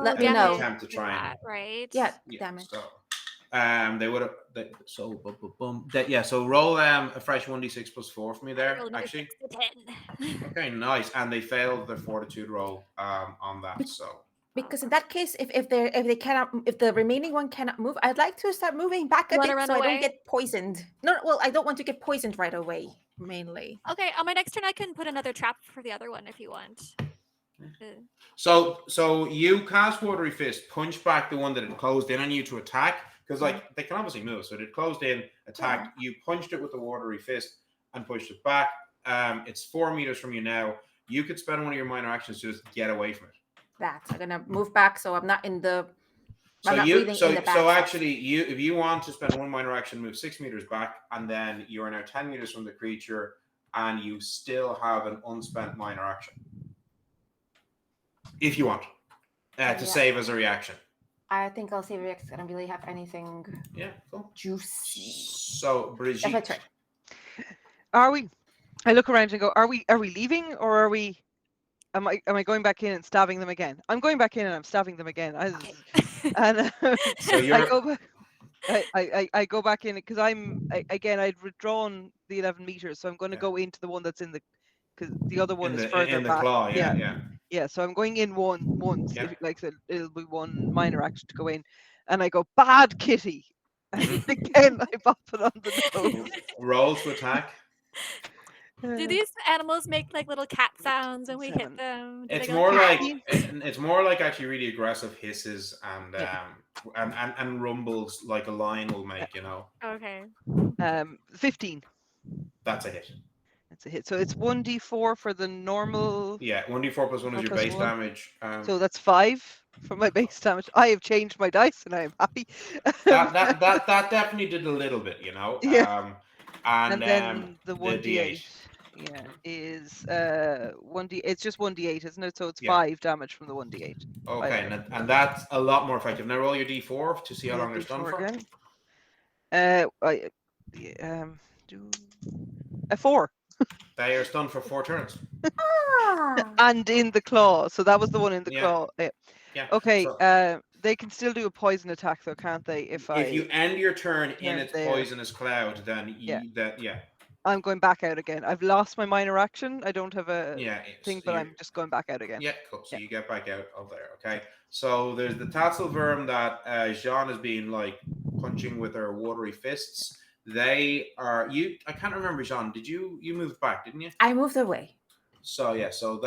let me know. attempt to try and right? Yeah, damn it. So they would have so roll a fresh 1d6 plus 4 for me there, actually. 6 to 10. Okay, nice. And they failed their fortitude roll on that. So Because in that case, if the remaining one cannot move, I'd like to start moving back a You bit wanna run so I away? don't get poisoned. No, well, I don't want to get poisoned right away, mainly. Okay, on my next turn, I can put another trap for the other one if you want. So you cast Watery Fist, punch back the one that had closed in on you to attack. because like they can obviously move. So it closed in, attacked. You punched it with the watery fist and pushed it back. It's 4 meters from you now. You could spend one of your minor actions to just get away from it. I'm gonna move back so I'm not in the. So I'm not breathing in the back. So actually, if you want to spend one minor action, move 6 meters back, and then you are now 10 meters from the creature, and you still have an unspent minor action. If you want to save as a reaction. I think I'll save it because I don't really have anything. Yeah, cool. Juicy. So Brigitte, That's my turn. Are we? I look around and go, are we leaving, or are we? Am I going back in and stabbing them again? I'm going back in and I'm stabbing them again. And So I go back. I go back in because I'd withdrawn the 11 meters, so I'm going to go into the one that's in the, because the other one is further in the back. claw. Yeah. So I'm going in once. If, like so it'll be one minor action to go in, and I go bad kitty, and again I bop it on the nose. Roll to attack. Do these animals make like little cat sounds when we 7. hit them? It's more like it's more like actually really aggressive hisses and rumbles like a lion will make. You know. Okay. 15. That's a hit. That's a hit. So it's 1d4 for the normal. Yeah, 1d4 plus 1 is your base damage. So that's 5 for my base damage. I have changed my dice and I am happy. that definitely did a little bit, you know. Yeah. And then the 1d8. Yeah, is 1d. It's just 1d8, isn't it? So it's 5 damage from the 1d8. Okay, and that's a lot more effective. Now roll your d4 to see how long they're stunned for. Again. A 4. They are stunned for 4 turns. And in the claw. So that was the one in the claw. Yeah. Okay. They can still do a poison attack, though, can't they? If you end your turn in its poisonous cloud, then I'm going back out again. I've lost my minor action. I don't have a thing, but I'm just going back out again. Yeah, cool. So you get back out of there. Okay. So there's the tassel worm that Jean has been like punching with her watery fists. They are I can't remember, Jean. Did you moved back, didn't you? I moved away. So yeah, so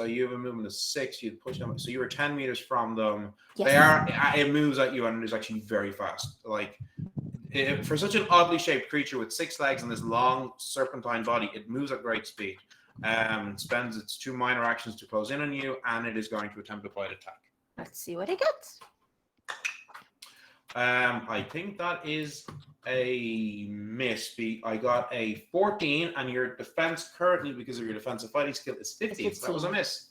you have a movement of 6. You'd push them. So you were 10 meters from them. Yes. It moves at you and it is actually very fast. Like for such an oddly shaped creature with 6 legs and this long serpentine body, it moves at great speed. Spends its 2 minor actions to close in on you, and it is going to attempt a bite attack. Let's see what it gets. I think that is a miss. I got a 14, and your defense currently, because of your defensive fighting skill, is 15. So that was a miss.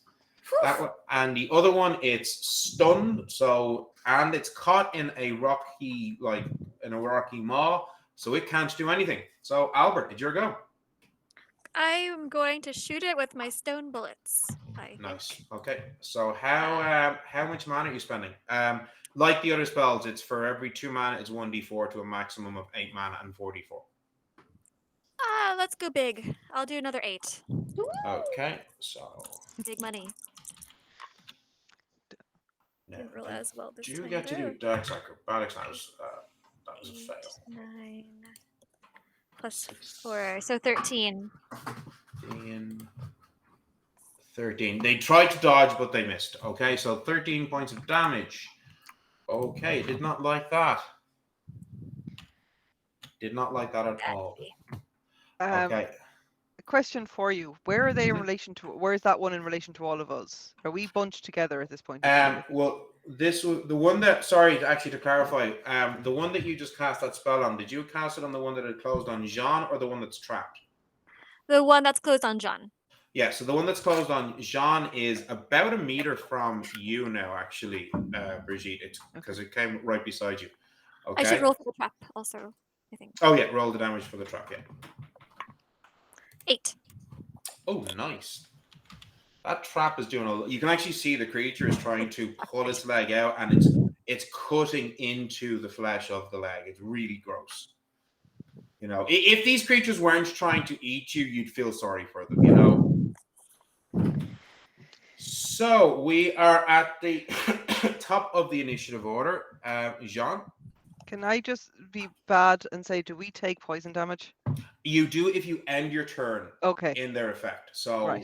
That one, and the other one, it's stunned. So, and it's caught in a rocky maw, so it can't do anything. So, Albert, it's your go. I am going to shoot it with my stone bullets. Nice. Okay. So how much mana are you spending? Like the other spells, it's for every 2 mana, it's 1d4 to a maximum of 8 mana and 4d4. Let's go big. I'll do another 8. Okay, so big money. No, Didn't roll as well this do you time get to do Dex Acrobatics? That was a 8, fail. 9 plus 4, so 13. 13. They tried to dodge, but they missed. Okay, so 13 points of damage. Okay, did not like that. Did not like that at all. Okay. A question for you: where are they in relation to? Where is that one in relation to all of us? Are we bunched together at this point? Well, this was the one that. Sorry, actually, to clarify, the one that you just cast that spell on. Did you cast it on the one that had closed on Jean, or the one that's trapped? The one that's closed on Jean. Yeah, so the one that's closed on Jean is about 1 meter from you now, actually, Brigitte. It's because it came right beside you. Okay. I should roll for the trap also, I think. Oh yeah, roll the damage for the trap. Yeah. 8. Oh, nice. That trap is doing you can actually see the creature is trying to pull its leg out, and it's cutting into the flesh of the leg. It's really gross. You know, if these creatures weren't trying to eat you, you'd feel sorry for them, you know. So we are at the top of the initiative order. Jean? Can I just be bad and say, do we take poison damage? You do if you end your turn in their effect. So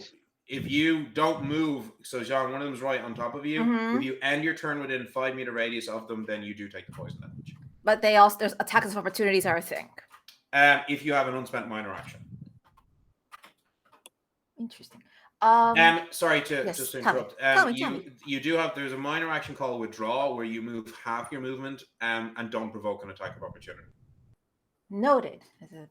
if you don't move, so Jean, one of them's right on top of you. If you end your turn within 5 meter radius of them, then you do take the poison damage. But there's attacks of opportunities are a thing. If you have an unspent minor action. Interesting. Sorry to yes, just to tell me. interrupt. Tell me. You do have, there's a minor action called withdraw where you move half your movement and don't provoke an attack of opportunity. Noted. It's a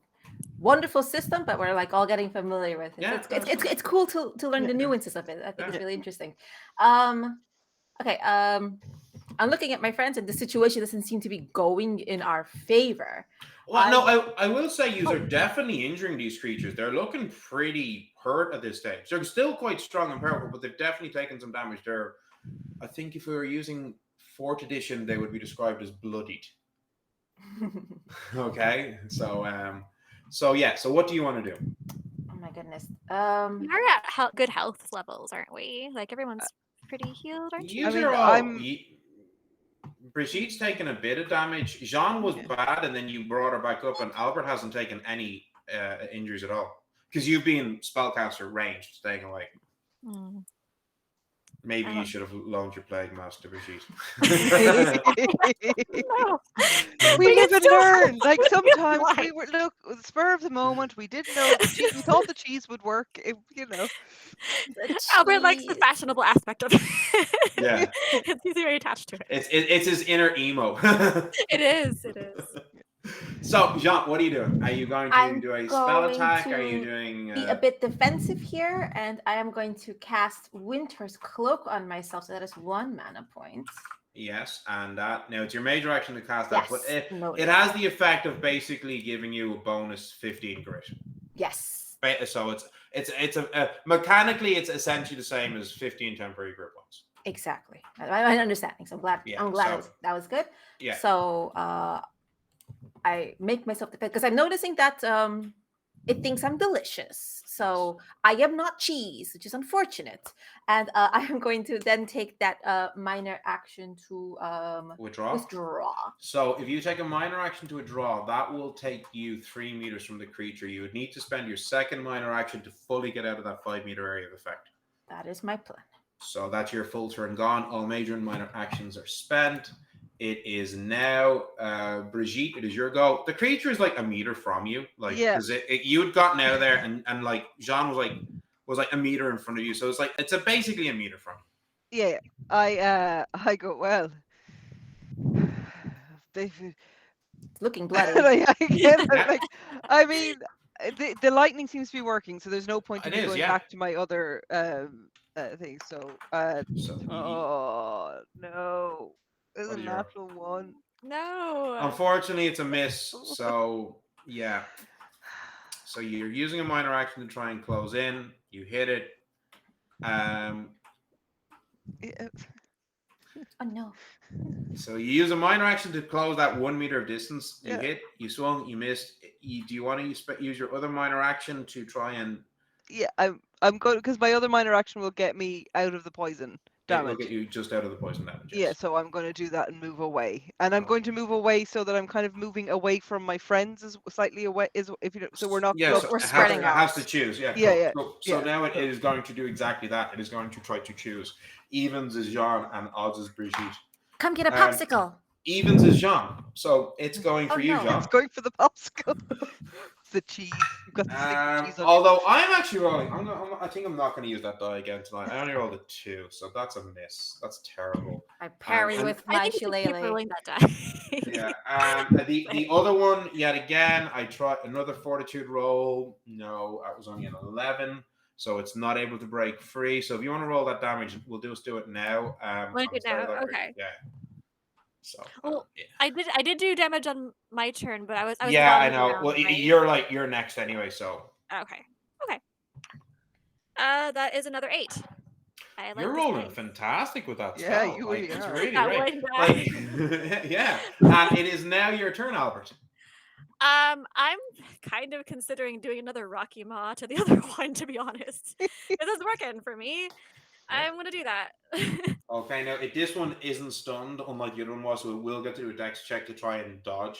wonderful system, but we're like all getting familiar with it. Yeah, So it's cool to learn the nuances of it. I think it's really interesting. Okay. I'm looking at my friends, and the situation doesn't seem to be going in our favor. Well, no, I will say you are definitely injuring these creatures. They're looking pretty hurt at this stage. They're still quite strong and powerful, but they've definitely taken some damage. I think if we were using 4th edition, they would be described as bloodied. Okay, so yeah. So what do you want to do? Oh my goodness. We are at good health levels, aren't we? Like everyone's pretty healed, aren't you? Brigitte's taken a bit of damage. Jean was bad, and then you brought her back up, and Albert hasn't taken any injuries at all because you've been spellcaster ranged, staying away. Maybe you should have loaned your plague mask to Brigitte. No. We live and learn. Like sometimes we were the spur of the moment. We didn't know we thought the cheese would work. Albert likes the fashionable aspect of it. Yeah, he's very attached to it. It's his inner emo. It is. So, Jean, what are you doing? Are you going to do a spell attack? Are you doing be a bit defensive here, and I am going to cast Winter's Cloak on myself. So that is 1 mana point. Yes, and now it's your major action to cast that, but noted. it has the effect of basically giving you a bonus 15 grit. Yes. So it's mechanically it's essentially the same as 15 temporary grit points. Exactly. I understand. So I'm glad. Yeah, I'm glad that was good. Yeah. So I make myself defend because I'm noticing that it thinks I'm delicious. So I am not cheese, which is unfortunate. And I am going to then take that minor action to withdraw. So if you take a minor action to withdraw, that will take you 3 meters from the creature. You would need to spend your second minor action to fully get out of that 5 meter area of effect. That is my plan. So that's your full turn gone. All major and minor actions are spent. It is now Brigitte. It is your go. The creature is like a meter from you, like because you had gotten out of there, and like Jean was like a meter in front of you. So it's basically a meter from you. Yeah, I go well. It's looking bloody. I mean, the lightning seems to be working, so there's no point in going back to my other thing. So, oh no. This is a natural 1. No. Unfortunately, it's a miss. So, yeah. So you're using a minor action to try and close in. You hit it. Oh, no. So you use a minor action to close that 1 meter of distance. You hit, you swung, you missed. Do you want to use your other minor action to try and... Yeah, I'm good because my other minor action will get me out of the poison damage. It will get you just out of the poison damage. Yes. Yeah, so I'm going to do that and move away. And I'm going to move away so that I'm kind of moving away from my friends, slightly away. So we're not. Yeah, so we're spreading out. It has to choose. Yeah. Yeah. So now it is going to do exactly that. It is going to try to choose. Evens is Jean and odds is Brigitte. Come get a popsicle. Evens is Jean. So it's going for you, Jean. It's going for the popsicle. It's the cheese. You've got the cheese on although I'm actually rolling. I think I'm not going to use that die again tonight. I only rolled a 2, so that's a miss. That's terrible. I parry with my shillelagh. Rolling that die. Yeah. The other one, yet again, I tried another fortitude roll. No, that was only an 11. So it's not able to break free. So if you want to roll that damage, we'll do it now. Want to do it now? Okay. Yeah. So I did do damage on my turn, but I was yeah, I know. Well, right? you're next anyway. So okay. That is another 8. You're rolling fantastic with that. Yeah, spell. you really it's are. really yeah. And it is now your turn, Albert. I'm kind of considering doing another Rocky Maw to the other one, to be honest. This is working for me. Yeah. I'm going to do that. Okay, now if this one isn't stunned, unlike the other one was, so it will get to do a dex check to try and dodge.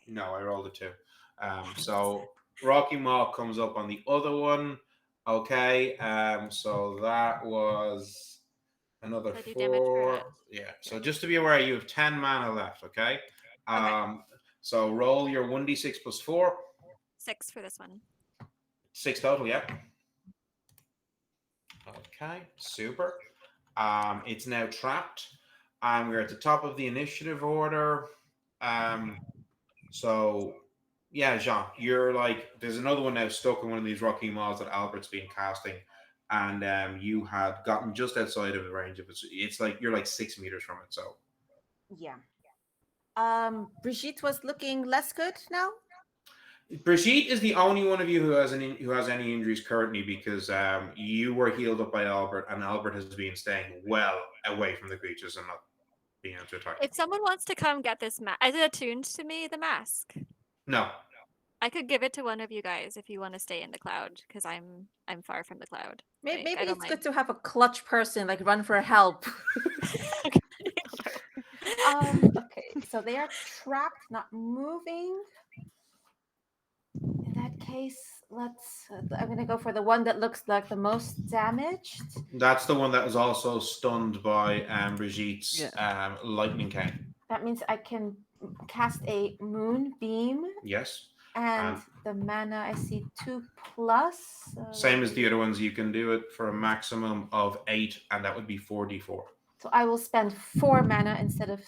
No, I rolled a 2. So Rocky Maw comes up on the other one. Okay, so that was another 4. Yeah, so just to be aware, you have 10 mana left, okay? So roll your 1d6 plus 4. 6 for this one. 6 total, yeah. Okay, super. It's now trapped. We're at the top of the initiative order. So yeah, Jean, you're like, there's another one now stuck in one of these rocky malls that Albert's been casting, and you had gotten just outside of the range of it. It's like you're like 6 meters from it. So Yeah. Brigitte was looking less good now. Brigitte is the only one of you who has any injuries currently, because you were healed up by Albert, and Albert has been staying well away from the creatures and not being able to attack. If someone wants to come get this mask, is it attuned to me, the mask? No. I could give it to one of you guys if you want to stay in the cloud, because I'm far from the cloud. Maybe I don't it's mind. good to have a clutch person, like run for help. Okay, so they are trapped, not moving. In that case, I'm going to go for the one that looks like the most damaged. That's the one that was also stunned by Brigitte's lightning cane. That means I can cast a moon beam. Yes. And the mana, I see 2 plus. Same as the other ones. You can do it for a maximum of 8, and that would be 4d4. So I will spend 4 mana instead of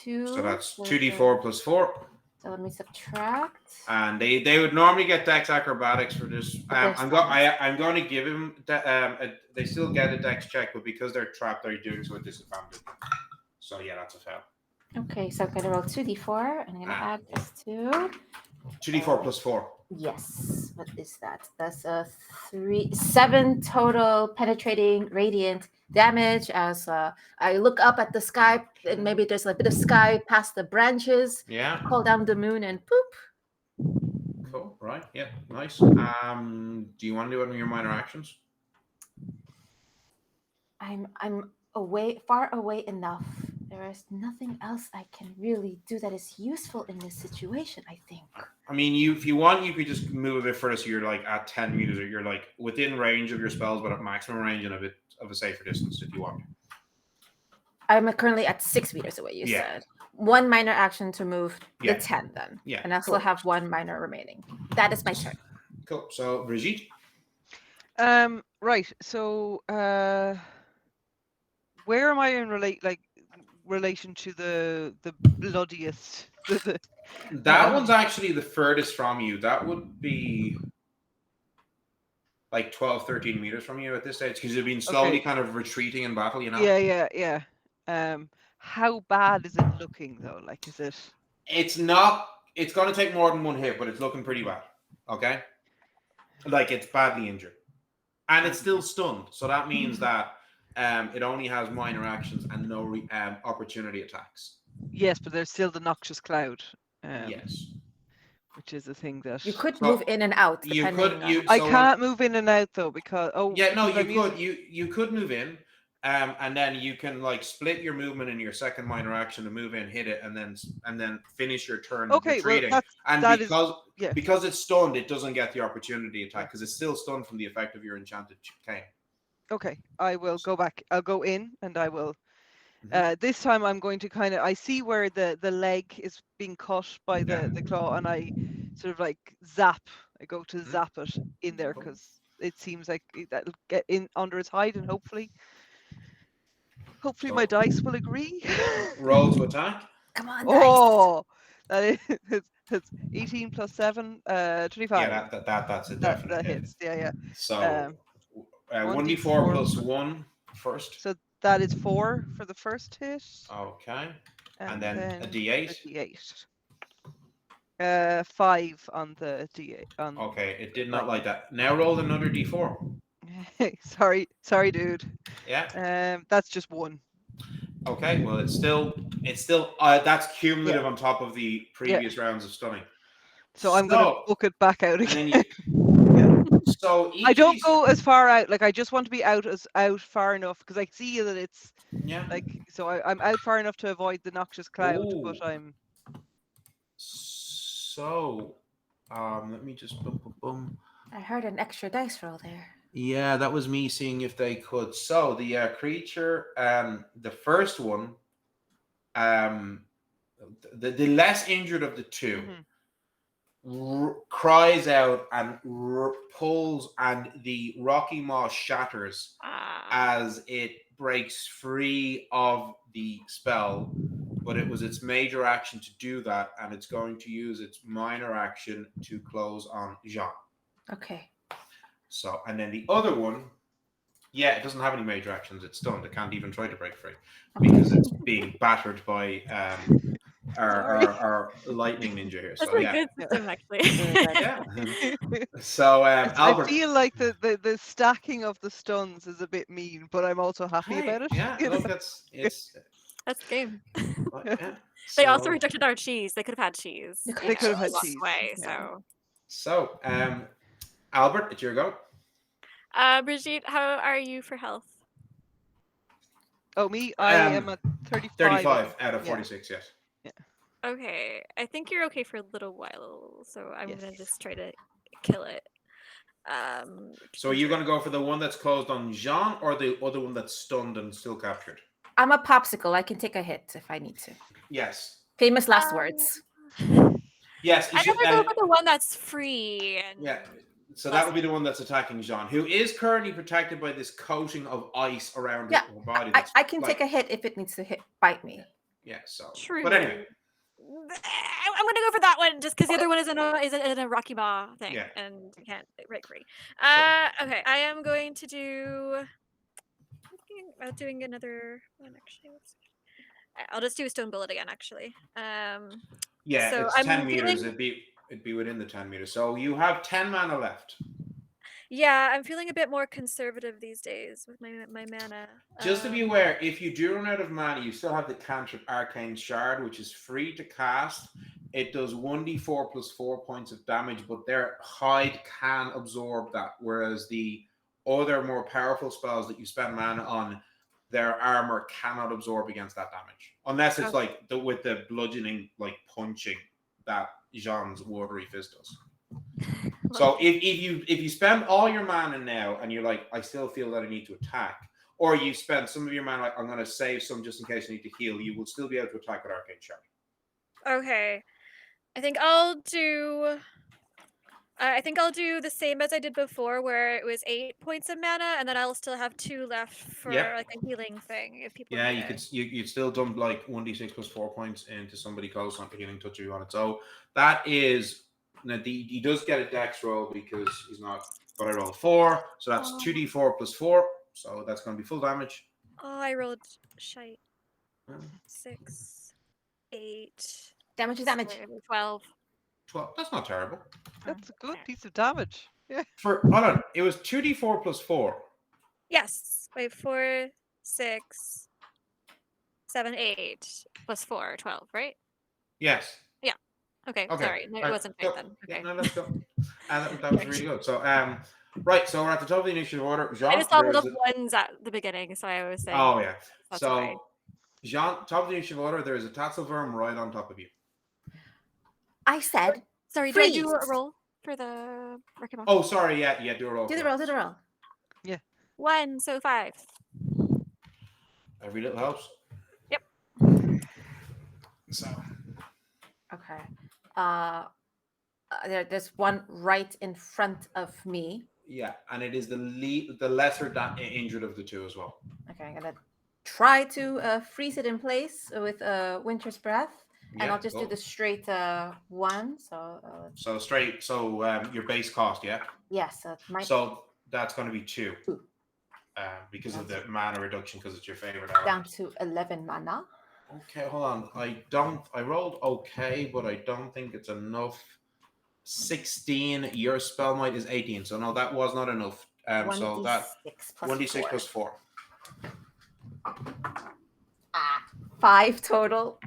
2. So that's 2d4 plus 4. So let me subtract. And they would normally get Dex Acrobatics for this. I'm going to give him they still get a Dex check, but because they're trapped, they're doing so at disadvantage. So yeah, that's a fail. Okay, so I'm going to roll 2d4, and I'm going to add this to 2d4 plus 4. Yes. What is that? That's a 7 total penetrating radiant damage as I look up at the sky, and maybe there's a bit of sky past the branches. Yeah. Call down the moon and poop. Cool. Right. Yeah. Nice. Do you want to do any of your minor actions? I'm far away enough. There is nothing else I can really do that is useful in this situation, I think. I mean, if you want, you could just move a bit further, so you're like at 10 meters, or you're like within range of your spells, but at maximum range and a bit of a safer distance if you want. I'm currently at 6 meters away, you said. 1 minor action to move the 10 then. Yeah. And I still have 1 minor remaining. That is my turn. Cool. So, Brigitte? Right. So, where am I in relation to the bloodiest? That one's actually the furthest from you. That would be like 12, 13 meters from you at this stage, because you've been slowly kind of retreating in battle, you know? Yeah. How bad is it looking though? Like, is it? It's not. It's going to take more than 1 hit, but it's looking pretty bad. Okay? Like, it's badly injured. And it's still stunned. So that means that it only has minor actions and no opportunity attacks. Yes, but there's still the noxious cloud. Yes. Which is a thing that you could move in and out. I can't move in and out though, because you could move in, and then you can like split your movement in your second minor action to move in, hit it, and then finish your turn retreating. Because it's stunned, it doesn't get the opportunity attack because it's still stunned from the effect of your enchanted cane. Okay, I will go back. I'll go in and I will. This time I'm going to I see where the leg is being cut by the claw, and I sort of like zap. I go to zap it in there because it seems like that'll get in under its hide, and hopefully my dice will agree. Roll to attack. Come on, dice. That's 18 plus 7, 25. Yeah, that's a definite that hits. Yeah. So 1d4 plus 1 first. So that is 4 for the first hit. Okay. And then a d8. A d8. 5 on the d8. Okay, it did not like that. Now roll another d4. sorry, dude. Yeah. That's just 1. Okay, well, it's still that's cumulative on top of the previous rounds of stunning. So I'm gonna book it back out again. So I don't go as far out. Like, I just want to be out far enough, because I see that it's like, so I'm out far enough to avoid the noxious cloud. Ooh. But I'm. So, let me just boom. I heard an extra dice roll there. Yeah, that was me seeing if they could. So the creature, the first one, the less injured of the two Mhm. cries out and pulls, and the rocky moss shatters as it breaks free of the spell. But it was its major action to do that, and it's going to use its minor action to close on Jean. Okay. So, and then the other one, yeah, it doesn't have any major actions. It's stunned. It can't even try to break free because it's being battered by our lightning ninja here. That's So a yeah, good system, actually. yeah. So I Albert, feel like the stacking of the stuns is a bit mean, but I'm also happy hey, about it. yeah, you know? look, it's That's the game. yeah. They also So, rejected our cheese. They could have had cheese. They They could have had Lost cheese. away, Yeah. so. Albert, it's your go. Brigitte, how are you for health? Oh, me, I am at 35. 35 out of Yeah. 46, yes. Okay, I think you're okay for a little while, so I'm gonna Yes. just try to kill it. So are you going to go for the one that's closed on Jean or the other one that's stunned and still captured? I'm a popsicle. I can take a hit if I need to. Yes. Famous last words. Yes. I never go for the one that's free. And Yeah. So that would be the one that's attacking Jean, who is currently protected by this coating of ice around Yeah, her body. I can take a hit if it needs to bite me. Yeah. So. True. But anyway. I'm gonna go for that one just because the other one is in a Rocky Maw thing, Yeah. and you can't break free. Okay, I am going to do. I'm thinking about doing another one actually. I'll just do a stone bullet again. Actually. Yeah, So it's I'm 10 meters. feeling- It'd be within the 10 meters. So you have 10 mana left. Yeah, I'm feeling a bit more conservative these days with my mana. Just to be aware, if you do run out of mana, you still have the cantrip Arcane Shard, which is free to cast. It does 1d4 plus 4 points of damage, but their hide can absorb that, whereas the other more powerful spells that you spend mana on, their armor cannot absorb against that damage. Unless it's like with the bludgeoning, like punching that Jean's watery fist does. So if you spend all your mana now and you're like, I still feel that I need to attack, or you spend some of your mana like, I'm going to save some just in case I need to heal, you will still be able to attack with Arcane Shard. Okay, I think I'll do the same as I did before, where it was 8 points of mana, and then I'll still have 2 left for like a healing thing if people. Yeah, you'd still dump like 1d6 plus 4 points into somebody close on the healing touch you on it. So that is now he does get a dex roll because he's not. But I rolled 4, so that's 2d4 plus 4. So that's going to be full damage. Oh, I rolled shite. 6, 8. Damage is damage. 12. 12. That's not terrible. That's a good piece of damage. Yeah. Hold on, it was 2d4 plus 4. Yes. Wait, 4, 6, 7, 8 plus 4, 12, right? Yes. Yeah. Okay. Sorry, no, it wasn't right then. Okay. Yeah, no, let's go. That was really good. So, right. So we're at the top of the initiative order. Jean, I just saw little ones at the beginning, so I was saying. Oh yeah. That's So, why. Jean, top of the initiative order. There is a Tatzelworm right on top of you. I said. Sorry, freeze. did I do a roll for the recommend? Oh, sorry. Yeah. Do a roll. Do the roll. Do the roll. Yeah. 1, so 5. Every little helps. Yep. So. Okay. There's one right in front of me. Yeah, and it is the lesser injured of the two as well. Okay, I'm gonna try to freeze it in place with Winter's Breath, and I'll just do the straight 1. So straight. So your base cost, yeah. Yes. So that's going to be 2, because of the mana reduction, because it's your favorite. Down to 11 mana. Okay, hold on. I rolled okay, but I don't think it's enough. 16. Your spell might is 18, so no, that was not enough. So that 1d6 plus 4. 5 total.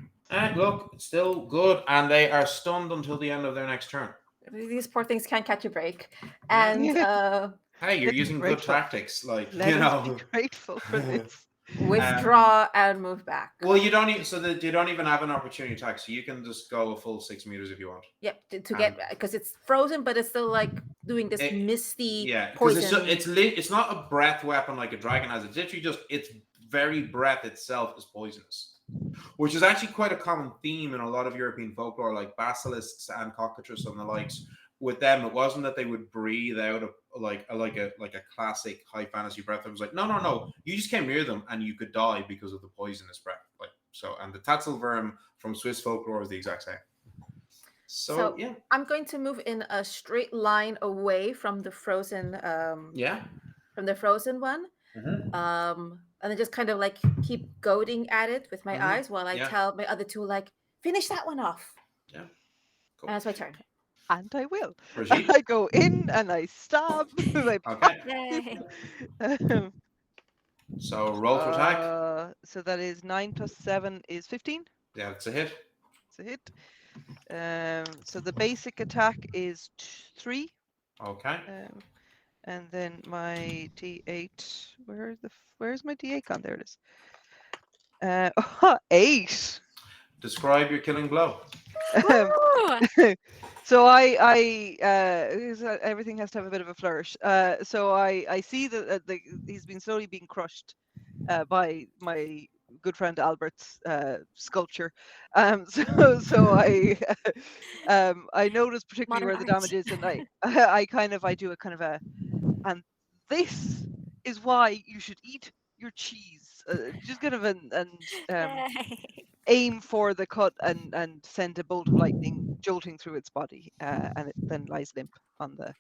Look, it's still good, and they are stunned until the end of their next turn. These poor things can't catch a break. And hey, you're using good tactics, like Let us be grateful for this. Withdraw and move back. Well, you don't even have an opportunity attack, so you can just go a full 6 meters if you want. Yep, to get, because it's frozen, but it's still like doing this misty poison. It's not a breath weapon like a dragon has. It's literally just its very breath itself is poisonous. which is actually quite a common theme in a lot of European folklore, like basilisks and cockatrices and the likes. With them, it wasn't that they would breathe out like a classic high fantasy breath. It was like, no, you just came near them and you could die because of the poisonous breath. Like so, and the Tatzelwurm from Swiss folklore is the exact same. So yeah, I'm going to move in a straight line away from the frozen yeah. from the frozen one. And then just kind of like keep goading at it with my eyes while I tell my other two like finish that one off. Yeah. Cool. And that's my turn. And I will. Brigitte? I go in and I stab. Okay. Yay. So roll to attack. So that is 9 plus 7 is 15. Yeah, it's a hit. It's a hit. So the basic attack is 3. Okay. And then my D8. Where's my D8 gone? There it is. 8. Describe your killing blow. Woo! So everything has to have a bit of a flourish. So I see that he's been slowly being crushed by my good friend Albert's sculpture. So I notice particularly where the Modern art. damage is, and I do a kind of a, and this is why you should eat your cheese. Just kind of Yay. aim for the cut and send a bolt of lightning jolting through its body, and it then lies limp on the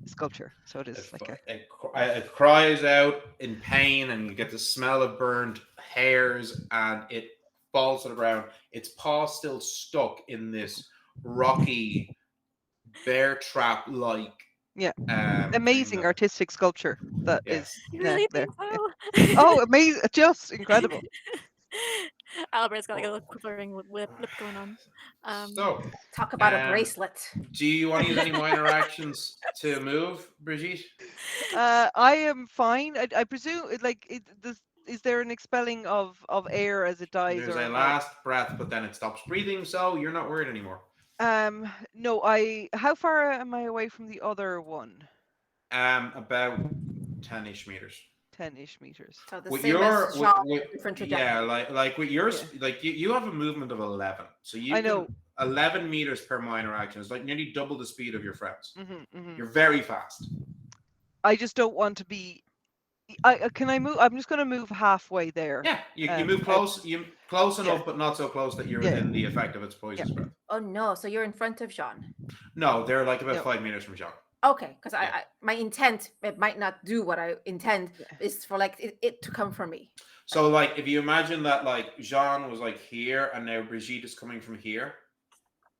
sculpture. So it is It cries out in pain, and you get the smell of burned hairs, and it falls to the ground. Its paw still stuck in this rocky bear trap like. Amazing artistic sculpture that is. You really there. think so? Oh, amazing! Just incredible. Albert's got like a little quivering lip going on. So, talk about a bracelet. Do you want to use any minor actions to move, Brigitte? I am fine. I presume, is there an expelling of air as it dies? There's a last breath, but then it stops breathing, so you're not worried anymore. No. How far am I away from the other one? About 10-ish meters. 10-ish meters. So the With same your as Sean, different trajectory. yeah, like with yours, like you have a movement of 11, so you know 11 meters per minor action. It's like nearly double the speed of your friends. Mm-hmm. You're very fast. I just don't want to be. Can I move? I'm just going to move halfway there. Yeah, you move close. You close enough, but not so close that you're within the effect of its poisonous breath. Oh no! So you're in front of Jean. No, they're like about 5 meters from Jean. Okay, because I my intent, it might not do what I intend, is for like it to come from me. So like if you imagine that like Jean was like here and now Brigitte is coming from here.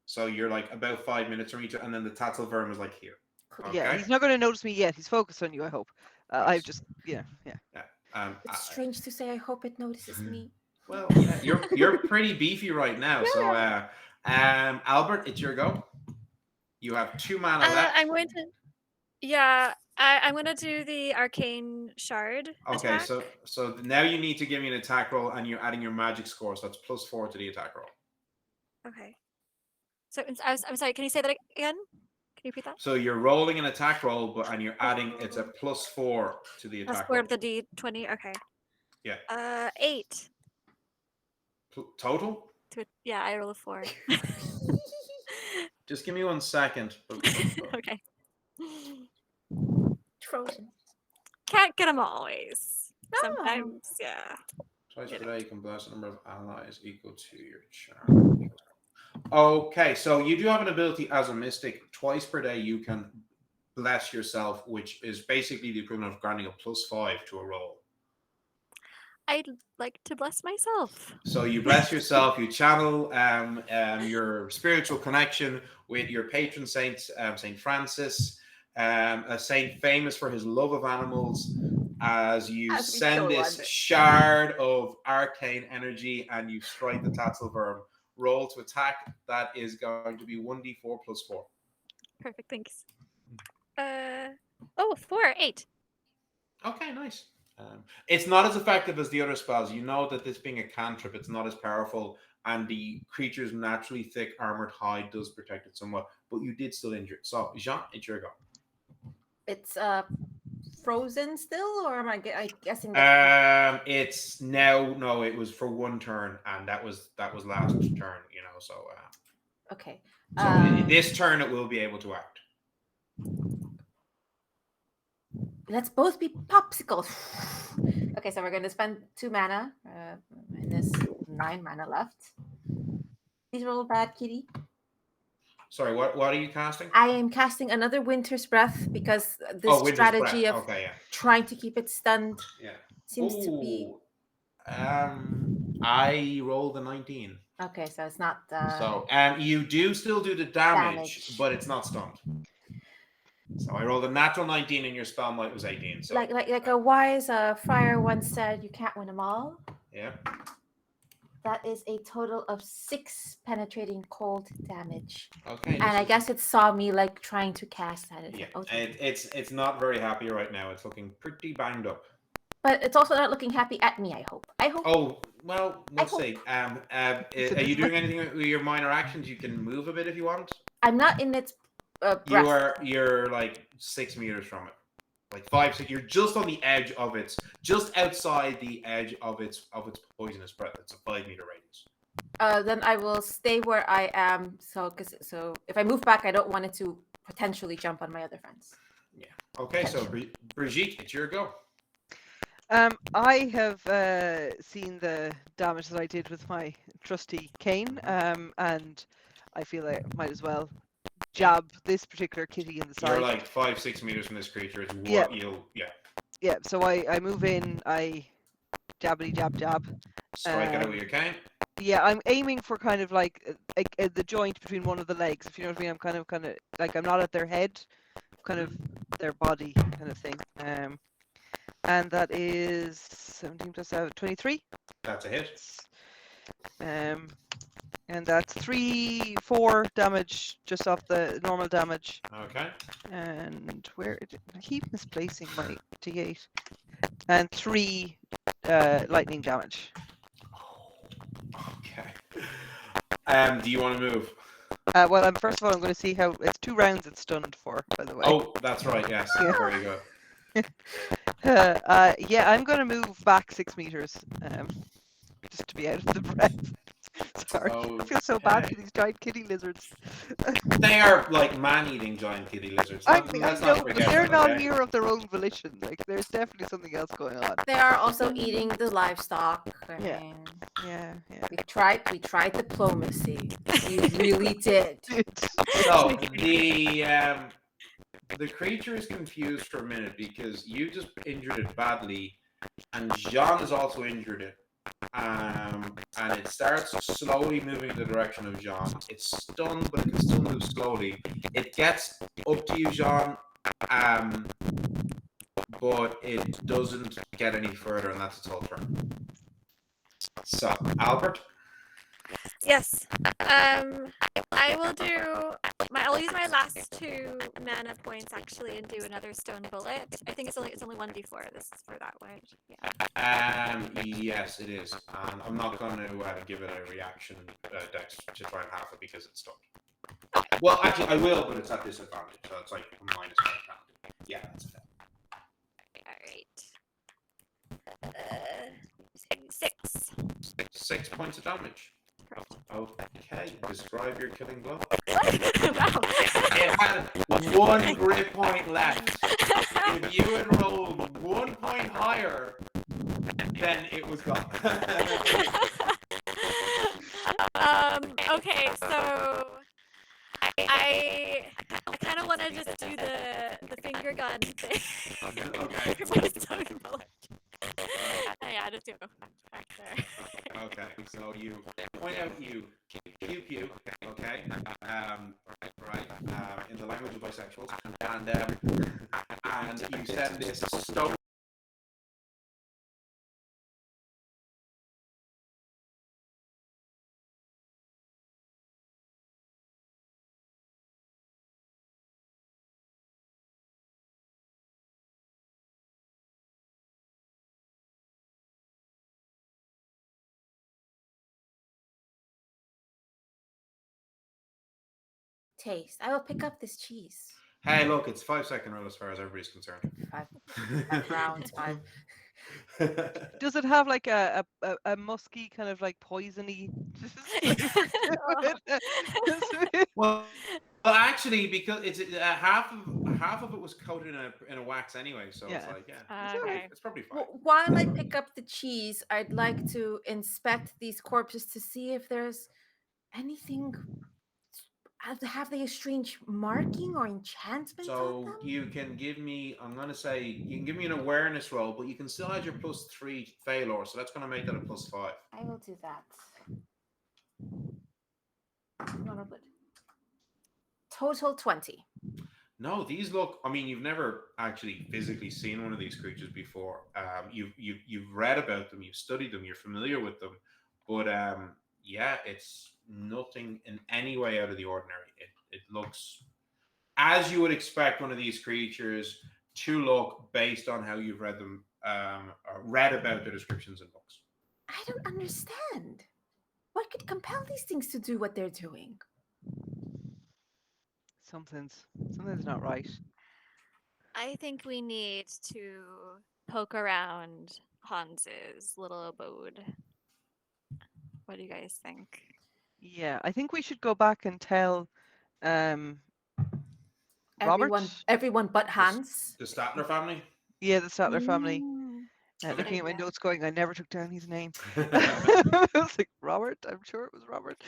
So you're like about 5 minutes from each other, and then the Tatzelwurm is like here. Okay? Yeah, he's not going to notice me yet. He's focused on you, I hope. I've just yeah. It's strange to say I hope it notices me. Well, yeah, you're pretty beefy right now. So Albert, it's your go. You have 2 mana left. I'm going to do the arcane shard. Okay, attack. so now you need to give me an attack roll, and you're adding your magic score, so that's +4 to the attack roll. Okay. So I'm sorry. Can you say that again? Can you repeat that? So you're rolling an attack roll, and you're adding it's a +4 to the attack roll. +4 of the D20. Okay. Yeah. 8. Total? Yeah, I roll a 4. Just give me 1 second. Okay. Frozen. Can't get them always. No. Sometimes, yeah. Twice per day, you can bless a number of allies equal to your charm. Okay, so you do have an ability as a mystic. Twice per day, you can bless yourself, which is basically the equivalent of granting a +5 to a roll. I'd like to bless myself. So you bless yourself, you channel your spiritual connection with your patron saint, Saint Francis, a saint famous for his love of animals, as you send this shard of arcane energy and you strike the Tatzelwurm. Roll to attack. That is going to be 1d4 +4. Perfect, thanks. 4, 8. Okay, nice. It's not as effective as the other spells. You know that this being a cantrip, it's not as powerful, and the creature's naturally thick armored hide does protect it somewhat, but you did still injure it. So, Jean, it's your go. It's frozen still, or am I guessing that? It's now no. It was for one turn, and that was last turn. So Okay. this turn it will be able to act. Let's both be popsicles. Okay, so we're going to spend 2 mana, minus 9 mana left. Please roll bad, kitty. Sorry, what are you casting? I am casting another Winter's Breath because this Winter's strategy Breath. of Okay, yeah. trying to keep it stunned Yeah. seems to be. I rolled a 19. Okay, so it's not. So you do still do the damage, Damage. but it's not stunned. So I rolled a natural 19 and your spell might was 18. So like a wise friar once said, you can't win them all. yeah. That is a total of 6 penetrating cold damage. Okay. And I guess it saw me like trying to cast that. Yeah. It's not very happy right now. It's looking pretty banged up. But it's also not looking happy at me, I hope. Oh, well, we'll hope. see. Are you doing anything with your minor actions? You can move a bit if you want. I'm not in its breath. You're like 6 meters from it. Like 5, 6. You're just on the edge of its, just outside the edge of its poisonous breath. It's a 5-meter radius. Then I will stay where I am. So if I move back, I don't want it to potentially jump on my other friends. Yeah. Okay. So Brigitte, it's your go. I have seen the damage that I did with my trusty cane, and I feel like I might as well jab this particular kitty in the side. You're like 5, 6 meters from this creature. It's what Yeah, so I move in, I jabbity jab. Strike it out with your cane. Yeah, I'm aiming for kind of like the joint between one of the legs, if you know what I mean. I'm kind of like, I'm not at their head, kind of their body kind of thing. And that is 17 plus 7, 23. That's a hit. And that's 4 damage just off the normal damage. Okay. And I keep misplacing my D8. And 3 lightning damage. Okay. Do you want to move? Well, first of all, I'm going to see how it's 2 rounds it's stunned for, by the way. Oh, that's right. Yes. Yeah. Very good. Yeah, I'm going to move back 6 meters, just to be out of the breath. Sorry, I feel so bad for these giant kitty lizards. They are like man-eating giant kitty lizards. I know, but they're not here of their own volition. Like, there's definitely something else going on. They are also eating the livestock. Yeah. We tried diplomacy. We really did. So the creature is confused for a minute because you just injured it badly, and Jean has also injured it. And it starts slowly moving in the direction of Jean. It's stunned, but it can still move slowly. It gets up to you, Jean, but it doesn't get any further, and that's its whole turn. So, Albert? Yes. I'll use my last 2 mana points actually and do another stone bullet. I think it's only 1d4. This is for that one. Yeah. Yes, it is. And I'm not going to give it a reaction dex to try and half it because it's stunned. Well, actually, I will, but it's at disadvantage, so it's like a minus 5 penalty. Yeah, that's it. All right. 6. 6 points of damage. Okay, describe your killing blow. Wow. It had 1 grit point left. If you had rolled 1 point higher, then it was gone. Okay, so I kind of want to just do the finger gun thing. Okay. For my stone bullet. Yeah, just do it back there. Okay, so you point out you pew, okay, in the language of bisexuals, and you send this stone. Taste. I will pick up this cheese. Hey, look, it's 5 second rule as far as everybody's concerned. 5 rounds, 5. Does it have like a musky kind of like poisony flavor to it? well, actually, because it's half of it was coated in a wax anyway, so it's Yeah. like Okay. it's probably fine. While I pick up the cheese, I'd like to inspect these corpses to see if there's anything. Have they a strange marking or enchantment on So them? you can give me, I'm gonna say you can give me an awareness roll, but you can still add your +3 failure, so that's gonna make that a +5. I will do that. Not a good. Total 20. No, these look. I mean, you've never actually physically seen one of these creatures before. You've read about them, you've studied them, you're familiar with them, but yeah, it's nothing in any way out of the ordinary. It looks as you would expect one of these creatures to look based on how you've read them, or read about their descriptions in books. I don't understand. What could compel these things to do what they're doing? Something's not right. I think we need to poke around Hans's little abode. What do you guys think? Yeah, I think we should go back and tell Robert. Everyone but Hans. The Statler family. Yeah, the Statler family. Mm. Looking at my idea. notes, going, I never took down his name. I was like, Robert. I'm sure it was Robert.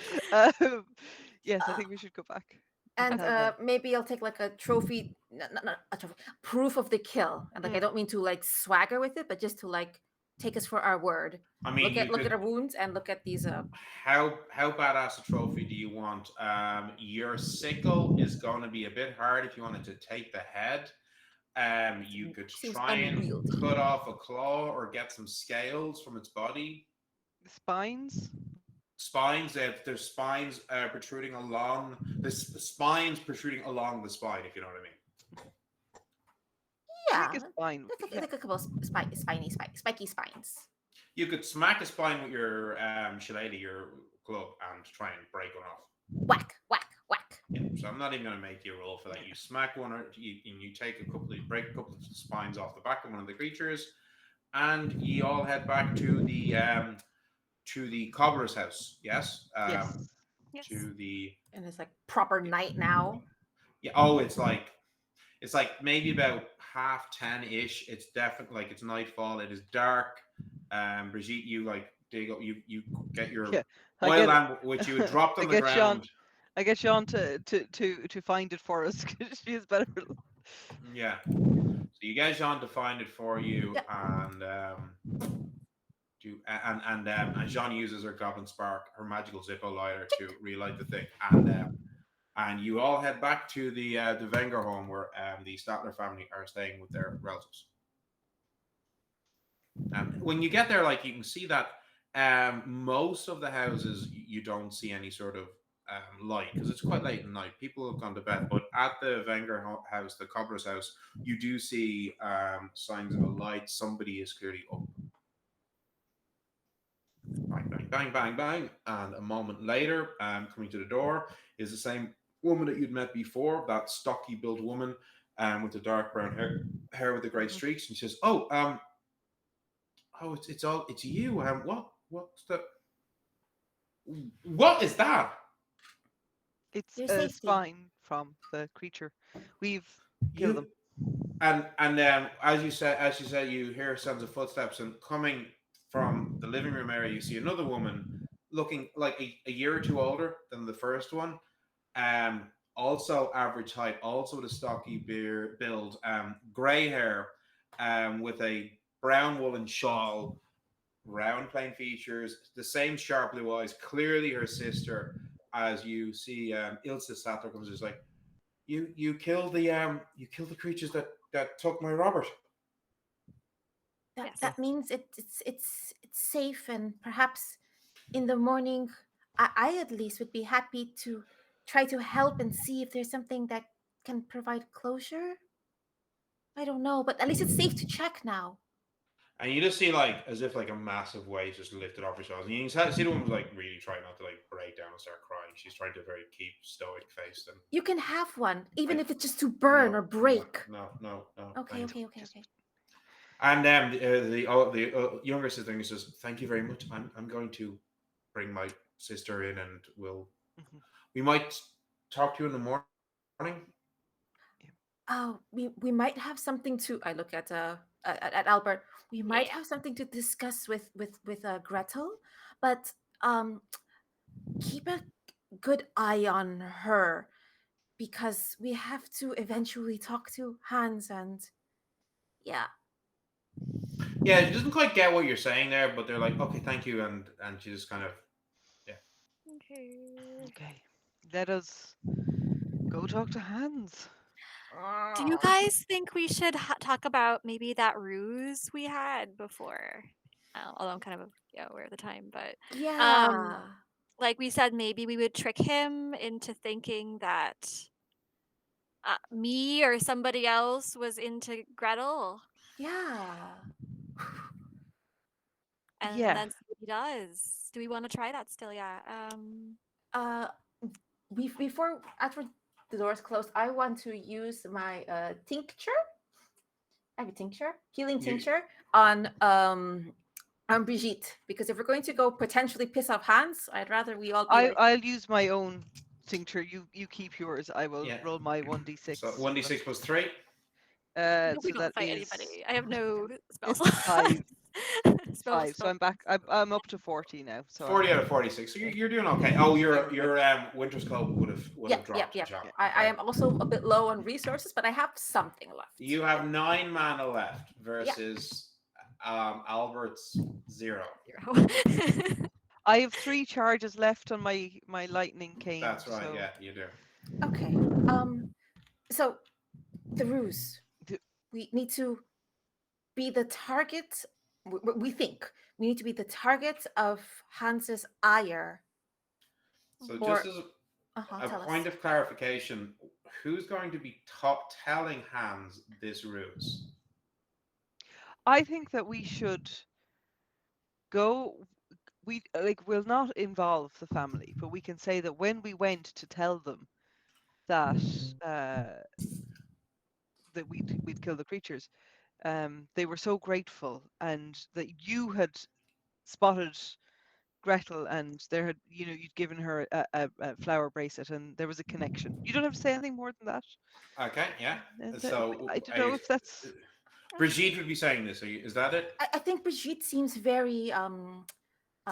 Yes, I think we should go back. And tell them. maybe I'll take like a trophy, not a trophy, proof of the kill. And like I don't mean to like swagger with it, but just to like take us for our word. I mean, look at our wounds and look at these. How badass a trophy do you want? Your sickle is going to be a bit hard if you wanted to take the head. You could Seems try and unwieldy. cut off a claw or get some scales from its body. The spines. Spines, there's spines protruding along the spines protruding along the spine, if you know what I mean. Yeah, I think a spine. like a couple of spiky spines. You could smack a spine with your shillelagh, your club, and try and break one off. Whack, whack, whack. Yeah, so I'm not even going to make you a roll for that. You smack one, or you break a couple of spines off the back of one of the creatures, and you all head back to the cobbler's house. Yes. Yes. Yes. To the. And it's like proper night now. Yeah. Oh, it's like maybe about 10:30-ish. It's definitely like it's nightfall. It is dark. Brigitte, you like dig up. You get your oil lamp, which you would drop on the ground. I get Sean to find it for us because she is better. Yeah. So you get Sean to find it for you, and Jean uses her Goblin Spark, her magical Zippo lighter, to relight the thing, and you all head back to the Wenger home where the Statler family are staying with their relatives. When you get there, like you can see that most of the houses you don't see any sort of light because it's quite late at night. People have gone to bed, but at the Wenger house, the cobbler's house, you do see signs of a light. Somebody is clearly up. Bang, bang, bang, bang, bang. And a moment later, coming to the door is the same woman that you'd met before, that stocky built woman with the dark brown hair with the grey streaks. And she says, it's you. What is that? It's a spine from the creature. We've killed them. And as you said, you hear sounds of footsteps, and coming from the living room area, you see another woman looking like a year or two older than the first one. Also average height, also with a stocky build, grey hair, with a brown woolen shawl, round plain features, the same sharp blue eyes, clearly her sister. As you see, Ilse Sattler comes, is like, you killed the creatures that took my Robert. That means it's safe, and perhaps in the morning, I at least would be happy to try to help and see if there's something that can provide closure. I don't know, but at least it's safe to check now. And you just see like as if like a massive weight just lifted off her shoulders. And you can see the woman's like really trying not to like break down and start crying. She's trying to very keep stoic faced and You can have one, even I if it's just to burn no or break. no Okay, thanks. okay, okay, Just okay. And the younger sister says, "Thank you very much. I'm going to bring my sister in, and Mhm. we might talk to you in the morning." Yeah. Oh, we might have something to. I look at Albert. We might Yeah. have something to discuss with Gretel, but keep a good eye on her because we have to eventually talk to Hans and yeah. Yeah, she doesn't quite get what you're saying there, but they're like, "Okay, thank you," and she just kind of yeah. Okay. Okay. Let us go talk to Hans. Do you guys think we should talk about maybe that ruse we had before? Although I'm kind of aware of the time, but um, Yeah, like we said, maybe we would trick him into thinking that me or somebody else was into Gretel, yeah. and Yeah. then see what he does. Do we want to try that still? Yeah. Uh, before after the doors closed, I want to use my tincture. I have a tincture, healing You tincture on Brigitte because if we're going to go potentially piss off Hans, I'd rather we all be like, I'll use my own tincture. You keep yours. I will yeah. roll my 1d6. So 1d6 plus 3. We So don't that fight is anybody. I have no spell it's five. spell. So I'm back. I'm up to 40 now. So 40 I'm out of 46. So okay. you're doing okay. Oh, your Winter's Cloak would have yep, yep, dropped a yep. chunk. I Okay. am also a bit low on resources, but I have something left. You have 9 mana left Yeah. versus Albert's 0. Zero. I have 3 charges left on my lightning cane. That's right. So Yeah, you do. Okay. So the ruse. the- We need to be the target. We think we need to be the target of Hans's ire. So just Or as a tell point us. of clarification, who's going to be telling Hans this ruse? I think that we should go. We'll not involve the family, but we can say that when we went to tell them that that we'd kill the creatures, they were so grateful, and that you had spotted Gretel, and there had you'd given her a flower bracelet, and there was a connection. You don't have to say anything more than that. Okay, yeah. I So don't know if that's Brigitte would be saying this. Is that it? I think Brigitte seems very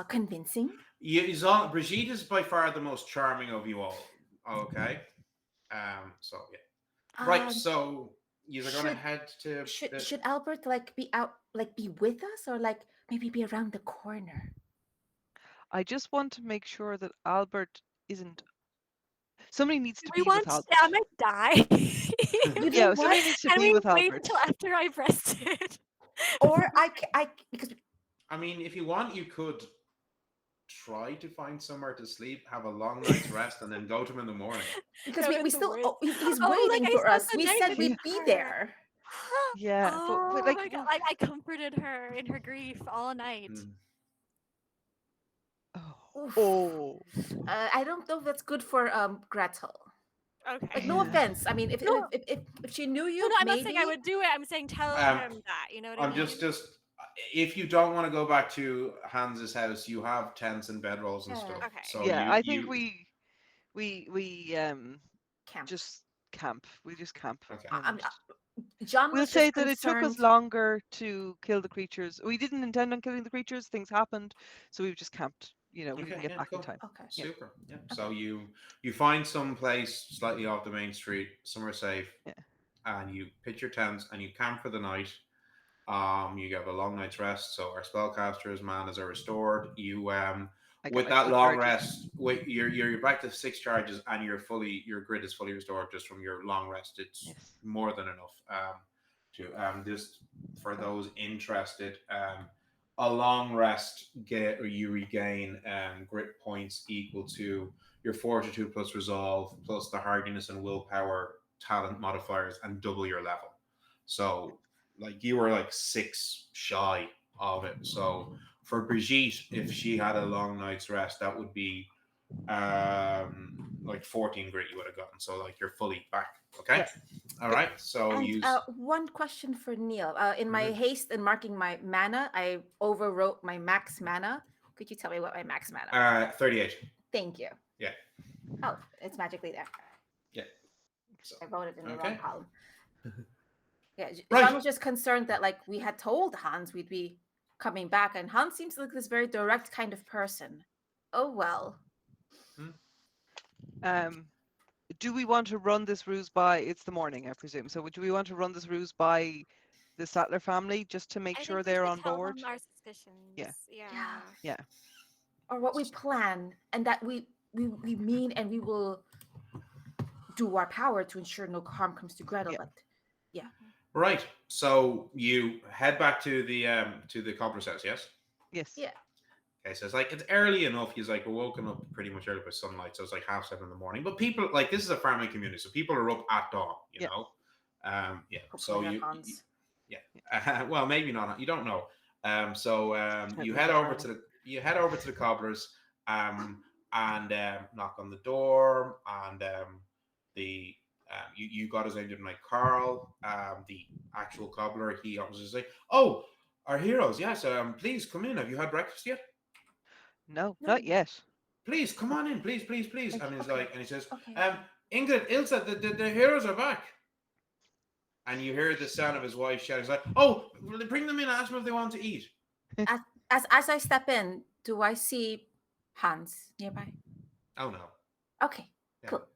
convincing. Brigitte is by far the most charming of you all. Okay. So yeah. Right. Um, So you're going to should head to should the. should Albert like be out, like be with us, or like maybe be around the corner? I just want to make sure that Albert isn't. Somebody needs Do to we be with want? Albert. I might die. You know Yeah, what? somebody needs to Can be we with wait Albert. until after I've rested? Or I because I mean, if you want, you could try to find somewhere to sleep, have a long night's rest, and then go to him in the morning. because No, we that's the still worst. he's Oh, like waiting I for spent us. the We night said with we'd be her. there. Yeah, but Oh like, my god! I comforted her in her grief all night. Hmm. Oof. oh, I don't know if that's good for Gretel. Okay. Like, no yeah. offense. I mean, No, if she knew no, you, no. I'm not saying I maybe. would do it. I'm saying tell Um, him that. You know what I I'm mean? just if you don't want to go back to Hans's house, you have tents and bedrolls and stuff. Okay. So Yeah, I think you we Camp. just camp. We just camp, okay. and John we'll was say just that it took us concerned. longer to kill the creatures. We didn't intend on killing the creatures. Things happened, so we've just camped. We Okay, can get yeah, back in cool. time. Okay. Yeah, Super. Yeah. So you find some place slightly off the main street, somewhere safe, yeah. and you pitch your tents and you camp for the night. You have a long night's rest, so our spellcasters' manas are restored. You I get with my that full long charges. rest, you're back to 6 charges, and your grid is fully restored just from your long rest. It's Yes. more than enough. To just for those interested, a long rest you regain grit points equal to your fortitude plus resolve plus the hardiness and willpower talent modifiers and double your level. So like you were like 6 shy of it. So for Brigitte, if she had a long night's rest, that would be like 14 grit you would have gotten. So like you're fully back. Okay. Yeah. All right. So And use. one question for Neil. In my Mhm. haste and marking my mana, I overwrote my max mana. Could you tell me what my max mana? 38. Thank you. Yeah. Oh, it's magically there. Yeah. So, I wrote it in the okay. wrong column. Yeah, Right. John was just concerned that like we had told Hans we'd be coming back, and Hans seems like this very direct kind of person. Oh well. Do we want to run this ruse by? It's the morning, I presume. So do we want to run this ruse by the Sattler family just to make I sure think we they're should on tell board? them our suspicions. Yeah. Yeah. Or what we plan, and that we mean, and we will do our power to ensure no harm comes to Gretel. Yeah. But yeah. Right. So you head back to the cobbler's house. Yes. Yes. Yeah. Okay, so it's like it's early enough. He's like we're woken up pretty much early by sunlight, so it's like 7:30 in the morning. But people like this is a farming community, so people are up at dawn. You Yeah. know, yeah. Hopefully So not you, Hans. well, maybe not. You don't know. So you Depends head on over the to the cobblers, and knock on the door, and the you got his name, didn't I? Carl, the actual cobbler. He obviously say, "Oh, our heroes, yes. Please come in. Have you had breakfast yet? No, No. not yet. Please come on in, please, please, please." Like, And he's okay. like, and he says, Okay. "Ingrid, Ilsa, the heroes are back." And you hear the sound of his wife shouting, he's like, "Oh, bring them in. Ask them if they want to eat." As I step in, do I see Hans nearby? Oh no. Okay. Yeah. Cool.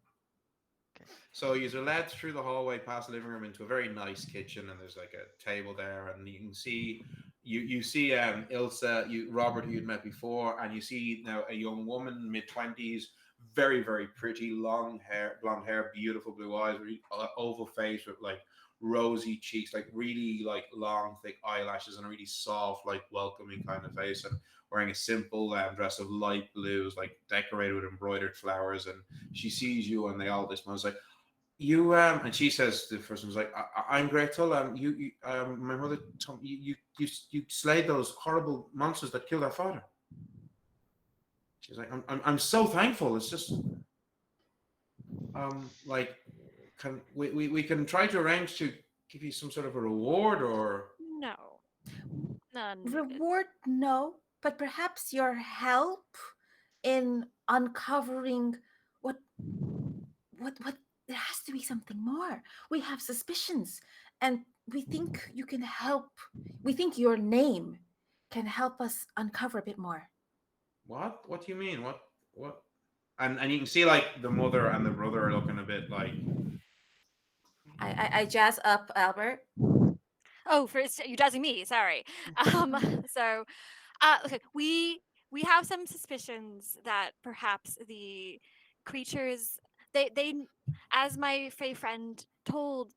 So you're led through the hallway past the living room into a very nice kitchen, and there's like a table there, and you can see you see Ilsa, Robert, who you'd met before, and you see now a young woman, mid-20s, very very pretty, long hair, blonde hair, beautiful blue eyes, really, oval face with like rosy cheeks, like really like long thick eyelashes, and a really soft, like welcoming kind of face, and wearing a simple dress of light blues, like decorated with embroidered flowers. And she sees you, and they all dismount. It's like, "You and she says, the first one's like, I'm Gretel. You my mother told me you slayed those horrible monsters that killed our father." She's like, I'm so thankful. It's just like, can we can try to arrange to give you some sort of a reward, or No. None. Reward, no, but perhaps your help in uncovering what there has to be something more. We have suspicions, and we think you can help. We think your name can help us uncover a bit more. what do you mean? What? And you can see like the mother and the brother are looking a bit like, I jazz up Albert. Oh, you jazzing me. Sorry. So, okay, we have some suspicions that perhaps the creatures they as my Fey friend told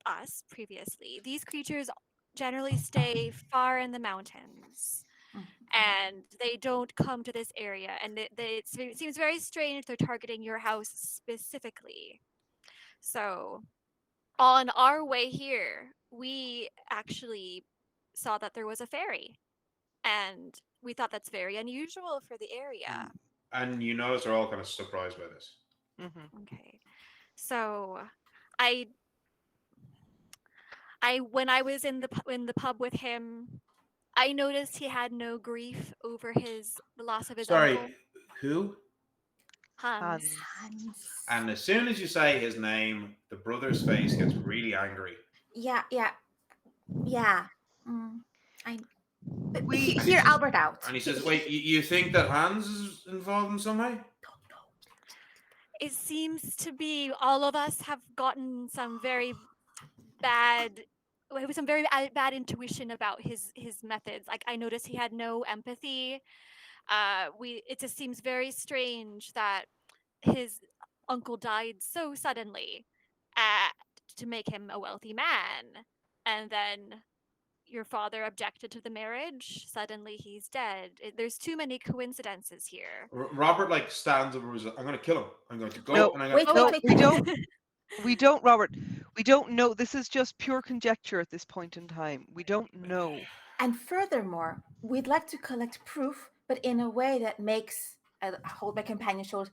us previously, these creatures generally stay far in the mountains and they don't come to this area, and it seems very strange they're targeting your house specifically. So on our way here, we actually saw that there was a ferry, and we thought that's very unusual for the area. and you notice they're all kind of surprised by this. Mm-hmm. Okay, so I when I was in the pub with him, I noticed he had no grief over the loss of his Sorry, uncle, who? Hans. Hans. And as soon as you say his name, the brother's face gets really angry. Yeah. I. We- Hear Albert out. And he says, "Wait, you think that Hans is involved in some way?" It seems to be all of us have gotten some very bad bad intuition about his methods. Like, I noticed he had no empathy. It just seems very strange that his uncle died so suddenly to make him a wealthy man, and then your father objected to the marriage, suddenly he's dead. There's too many coincidences here. Robert like stands up and was like, "I'm going to kill him. I'm going to go No, and I'm going Wait, to." wait, wait. we don't. We don't, Robert. We don't know. This is just pure conjecture at this point in time. We don't know. And furthermore, we'd like to collect proof, but in a way that makes, I hold my companion's shoulder,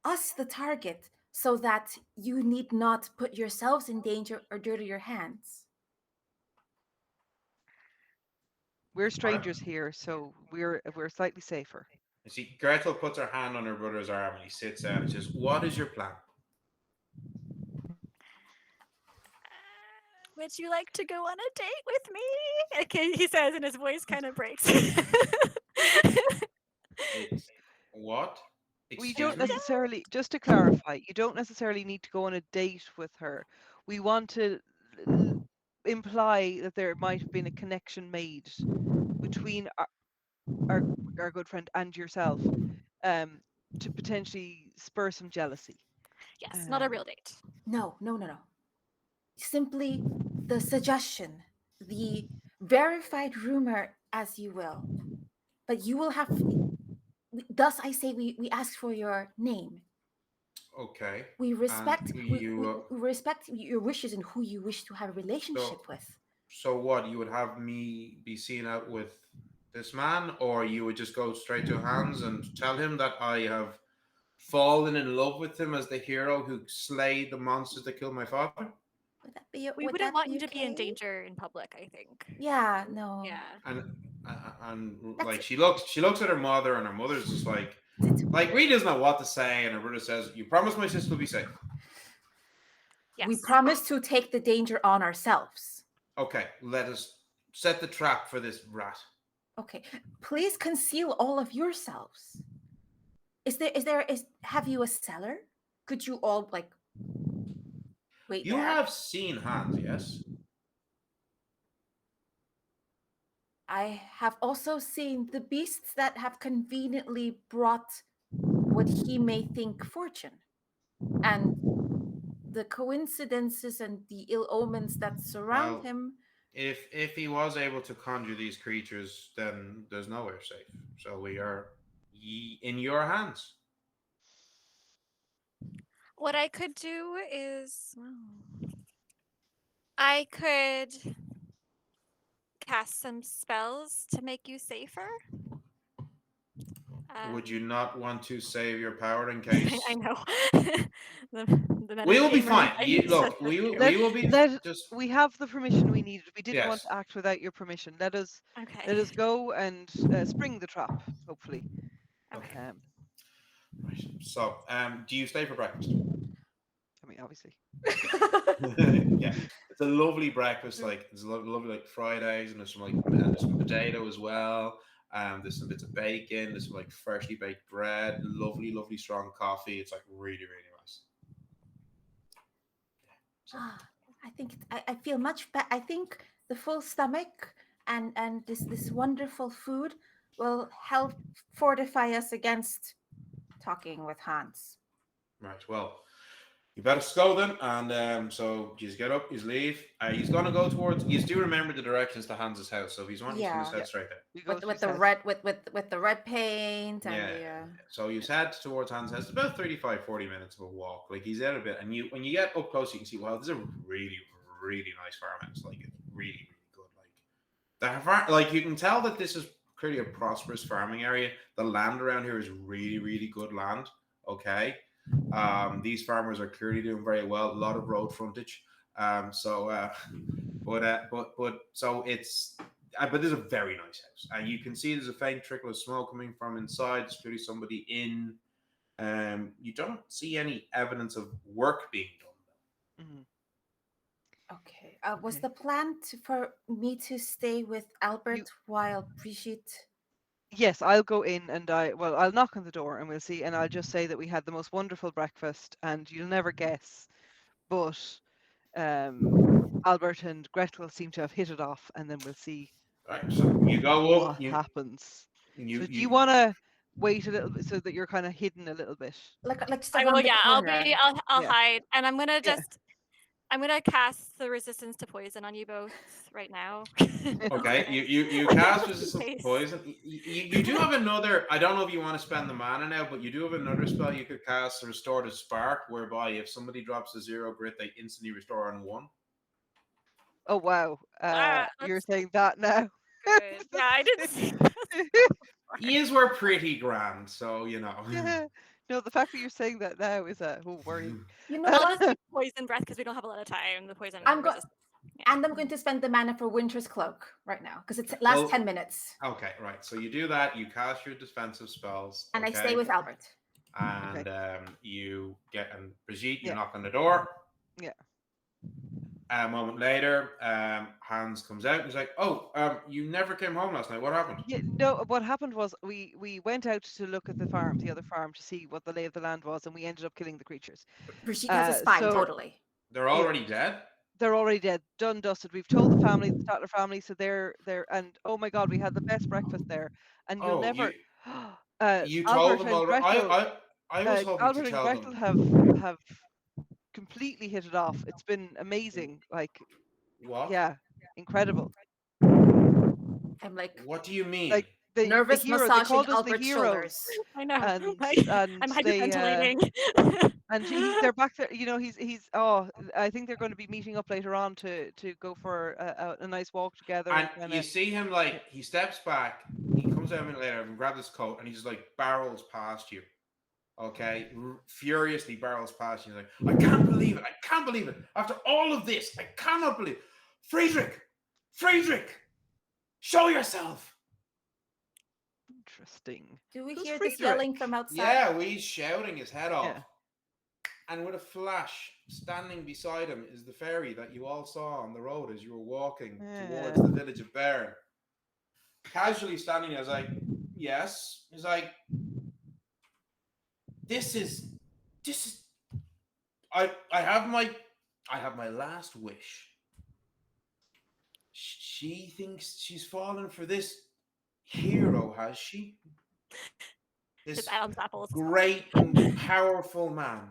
us the target, so that you need not put yourselves in danger or dirty your hands. We're All right. strangers here, so we're slightly safer. You see, Gretel puts her hand on her brother's arm and he sits down and says, "What is your plan?" Would you like to go on a date with me? Okay, he says, and his voice kind of breaks. It's what? We Excuse don't me? necessarily, just to clarify, you don't necessarily need to go on a date with her. We want to imply that there might have been a connection made between our, our good friend and yourself, um, to potentially spur some jealousy. Yes, not a real date. No. Simply the suggestion, the verified rumor, as you will. But you will have, thus I say we ask for your name. Okay. We And respect you, we respect your wishes and who you wish to have a relationship so, with. so what? You would have me be seen out with this man, or you would just go straight to Hans and tell him that I have fallen in love with him as the hero who slayed the monsters that killed my father? We Would wouldn't that want be you to be in okay? danger in public, I think. Yeah, no. Yeah. And That's like she looks at her mother, and her mother's just like Reed doesn't know what to say, and her brother says, "You promise my sister will be safe." Yes. We promise to take the danger on ourselves. Okay, let us set the trap for this rat. Okay. Please conceal all of yourselves. Have you a cellar? Could you all like wait You there? have seen Hans, yes? I have also seen the beasts that have conveniently brought what he may think fortune. And the coincidences and the ill omens that surround Well, him. if he was able to conjure these creatures, then there's nowhere safe. So we are in your hands. What I could do is, well, I could cast some spells to make you safer. Would you not want to save your power in I case? know. the, the We will be metagamer fine. inside me says Look, that too. we will be just We have the permission we needed. We didn't want yes. to act without your permission. Let us Okay. go and spring the trap, hopefully. Okay. Um, Right. So, do you stay for breakfast? I mean, obviously. Yeah, it's a lovely breakfast. Like it's a lovely like fried eggs, and there's some potato as well. There's some bits of bacon. There's some like freshly baked bread. Lovely strong coffee. It's like really nice. So, I think I feel much better. I think the full stomach and this wonderful food will help fortify us against talking with Hans. right. Well, you better go then, and so you just get up, you leave. He's gonna go towards. You do remember the directions to Hans's house, so if he's wanting, you just Yeah, head Yeah, straight there. we go through with the South. red with the red paint and Yeah. the So you head towards Hans' house. It's about 35-40 minutes of a walk. Like he's out a bit, and when you get up close, you can see, wow, this is a really nice farmhouse. Like it's really good. Like you can tell that this is clearly a prosperous farming area. The land around here is really good land. Okay. These farmers are clearly doing very well. A lot of road frontage. So it's but this is a very nice house, and you can see there's a faint trickle of smoke coming from inside. There's clearly somebody in. You don't see any evidence of work being done. Mhm. Okay. Was Okay. the plan for me to stay with Albert while Brigitte? Yes, I'll go in and I'll knock on the door and we'll see, and I'll just say that we had the most wonderful breakfast, and you'll never guess, but Albert and Gretel seem to have hit it off, and then we'll see Right. So you go up. what happens. So do you You want to wait a little bit so that you're kind of hidden a little bit? Like just I will. around the Yeah, corner. I'll Yeah. hide, and I'm gonna Yeah. just. I'm gonna cast the resistance to poison on you both right now. Okay, you cast In resistance to case. poison. You do have another. I don't know if you want to spend the mana now, but you do have another spell you could cast, Restorative Spark, whereby if somebody drops a 0 grit, they instantly restore on 1. Oh wow. Ah, You're that's saying that now? good. Yeah, I did see Yous were pretty grand, so you know. Yeah. No, the fact that you're saying that now is worrying. You know I'll what? just do poison breath because we don't have a lot of time. The poison I'm going, resistance. and I'm going to spend the mana for Winter's Cloak right now because it lasts Well, 10 minutes, Okay, right. So you do that. You cast your defensive spells. and I Okay. stay with Albert. And you get and Brigitte, you Yeah. knock on the door. Yeah. A moment later, Hans comes out and he's like, "Oh, you never came home last night. What happened?" Yeah, no, what happened was we went out to look at the other farm, to see what the lay of the land was, and we ended up killing the creatures. Brigitte has a spine, So totally. They're already dead. they're already dead, done, dusted. We've told the family, the Statler family, so they're and oh my God, we had the best breakfast there, and you'll Oh, never. you told Albert them and already. Gretel, I was hoping to Albert and tell Gretel them have completely hit it off. It's been amazing, like what. yeah, incredible. I'm like What do you mean? Like the nervous hero, they massaging called us the Albert's heroes, shoulders. I know. and I'm they hyperventilating. and they're back there. You know, he's oh, I think they're going to be meeting up later on to go for a nice walk together And and kind you of. see him like he steps back. He comes out a minute later and grabs his coat, and he just like barrels past you. Okay, furiously barrels past you. He's like, "I can't believe it! I can't believe it! After all of this, I cannot believe it. Friedrich, show yourself!" Interesting. Do we Who's hear this Friedrich? yelling from outside? Yeah, he's shouting his head off. Yeah. And with a flash, standing beside him is the fairy that you all saw on the road as you were walking towards the village of Bern. Casually standing there, I was like, "Yes." He's like, This is I have my last wish. She thinks she's fallen for this hero, has she? This It's Adam's apples. great and powerful man.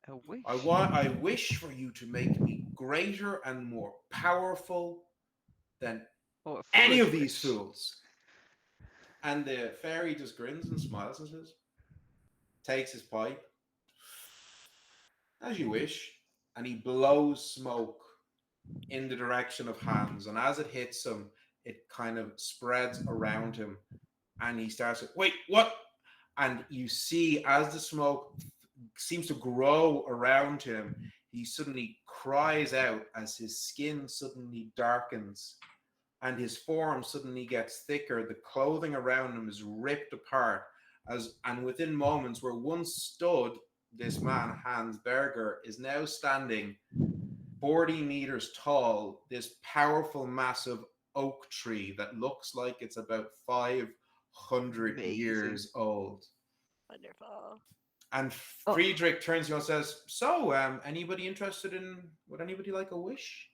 A wish. I wish for you to make me greater and more powerful than Oh, a any of foolish these wish. fools. And the fairy just grins and smiles and says, takes his pipe, as you wish, and he blows smoke in the direction of Hans. And as it hits him, it kind of spreads around him. And he starts to, wait, what? And you see as the smoke seems to grow around him, he suddenly cries out as his skin suddenly darkens and his form suddenly gets thicker. The clothing around him is ripped apart, and within moments where once stood this man, Hans Berger, is now standing 40 meters tall, this powerful, massive oak tree that looks like it's about 500 years old. Wonderful. And Friedrich turns to you and says, "So, anybody interested in? Would anybody like a wish?"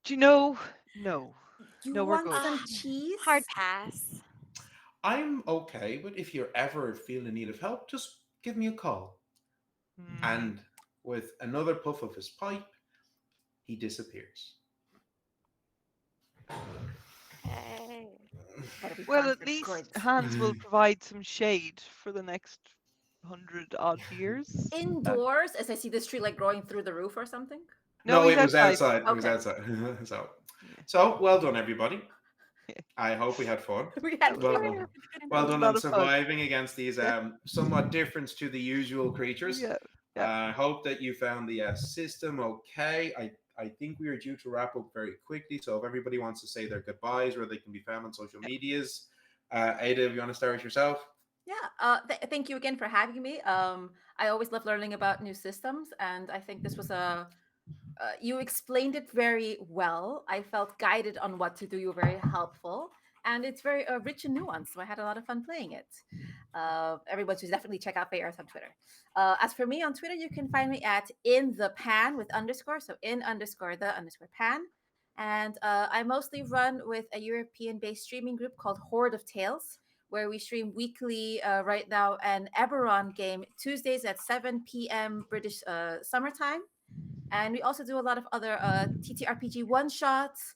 Do you know? No. You No, we're want good. some cheese? Hard pass. I'm okay, but if you ever feel in need of help, just give me a call. And with another puff of his pipe, he disappears. Hey. Well, at least Hans will provide some shade for the next 100-odd years. Indoors, as I see this tree like growing through the roof or something. No, he's it was outside. Okay. It was outside. So well done, everybody. I hope we had fun. We had Well fun. done. Well done lot on of fun. surviving against these somewhat different to the usual creatures. Yeah. I hope that you found the system okay. I think we are due to wrap up very quickly. So if everybody wants to say their goodbyes, where they can be found on social medias, Ada, if you want to start with yourself. Yeah, thank you again for having me. I always love learning about new systems, and I think this was you explained it very well. I felt guided on what to do. You were very helpful, and it's very rich and nuanced. So I had a lot of fun playing it. Everyone should definitely check out Bay Earth on Twitter. As for me on Twitter, you can find me at in the pan with underscore, so in_the_pan. And I mostly run with a European-based streaming group called Horde of Tales, where we stream weekly right now an Eberron game Tuesdays at 7 p.m. British summertime. And we also do a lot of other TTRPG one-shots,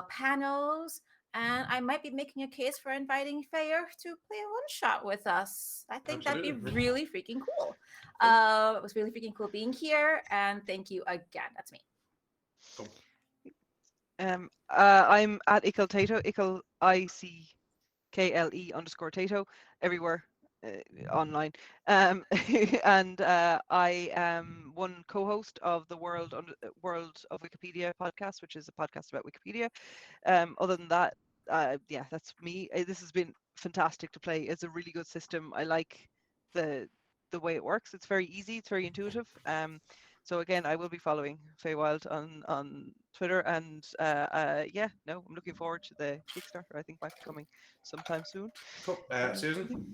panels, and I might be making a case for inviting Fayer to play a one-shot with us. I think that'd be really freaking cool. It was really freaking cool being here, and thank you again. That's me. Cool. I'm at Ickle Tato, Ickle ICKLE_Tato everywhere online. And I am one co-host of the World of Wikipedia podcast, which is a podcast about Wikipedia. Other than that, yeah, that's me. This has been fantastic to play. It's a really good system. I like the way it works. It's very easy. It's very intuitive. So again, I will be following Feywild on Twitter, and yeah, no, I'm looking forward to the Kickstarter. I think might be coming sometime soon. Cool. Susan?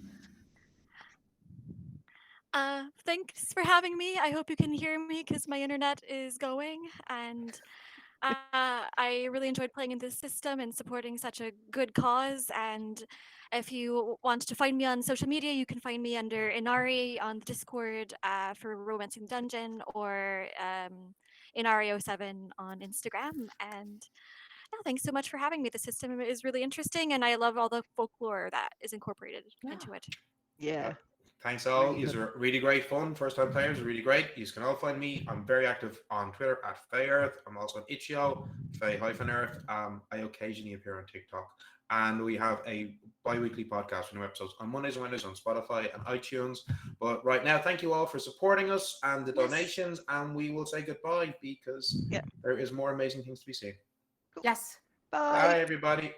Thanks for having me. I hope you can hear me because my internet is going. And I really enjoyed playing in this system and supporting such a good cause. And if you want to find me on social media, you can find me under Inari on the Discord for Romancing the Dungeon, or Inari07 on Instagram. And yeah, thanks so much for having me. The system is really interesting, and I love all the folklore that is incorporated into it. Yeah. Thanks all. Really These good. are really great fun. First time players are really great. You can all find me. I'm very active on Twitter at FeyEarth. I'm also on Itch.io, Fey-Earth. I occasionally appear on TikTok. And we have a bi-weekly podcast with new episodes on Mondays and Wednesdays on Spotify and iTunes. But right now, thank you all for supporting us and the donations. And we will say goodbye because there is more amazing things to be seen. Yes. Bye. Bye, everybody.